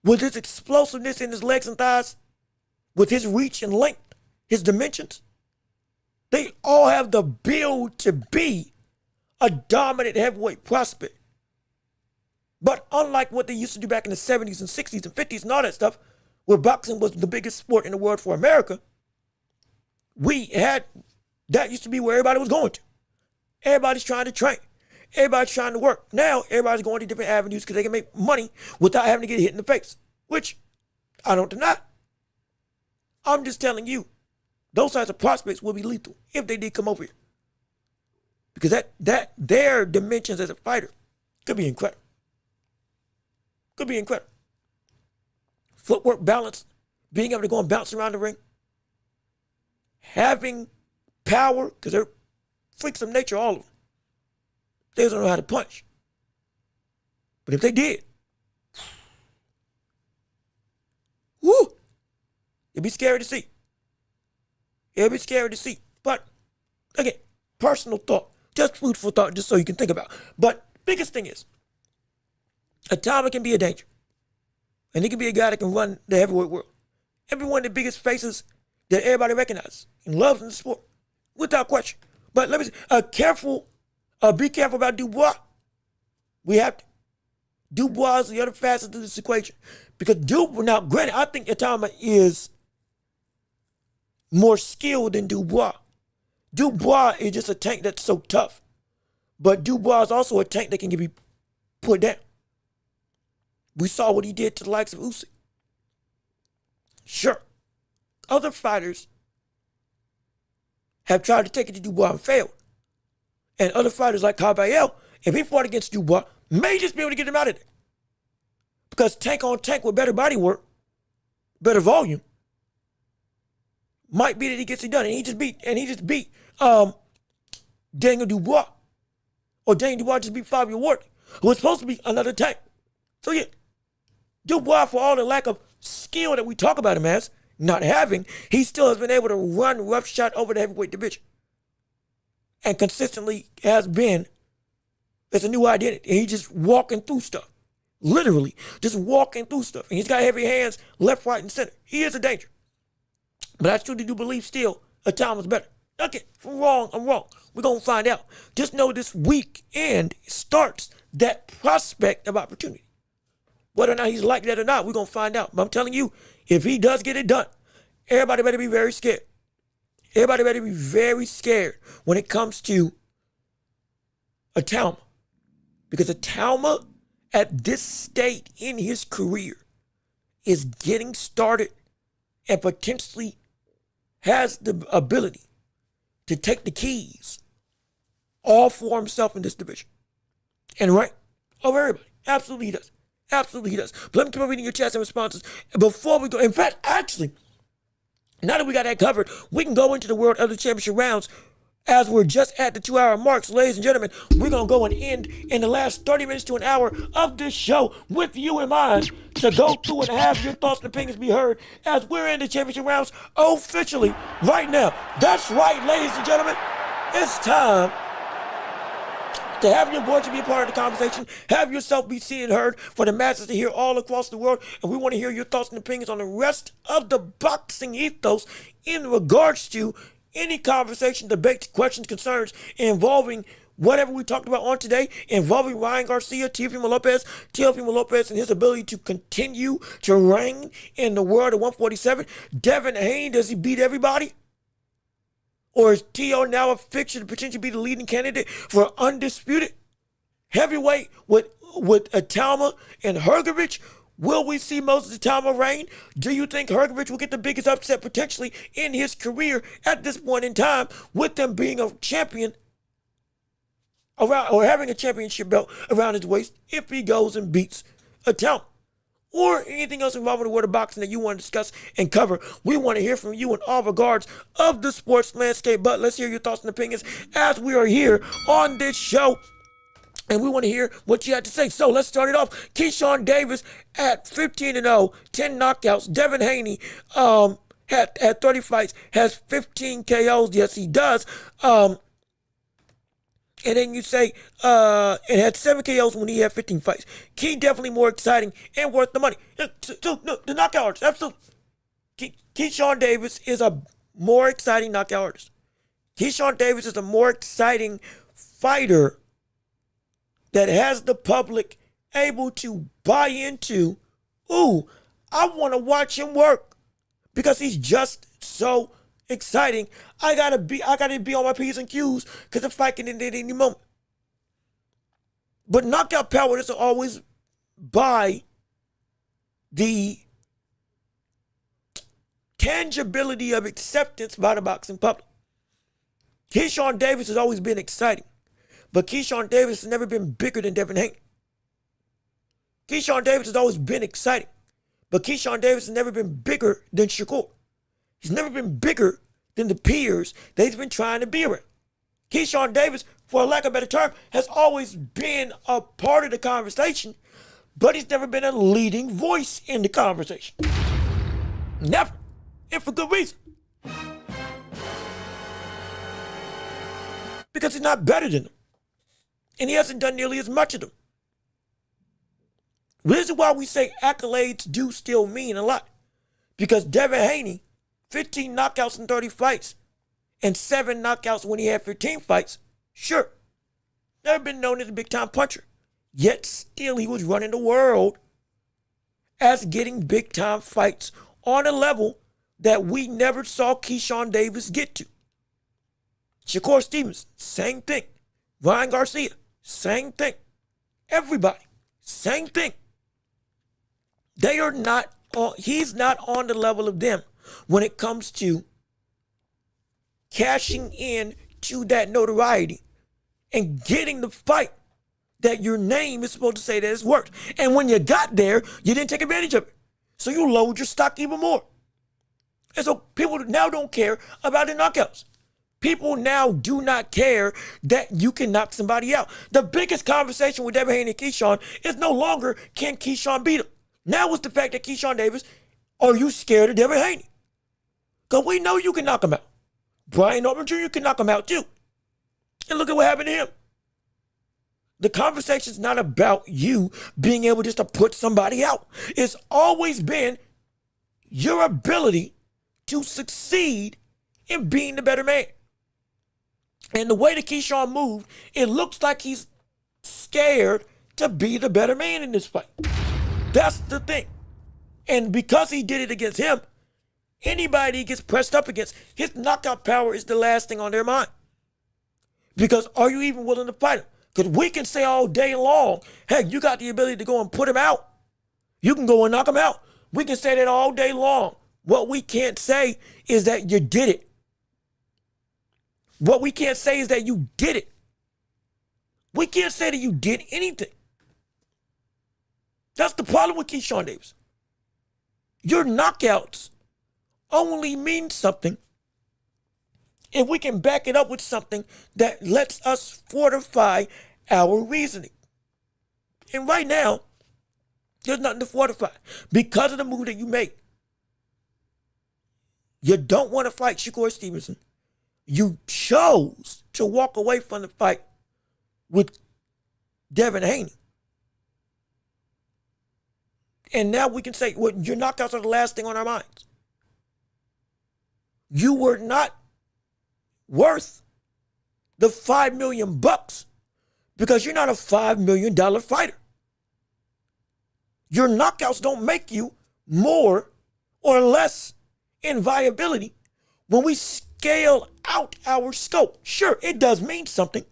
with his explosiveness in his legs and thighs, with his reach and length, his dimensions, they all have the build to be a dominant heavyweight prospect. But unlike what they used to do back in the 70s and 60s and 50s and all that stuff, where boxing was the biggest sport in the world for America, that used to be where everybody was going to. Everybody's trying to train. Everybody's trying to work. Now, everybody's going to different avenues because they can make money without having to get hit in the face, which I don't deny. I'm just telling you, those types of prospects will be lethal if they did come over here. Because their dimensions as a fighter could be incredible. Could be incredible. Footwork, balance, being able to go and bounce around the ring, having power, because they're freaks of nature, all of them. They don't know how to punch. But if they did, woo, it'd be scary to see. It'd be scary to see. But again, personal thought, just food for thought, just so you can think about. But biggest thing is, Itauma can be a danger. And he can be a guy that can run the heavyweight world. Every one of the biggest faces that everybody recognizes and loves in the sport, without question. But let me say, be careful about Dubois. We have to. Dubois is the other facet of this equation. Because now granted, I think Itauma is more skilled than Dubois. Dubois is just a tank that's so tough. But Dubois is also a tank that can be put down. We saw what he did to the likes of Usyk. Sure, other fighters have tried to take it to Dubois and failed. And other fighters like Caballero, if he fought against Dubois, may just be able to get him out of there. Because tank on tank with better body work, better volume, might be that he gets it done. And he just beat Daniel Dubois. Or Daniel Dubois just beat Fabio Ward, who was supposed to be another tank. So yeah, Dubois, for all the lack of skill that we talk about him as not having, he still has been able to run roughshod over the heavyweight division. And consistently has been, it's a new identity. And he's just walking through stuff. Literally, just walking through stuff. And he's got heavy hands, left, right, and center. He is a danger. But I truly do believe still, Itauma's better. Okay, if I'm wrong, I'm wrong. We're going to find out. Just know this weekend starts that prospect of opportunity. Whether or not he's like that or not, we're going to find out. But I'm telling you, if he does get it done, everybody better be very scared. Everybody better be very scared when it comes to Itauma. Because Itauma, at this state in his career, is getting started and potentially has the ability to take the keys all for himself in this division. And right over everybody. Absolutely he does. Absolutely he does. But let me keep on reading your chats and responses. And before we go, in fact, actually, now that we got that covered, we can go into the World of the Championship rounds as we're just at the 2-hour mark. So, ladies and gentlemen, we're going to go and end in the last 30 minutes to an hour of this show with you in mind to go through and have your thoughts and opinions be heard as we're in the championship rounds officially right now. That's right, ladies and gentlemen. It's time to have your voice to be a part of the conversation, have yourself be seen and heard for the masses to hear all across the world, and we want to hear your thoughts and opinions on the rest of the boxing ethos in regards to any conversation, debate, questions, concerns involving whatever we talked about on today, involving Ryan Garcia, Teofimo Lopez and his ability to continue to reign in the world of 147. Devin Haney, does he beat everybody? Or is Teo now a fixture to potentially be the leading candidate for undisputed heavyweight with Itauma and Hrgovic? Will we see Moses Itauma reign? Do you think Hrgovic will get the biggest upset potentially in his career at this point in time, with them being a champion around, or having a championship belt around his waist, if he goes and beats Itauma? Or anything else involving the world of boxing that you want to discuss and cover? We want to hear from you in all regards of the sports landscape. But let's hear your thoughts and opinions as we are here on this show. And we want to hear what you had to say. So let's start it off. Keyshawn Davis at 15-0, 10 knockouts. Devin Haney had 30 fights, has 15 KOs. Yes, he does. And then you say it had 7 KOs when he had 15 fights. Key definitely more exciting and worth the money. So, no, the knockout artist, absolutely. Keyshawn Davis is a more exciting knockout artist. Keyshawn Davis is a more exciting fighter that has the public able to buy into, ooh, I want to watch him work because he's just so exciting. I gotta be on my P's and Q's because the fight can end at any moment. But knockout power doesn't always buy the tangibility of acceptance by the boxing public. Keyshawn Davis has always been exciting, but Keyshawn Davis has never been bigger than Devin Haney. Keyshawn Davis has always been exciting, but Keyshawn Davis has never been bigger than Shakur. He's never been bigger than the peers that he's been trying to be around. Keyshawn Davis, for lack of a better term, has always been a part of the conversation, but he's never been a leading voice in the conversation. Never. And for good reason. Because he's not better than them. And he hasn't done nearly as much of them. This is why we say accolades do still mean a lot. Because Devin Haney, 15 knockouts in 30 fights, and 7 knockouts when he had 15 fights, sure, never been known as a big-time puncher. Yet still he was running the world as getting big-time fights on a level that we never saw Keyshawn Davis get to. Shakur Stevens, same thing. Ryan Garcia, same thing. Everybody, same thing. They are not on, he's not on the level of them when it comes to cashing in to that notoriety and getting the fight that your name is supposed to say that it's worth. And when you got there, you didn't take advantage of it. So you lowered your stock even more. And so people now don't care about the knockouts. People now do not care that you can knock somebody out. The biggest conversation with Devin Haney and Keyshawn is no longer can Keyshawn beat him. Now it's the fact that Keyshawn Davis, are you scared of Devin Haney? Because we know you can knock him out. Brian Norman Jr. can knock him out too. And look at what happened to him. The conversation's not about you being able just to put somebody out. It's always been your ability to succeed in being the better man. And the way that Keyshawn moved, it looks like he's scared to be the better man in this fight. That's the thing. And because he did it against him, anybody he gets pressed up against, his knockout power is the last thing on their mind. Because are you even willing to fight him? Because we can say all day long, heck, you got the ability to go and put him out. You can go and knock him out. We can say that all day long. What we can't say is that you did it. What we can't say is that you did it. We can't say that you did anything. That's the problem with Keyshawn Davis. Your knockouts only mean something if we can back it up with something that lets us fortify our reasoning. And right now, there's nothing to fortify because of the move that you made. You don't want to fight Shakur Stevenson. You chose to walk away from the fight with Devin Haney. And now we can say, well, your knockouts are the last thing on our minds. You were not worth the $5 million because you're not a $5 million fighter. Your knockouts don't make you more or less in viability when we scale out our scope. Sure, it does mean something.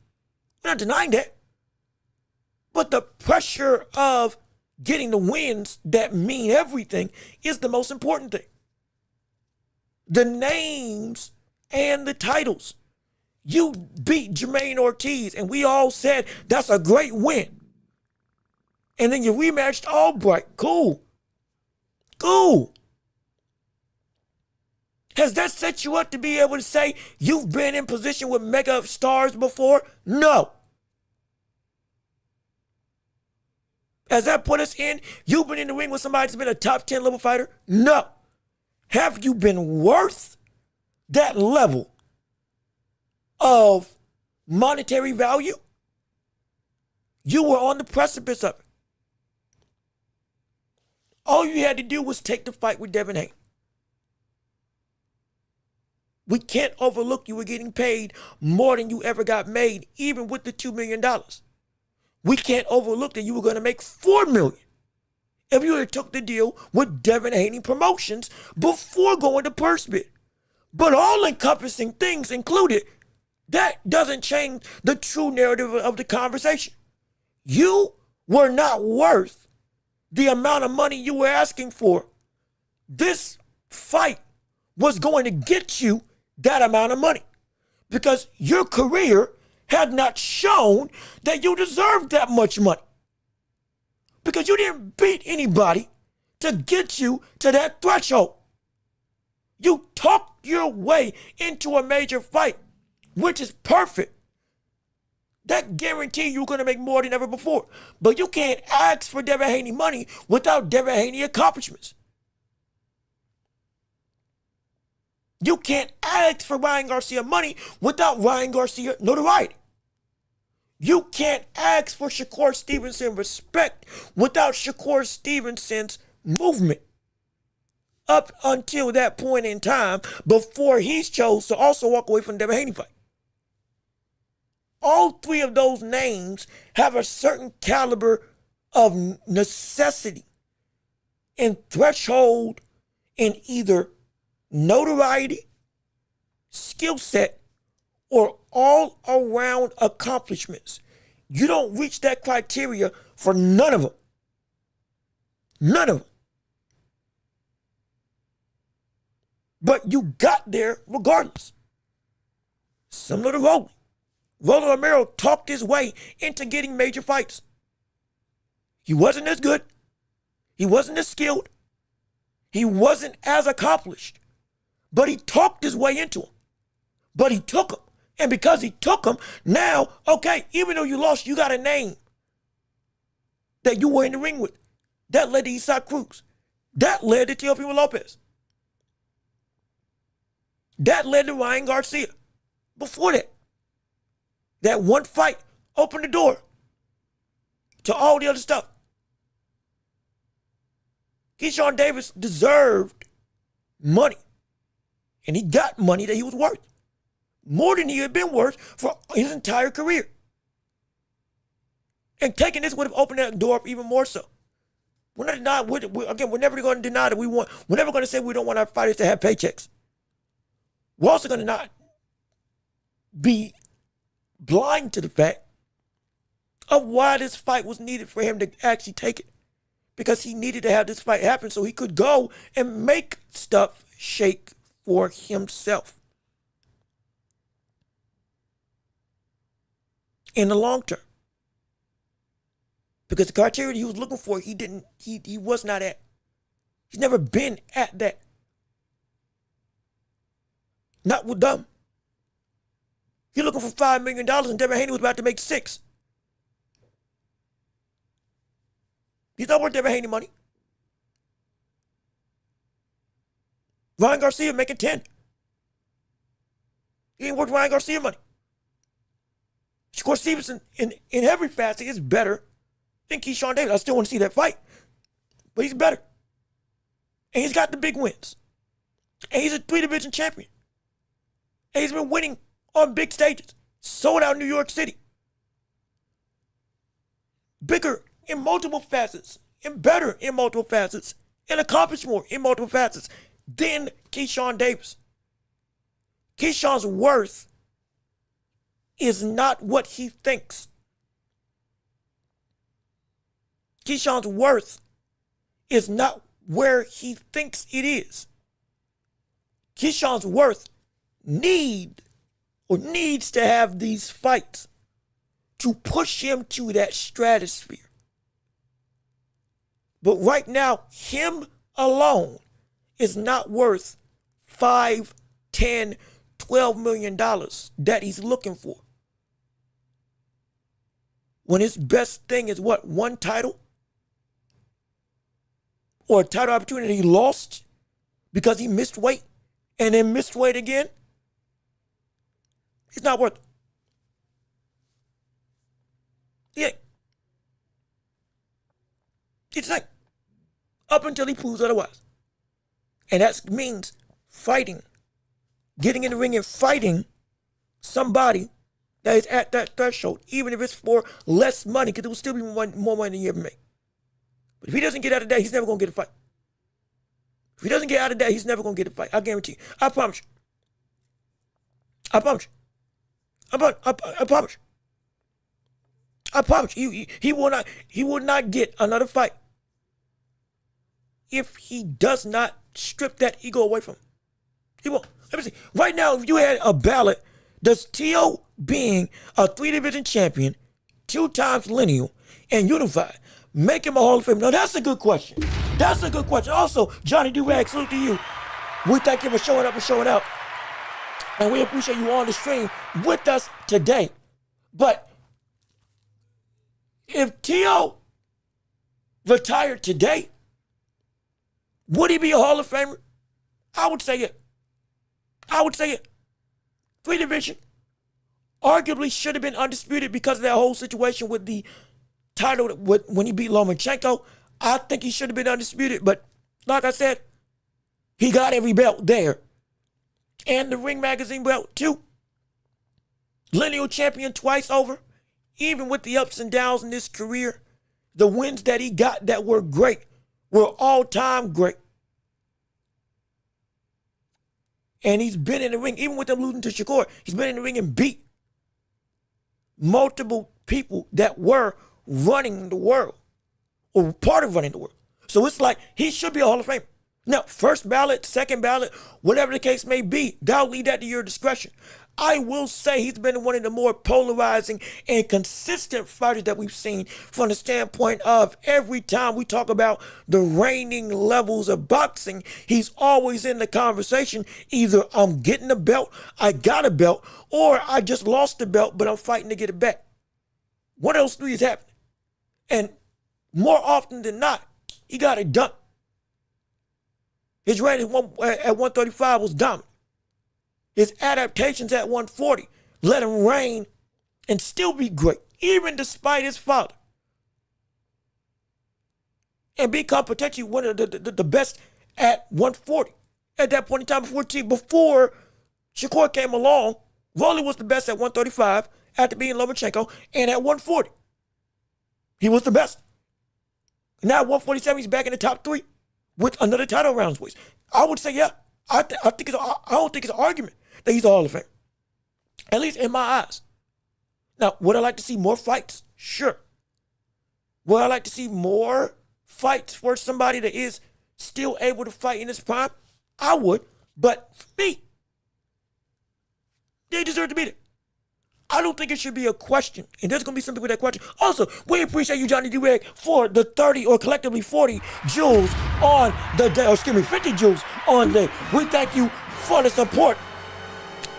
We're not denying that. But the pressure of getting the wins that mean everything is the most important thing. The names and the titles. You beat Jermaine Ortiz, and we all said that's a great win. And then you rematched Albright. Cool. Cool. Has that set you up to be able to say you've been in position with mega stars before? No. Has that put us in? You've been in the ring with somebody that's been a top 10 level fighter? No. Have you been worth that level of monetary value? You were on the precipice of it. All you had to do was take the fight with Devin Haney. We can't overlook you were getting paid more than you ever got made, even with the $2 million. We can't overlook that you were going to make $4 million if you had took the deal with Devin Haney Promotions before going to purse bid. But all-encompassing things included, that doesn't change the true narrative of the conversation. You were not worth the amount of money you were asking for. This fight was going to get you that amount of money because your career had not shown that you deserved that much money, because you didn't beat anybody to get you to that threshold. You talked your way into a major fight, which is perfect. That guarantees you're going to make more than ever before. But you can't ask for Devin Haney money without Devin Haney accomplishments. You can't ask for Ryan Garcia money without Ryan Garcia notoriety. You can't ask for Shakur Stevenson respect without Shakur Stevenson's movement up until that point in time before he chose to also walk away from the Devin Haney fight. All three of those names have a certain caliber of necessity and threshold in either notoriety, skill set, or all-around accomplishments. You don't reach that criteria for none of them. None of them. But you got there regardless. Similar to Rolly. Rolly Romero talked his way into getting major fights. He wasn't as good. He wasn't as skilled. He wasn't as accomplished. But he talked his way into them. But he took them. And because he took them, now, okay, even though you lost, you got a name that you were in the ring with. That led to Isaac Cruz. That led to Teofimo Lopez. That led to Ryan Garcia. Before that one fight opened the door to all the other stuff. Keyshawn Davis deserved money. And he got money that he was worth. more than he had been worth for his entire career. And taking this would have opened that door up even more so. We're not we're never going to deny that we're never going to say we don't want our fighters to have paychecks. We're also going to not be blind to the fact of why this fight was needed for him to actually take it. Because he needed to have this fight happen so he could go and make stuff shake for himself. In the long term. Because the criteria he was looking for, he was not at. He's never been at that. Not with them. You're looking for $5 million and Devin Haney was about to make $6 million. He's not worth Devin Haney money. Ryan Garcia making 10. He ain't worth Ryan Garcia money. Shakur Stevenson in every facet is better than Keyshawn Davis. I still want to see that fight. But he's better. And he's got the big wins. And he's a 3-division champion. And he's been winning on big stages. Sold out New York City. Bigger in multiple facets. And better in multiple facets. And accomplished more in multiple facets than Keyshawn Davis. Keyshawn's worth is not what he thinks. Keyshawn's worth is not where he thinks it is. Keyshawn's worth needs to have these fights to push him to that stratosphere. But right now, him alone is not worth $5, $10, $12 million that he's looking for. When his best thing is what? One title? Or a title opportunity he lost because he missed weight and then missed weight again? It's not worth it. He ain't. It's like up until he proves otherwise. And that means fighting. Getting in the ring and fighting somebody that is at that threshold, even if it's for less money, because it will still be more money than you ever made. But if he doesn't get out of that, he's never going to get a fight. If he doesn't get out of that, he's never going to get a fight. I guarantee you. I promise you. I promise you. I promise you. I promise you. He will not get another fight if he does not strip that ego away from him. He won't. Let me see. Right now, if you had a ballot, does Teo being a 3-division champion, 2 times lineal, and unified, make him a Hall of Fame? Now, that's a good question. That's a good question. Also, Johnny Durag, salute to you. We thank you for showing up and showing out. And we appreciate you on the stream with us today. But if Teo retired today, would he be a Hall of Famer? I would say it. I would say it. 3-division. Arguably should have been undisputed because of that whole situation with the title when he beat Lomachenko. I think he should have been undisputed. But like I said, he got every belt there. And the Ring Magazine belt too. Lineal champion twice over. Even with the ups and downs in his career, the wins that he got that were great were all-time great. And he's been in the ring, even with them losing to Shakur, he's been in the ring and beat multiple people that were running the world or part of running the world. So it's like he should be a Hall of Famer. Now, first ballot, second ballot, whatever the case may be, God will leave that to your discretion. I will say he's been one of the more polarizing and consistent fighters that we've seen from the standpoint of every time we talk about the reigning levels of boxing, he's always in the conversation. Either I'm getting a belt, I got a belt, or I just lost the belt, but I'm fighting to get it back. One of those three is happening. And more often than not, he got it done. His reign at 135 was dominant. His adaptations at 140 let him reign and still be great, even despite his father. And become potentially one of the best at 140 at that point in time before Shakur came along Rolly was the best at 135 after beating Lomachenko and at 140. He was the best. Now at 147, he's back in the top 3 with another title rounds voice. I would say, yeah, I don't think it's an argument that he's a Hall of Fame. At least in my eyes. Now, would I like to see more fights? Sure. Would I like to see more fights for somebody that is still able to fight in his prime? I would. But for me, they deserve to be there. I don't think it should be a question. And there's going to be something with that question. Also, we appreciate you, Johnny D-Reg, for the 30 or collectively 40 jewels on the day. Or excuse me, 50 jewels on the day. We thank you for the support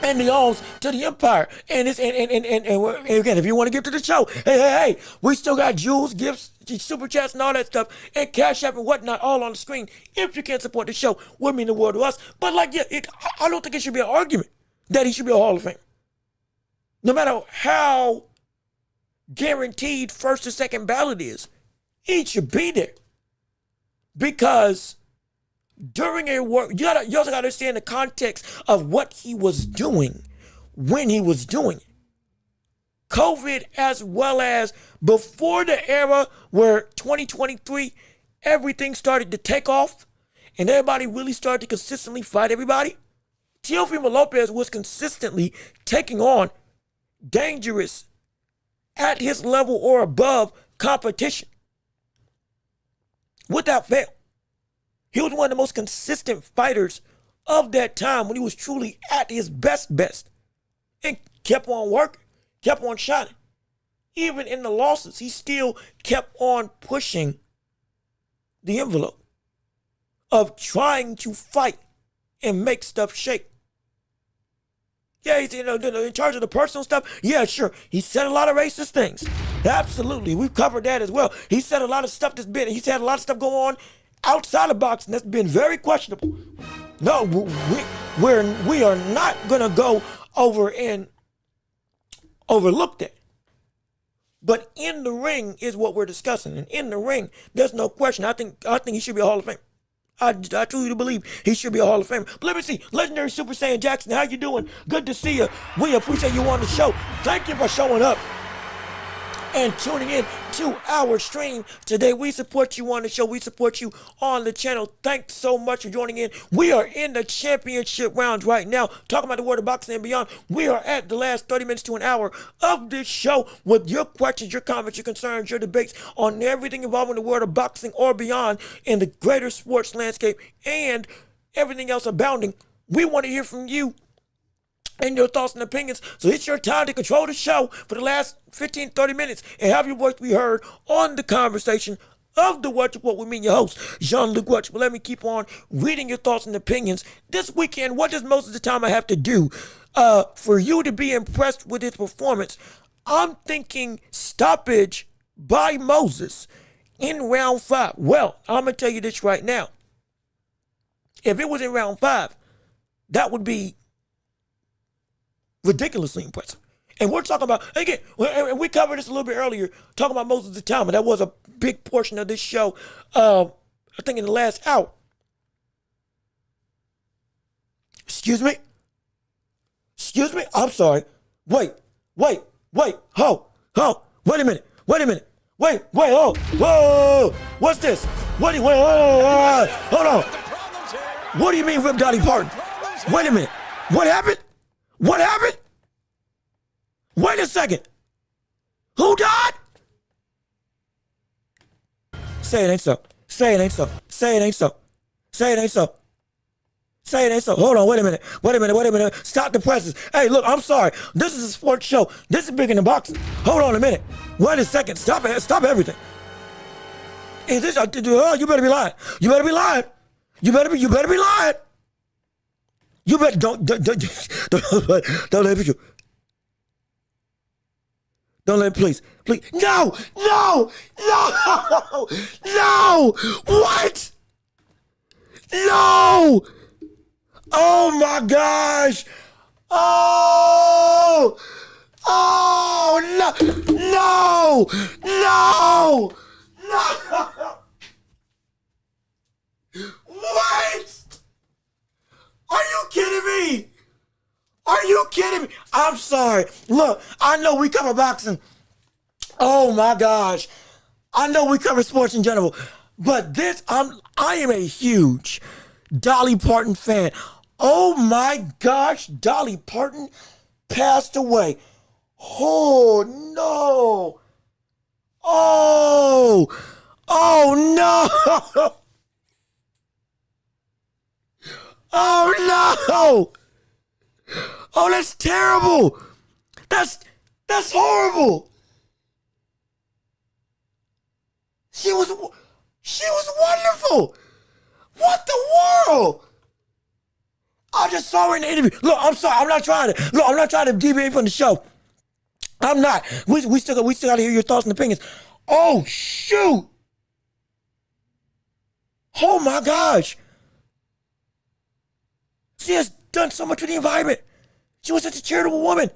and the owns to the empire. And again, if you want to give to the show, hey, we still got jewels, gifts, super chats, and all that stuff, and Cash App and whatnot all on the screen. If you can't support the show, would mean the world to us. But like, yeah, I don't think it should be an argument that he should be a Hall of Fame. No matter how guaranteed first or second ballot is, he should be there. Because during a war, you also got to understand the context of what he was doing when he was doing it. COVID, as well as before the era where 2023, everything started to take off and everybody really started to consistently fight everybody. Teofimo Lopez was consistently taking on dangerous, at his level or above competition. Without fail. He was one of the most consistent fighters of that time when he was truly at his best. And kept on working, kept on shining. Even in the losses, he still kept on pushing the envelope of trying to fight and make stuff shake. Yeah, he's in charge of the personal stuff. Yeah, sure. He said a lot of racist things. Absolutely. We've covered that as well. He said a lot of stuff he's had a lot of stuff go on outside of boxing that's been very questionable. No, we are not going to go over and overlook that. But in the ring is what we're discussing. And in the ring, there's no question. I think he should be a Hall of Fame. I truly believe he should be a Hall of Famer. But let me see. Legendary Super Saiyan Jackson, how you doing? Good to see you. We appreciate you on the show. Thank you for showing up and tuning in to our stream today. We support you on the show. We support you on the channel. Thanks so much for joining in. We are in the championship rounds right now, talking about the world of boxing and beyond. We are at the last 30 minutes to an hour of this show with your questions, your comments, your concerns, your debates on everything involving the world of boxing or beyond in the greater sports landscape and everything else abounding. We want to hear from you and your thoughts and opinions. So it's your time to control the show for the last 15, 30 minutes and have your voice be heard on the conversation of the What We Mean, your host, Jean-Luc Welch. But let me keep on reading your thoughts and opinions. This weekend, what does most of the time I have to do for you to be impressed with his performance? I'm thinking stoppage by Moses in round 5. Well, I'm going to tell you this right now. If it was in round 5, that would be ridiculously impressive. And we're talking about, again, and we covered this a little bit earlier, talking about Moses Itauma. That was a big portion of this show, I think in the last hour. Excuse me? I'm sorry. Wait, wait a minute. Wait, whoa, what's this? Hold on. What do you mean Rip Dolly Parton? Wait a minute, what happened? Wait a second. Who died? Say it ain't so. Hold on, wait a minute. Stop the presses. Hey, look, I'm sorry. This is a sports show. This is bigger than boxing. Hold on a minute. Wait a second. Stop everything. Is this, oh, you better be lying. You better be lying. You better don't let me. Don't let me, please. No! What? No! Oh my gosh! Oh no! What? Are you kidding me? I'm sorry. Look, I know we cover boxing. Oh my gosh. I know we cover sports in general. But I am a huge Dolly Parton fan. Oh my gosh, Dolly Parton passed away. Oh no. Oh no. Oh no. Oh, that's terrible. That's horrible. She was wonderful. What the world? I just saw her in the interview. Look, I'm sorry. I'm not trying to deviate from the show. I'm not. We still got to hear your thoughts and opinions. Oh shoot. Oh my gosh. She has done so much for the environment. She was such a charitable woman.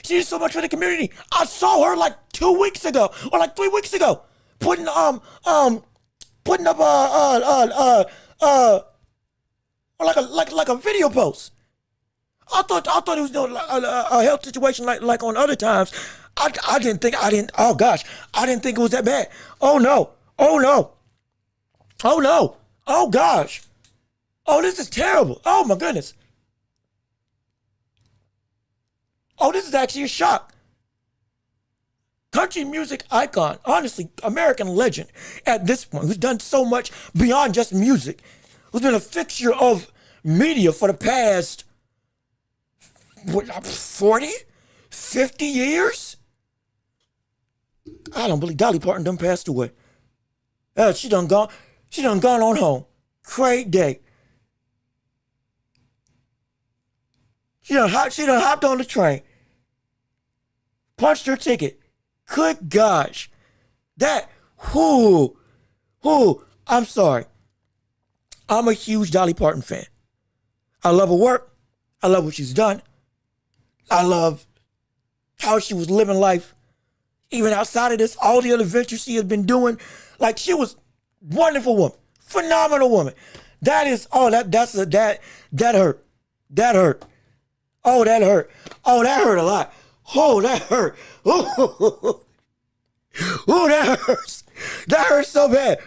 She did so much for the community. I saw her like 2 weeks ago or like 3 weeks ago, putting up like a video post. I thought it was a health situation like on other times. I didn't think it was that bad. Oh no. Oh gosh. Oh, this is terrible. Oh my goodness. Oh, this is actually a shock. Country music icon, honestly, American legend at this point, who's done so much beyond just music, who's been a fixture of media for the past 40, 50 years? I don't believe Dolly Parton done passed away. She done gone on home. Great day. She done hopped on the train. Punched her ticket. Good gosh. I'm sorry. I'm a huge Dolly Parton fan. I love her work. I love what she's done. I love how she was living life. Even outside of this, all the other ventures she has been doing. Like, she was a wonderful woman. Phenomenal woman. That hurt. That hurt. Oh, that hurt. Oh, that hurt a lot. Oh, that hurt. Oh, that hurts. That hurts so bad.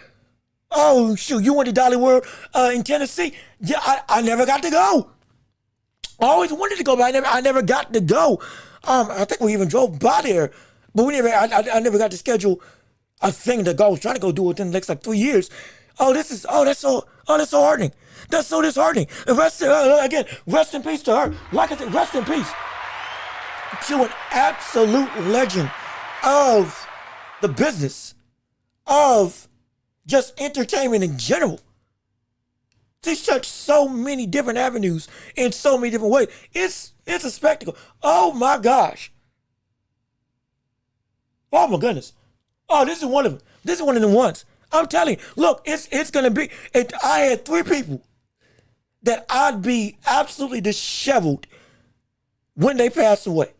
Oh, shoot. You went to Dolly World in Tennessee? Yeah, I never got to go. I always wanted to go, but I never got to go. I think we even drove by there, but I never got to schedule a thing to go. I was trying to go do it within the next 3 years. That's so heartening. That's so disheartening. Rest in peace to her. Like I said, rest in peace to an absolute legend of the business, of just entertainment in general. She's touched so many different avenues in so many different ways. It's a spectacle. Oh my gosh. Oh my goodness. Oh, this is one of them. This is one of them ones. I'm telling you, look, it's gonna be. I had 3 people that I'd be absolutely disheveled when they pass away.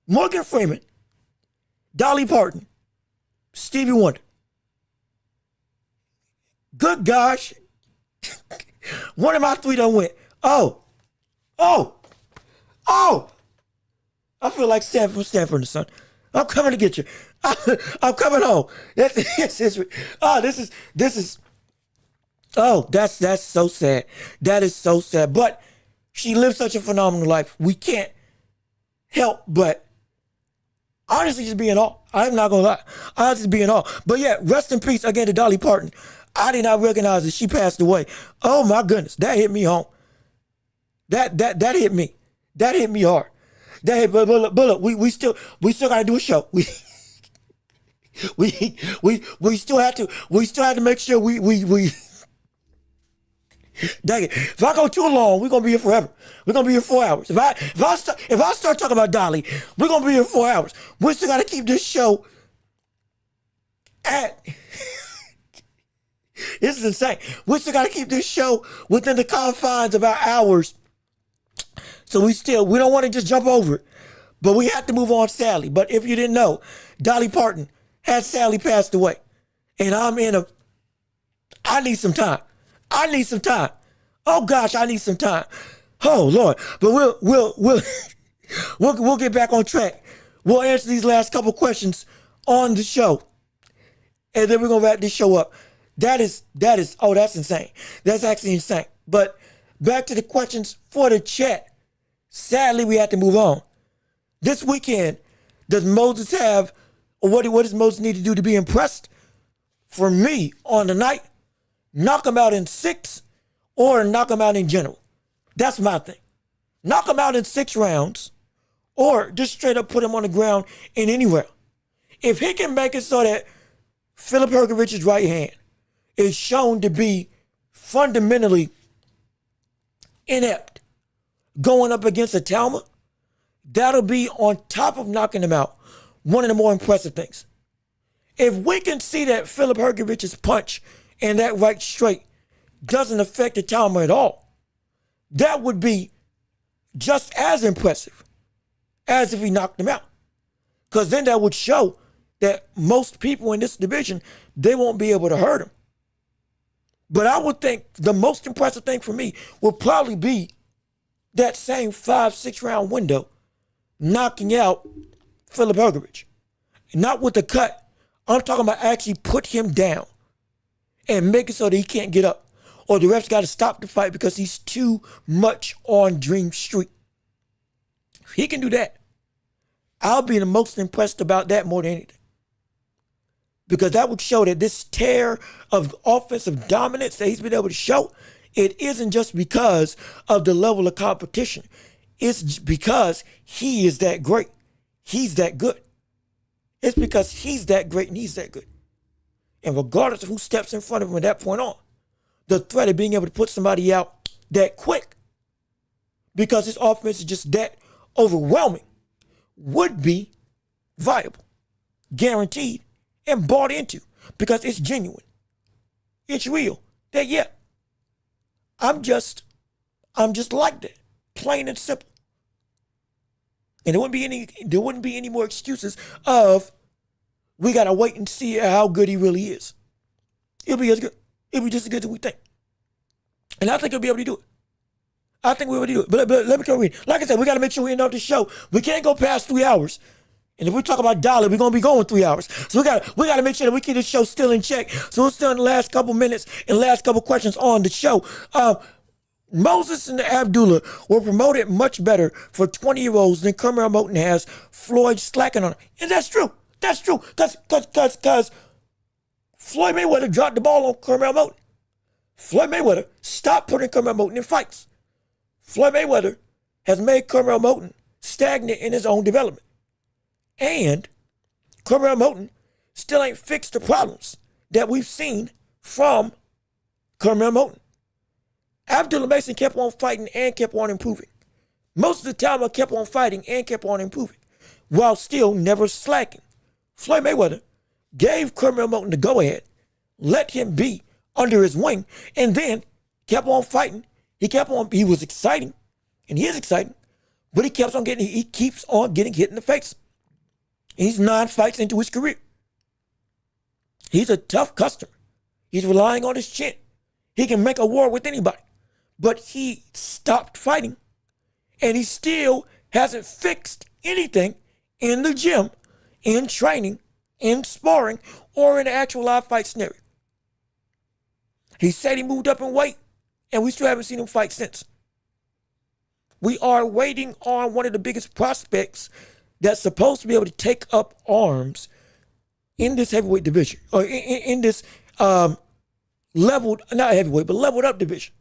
Morgan Freeman, Dolly Parton, Stevie Wonder. Good gosh. One of my 3 done went. Oh. I feel like Stanford and the Son. I'm coming to get you. I'm coming home. This is. Oh, that's so sad. That is so sad. But she lived such a phenomenal life. We can't help but honestly just be in awe. I'm not gonna lie. I just be in awe. But yeah, rest in peace again to Dolly Parton. I did not recognize that she passed away. Oh my goodness, that hit me home. That hit me. That hit me hard. But look, we still gotta do a show. We still have to make sure we dang it. If I go too long, we're gonna be here forever. We're gonna be here 4 hours. If I start talking about Dolly, we're gonna be here 4 hours. We still gotta keep this show at this is insane. We still gotta keep this show within the confines of our hours. So we don't want to just jump over it. But we have to move on sadly. But if you didn't know, Dolly Parton has sadly passed away. And I need some time. Oh gosh, I need some time. Oh Lord. But we'll We'll get back on track. We'll answer these last couple questions on the show. And then we're going to wrap this show up. That's insane. That's actually insane. But back to the questions for the chat. Sadly, we have to move on. This weekend, does Moses have, or what does Moses need to do to be impressed? For me, on the night, knock him out in 6 or knock him out in general. That's my thing. Knock him out in 6 rounds or just straight up put him on the ground in any round. If he can make it so that Philip Hergovich's right hand is shown to be fundamentally inept going up against Itauma, that'll be, on top of knocking him out, one of the more impressive things. If we can see that Philip Hergovich's punch and that right straight doesn't affect Itauma at all, that would be just as impressive as if he knocked him out. Because then that would show that most people in this division, they won't be able to hurt him. But I would think the most impressive thing for me would probably be that same 5-6 round window, knocking out Philip Hergovich. Not with the cut. I'm talking about actually put him down and make it so that he can't get up. Or the ref's got to stop the fight because he's too much on Dream Street. If he can do that, I'll be the most impressed about that more than anything. Because that would show that this tear of offensive dominance that he's been able to show, it isn't just because of the level of competition. It's because he is that great. He's that good. It's because he's that great and he's that good. And regardless of who steps in front of him at that point on, the threat of being able to put somebody out that quick, because his offense is just that overwhelming, would be viable, guaranteed, and bought into, because it's genuine. It's real. That, yeah, I'm just like that, plain and simple. And there wouldn't be any more excuses of, we gotta wait and see how good he really is. It'll be as good. It'll be just as good as we think. And I think he'll be able to do it. I think we'll be able to do it. But let me tell you, like I said, we gotta make sure we end up the show. We can't go past 3 hours. And if we talk about dollar, we're gonna be going 3 hours. So we gotta make sure that we keep this show still in check. So we're still in the last couple minutes and last couple questions on the show. Moses and Abdullah were promoted much better for 20-year-olds than Kermel Moton has Floyd slacking on him. And that's true. That's true. Because Floyd Mayweather dropped the ball on Kermel Moton. Floyd Mayweather stopped putting Kermel Moton in fights. Floyd Mayweather has made Kermel Moton stagnant in his own development. And Kermel Moton still ain't fixed the problems that we've seen from Kermel Moton. Abdullah Mason kept on fighting and kept on improving. Most of the time, I kept on fighting and kept on improving, while still never slacking. Floyd Mayweather gave Kermel Moton the go-ahead, let him be under his wing, and then kept on fighting. He was exciting, and he is exciting, but he keeps on getting hit in the face. He's 9 fights into his career. He's a tough customer. He's relying on his chin. He can make a war with anybody. But he stopped fighting, and he still hasn't fixed anything in the gym, in training, in sparring, or in the actual live fight scenario. He said he moved up in weight, and we still haven't seen him fight since. We are waiting on one of the biggest prospects that's supposed to be able to take up arms in this heavyweight division, or in this leveled up division,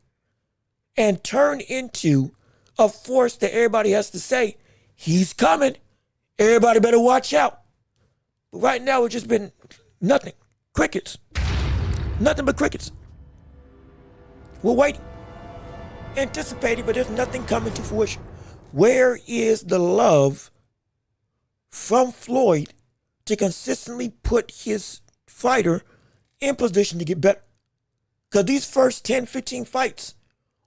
and turn into a force that everybody has to say, he's coming. Everybody better watch out. But right now, it's just been nothing. Crickets. Nothing but crickets. We're waiting, anticipating, but there's nothing coming to fruition. Where is the love from Floyd to consistently put his fighter in position to get better? Because these first 10, 15 fights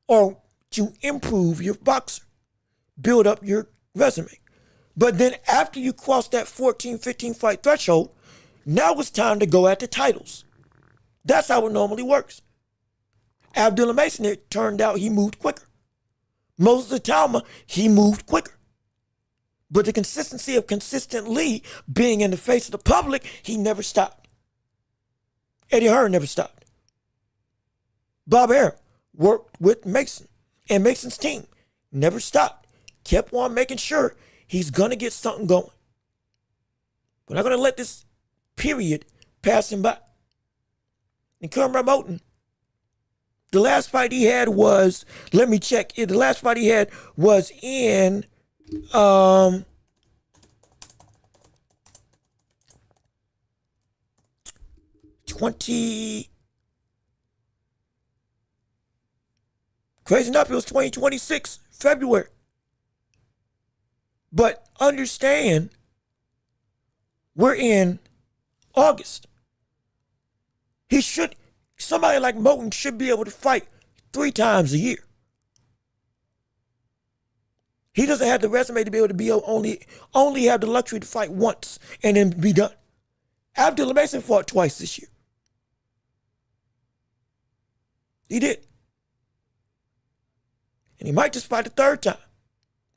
are to improve your boxer, build up your resume. But then after you cross that 14, 15 fight threshold, now it's time to go at the titles. That's how it normally works. Abdullah Mason, it turned out he moved quicker. Moses Itauma, he moved quicker. But the consistency of consistently being in the face of the public, he never stopped. Eddie Hearn never stopped. Bob Arum worked with Mason and Mason's team. Never stopped. Kept on making sure he's going to get something going. We're not going to let this period pass him by. And Conrad Moulton, the last fight he had was, let me check. The last fight he had was in 2026, February. But understand, we're in August. Somebody like Moulton should be able to fight 3 times a year. He doesn't have the resume to be able to be only have the luxury to fight once and then be done. Abdullah Mason fought twice this year. He did. And he might just fight a 3rd time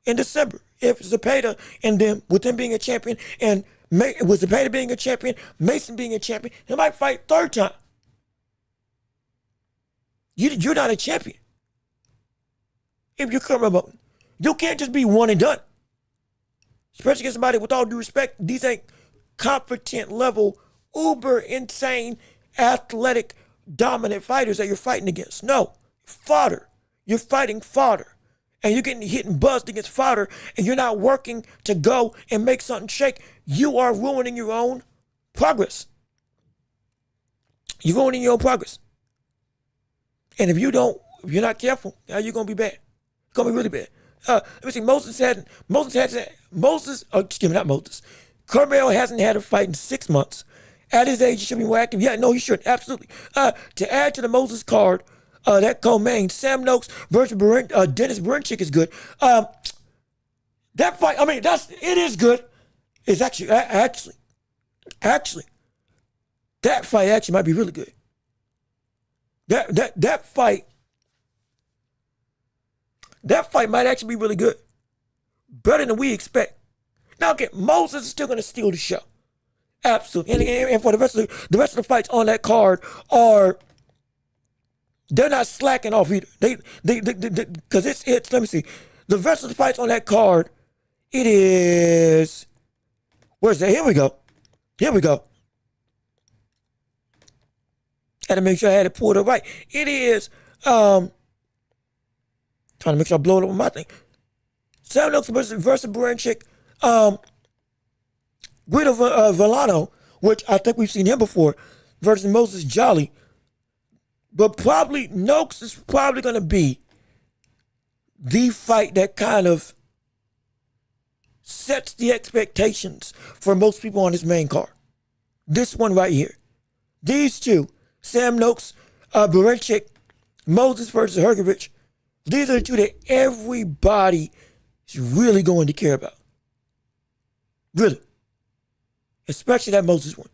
in December if Zepeda and them, with them being a champion, and with Zepeda being a champion, Mason being a champion, he might fight 3rd time. You're not a champion if you're Conrad Moulton. You can't just be one and done. Especially against somebody, with all due respect, these ain't competent level, uber insane, athletic, dominant fighters that you're fighting against. No, fodder. You're fighting fodder. And you're getting hit and buzzed against fodder, and you're not working to go and make something shake. You are ruining your own progress. You're ruining your own progress. And if you're not careful, now you're gonna be bad. It's gonna be really bad. Let me see. Carmel hasn't had a fight in 6 months. At his age, he should be more active. Yeah, no, he should. Absolutely. To add to the Moses card, that co-main, Sam Noakes versus Dennis Berinchik is good. That fight, it is good. It's actually, that fight actually might be really good. That fight might actually be really good. Better than we expect. Now, okay, Moses is still going to steal the show. Absolutely. And for the rest of the fights on that card they're not slacking off either. Because it's, let me see. The rest of the fights on that card, it is, where's that? Here we go. Had to make sure I had it pulled up right. It is, trying to make sure I blow it up on my thing. Sam Noakes versus Berinchik. Guido Villano, which I think we've seen him before, versus Moses Jolly. But probably, Noakes is probably going to be the fight that kind of sets the expectations for most people on this main card. This one right here. These two, Sam Noakes, Berinchik, Moses versus Hergovich, these are the two that everybody is really going to care about. Really. Especially that Moses one.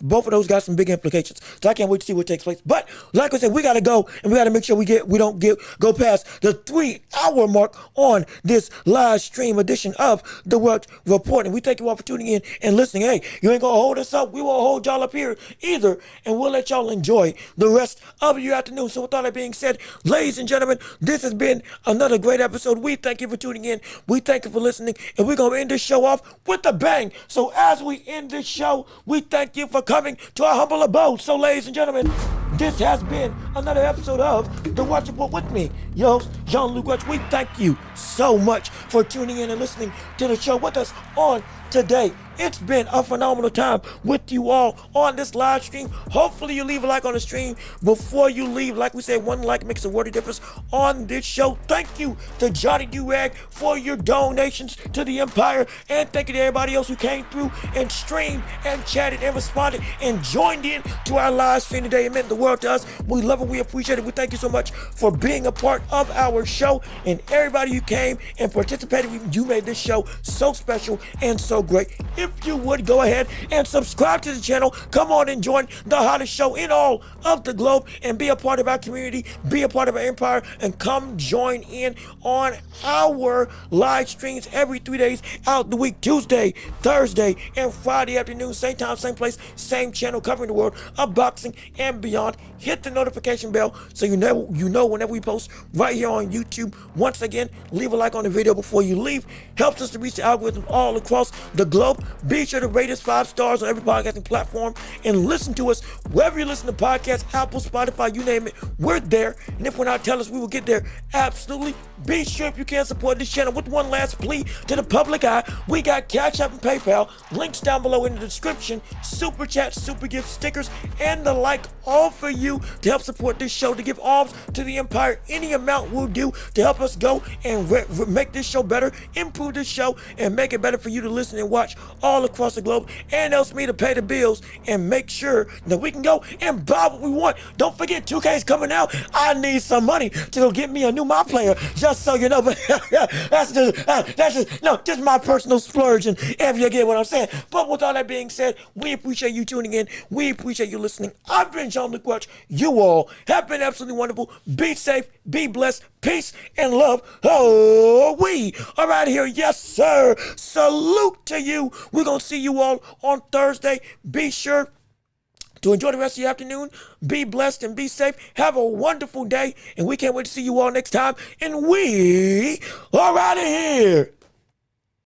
Both of those got some big implications. So I can't wait to see what takes place. But like I said, we got to go, and we got to make sure we don't go past the 3-hour mark on this live stream edition of the Welch Report. And we thank you all for tuning in and listening. Hey, you ain't going to hold us up. We won't hold y'all up here either. And we'll let y'all enjoy the rest of your afternoon. So with all that being said, ladies and gentlemen, this has been another great episode. We thank you for tuning in. We thank you for listening. And we're going to end this show off with a bang. So as we end this show, we thank you for coming to our humble abode. So ladies and gentlemen, this has been another episode of The Welch Report with me, your host, Jean-Luc Welch. We thank you so much for tuning in and listening to the show with us on today. It's been a phenomenal time with you all on this live stream. Hopefully you leave a like on the stream before you leave. Like we said, one like makes a world of difference on this show. Thank you to Johnny Durag for your donations to the Empire. And thank you to everybody else who came through and streamed and chatted and responded and joined in to our live stream today. It meant the world to us. We love it. We appreciate it. We thank you so much for being a part of our show. And everybody who came and participated, you made this show so special and so great. if you would go ahead and subscribe to the channel. Come on and join the hottest show in all of the globe and be a part of our community, be a part of our empire, and come join in on our live streams every 3 days out the week, Tuesday, Thursday, and Friday afternoon, same time, same place, same channel, covering the world of boxing and beyond. Hit the notification bell so you know whenever we post right here on YouTube. Once again, leave a like on the video before you leave. Helps us to reach the algorithm all across the globe. Be sure to rate us 5 stars on every podcasting platform and listen to us wherever you listen to podcasts, Apple, Spotify, you name it, we're there. And if we're not, tell us, we will get there. Absolutely. Be sure if you can support this channel with one last plea to the public eye. We got Cash App and PayPal, links down below in the description, super chat, super gift, stickers, and the like, all for you to help support this show, to give alms to the empire. Any amount will do to help us go and make this show better, improve this show, and make it better for you to listen and watch all across the globe, and helps me to pay the bills and make sure that we can go and buy what we want. Don't forget, 2K's coming out. I need some money to go get me a new My Player, just so you know. But that's just my personal splurging, if you get what I'm saying. But with all that being said, we appreciate you tuning in. We appreciate you listening. I've been Jean-Luc Welch. You all have been absolutely wonderful. Be safe, be blessed, peace and love. Oh, we are out of here. Yes, sir. Salute to you. We're going to see you all on Thursday. Be sure to enjoy the rest of your afternoon. Be blessed and be safe. Have a wonderful day. And we can't wait to see you all next time. And we are out of here.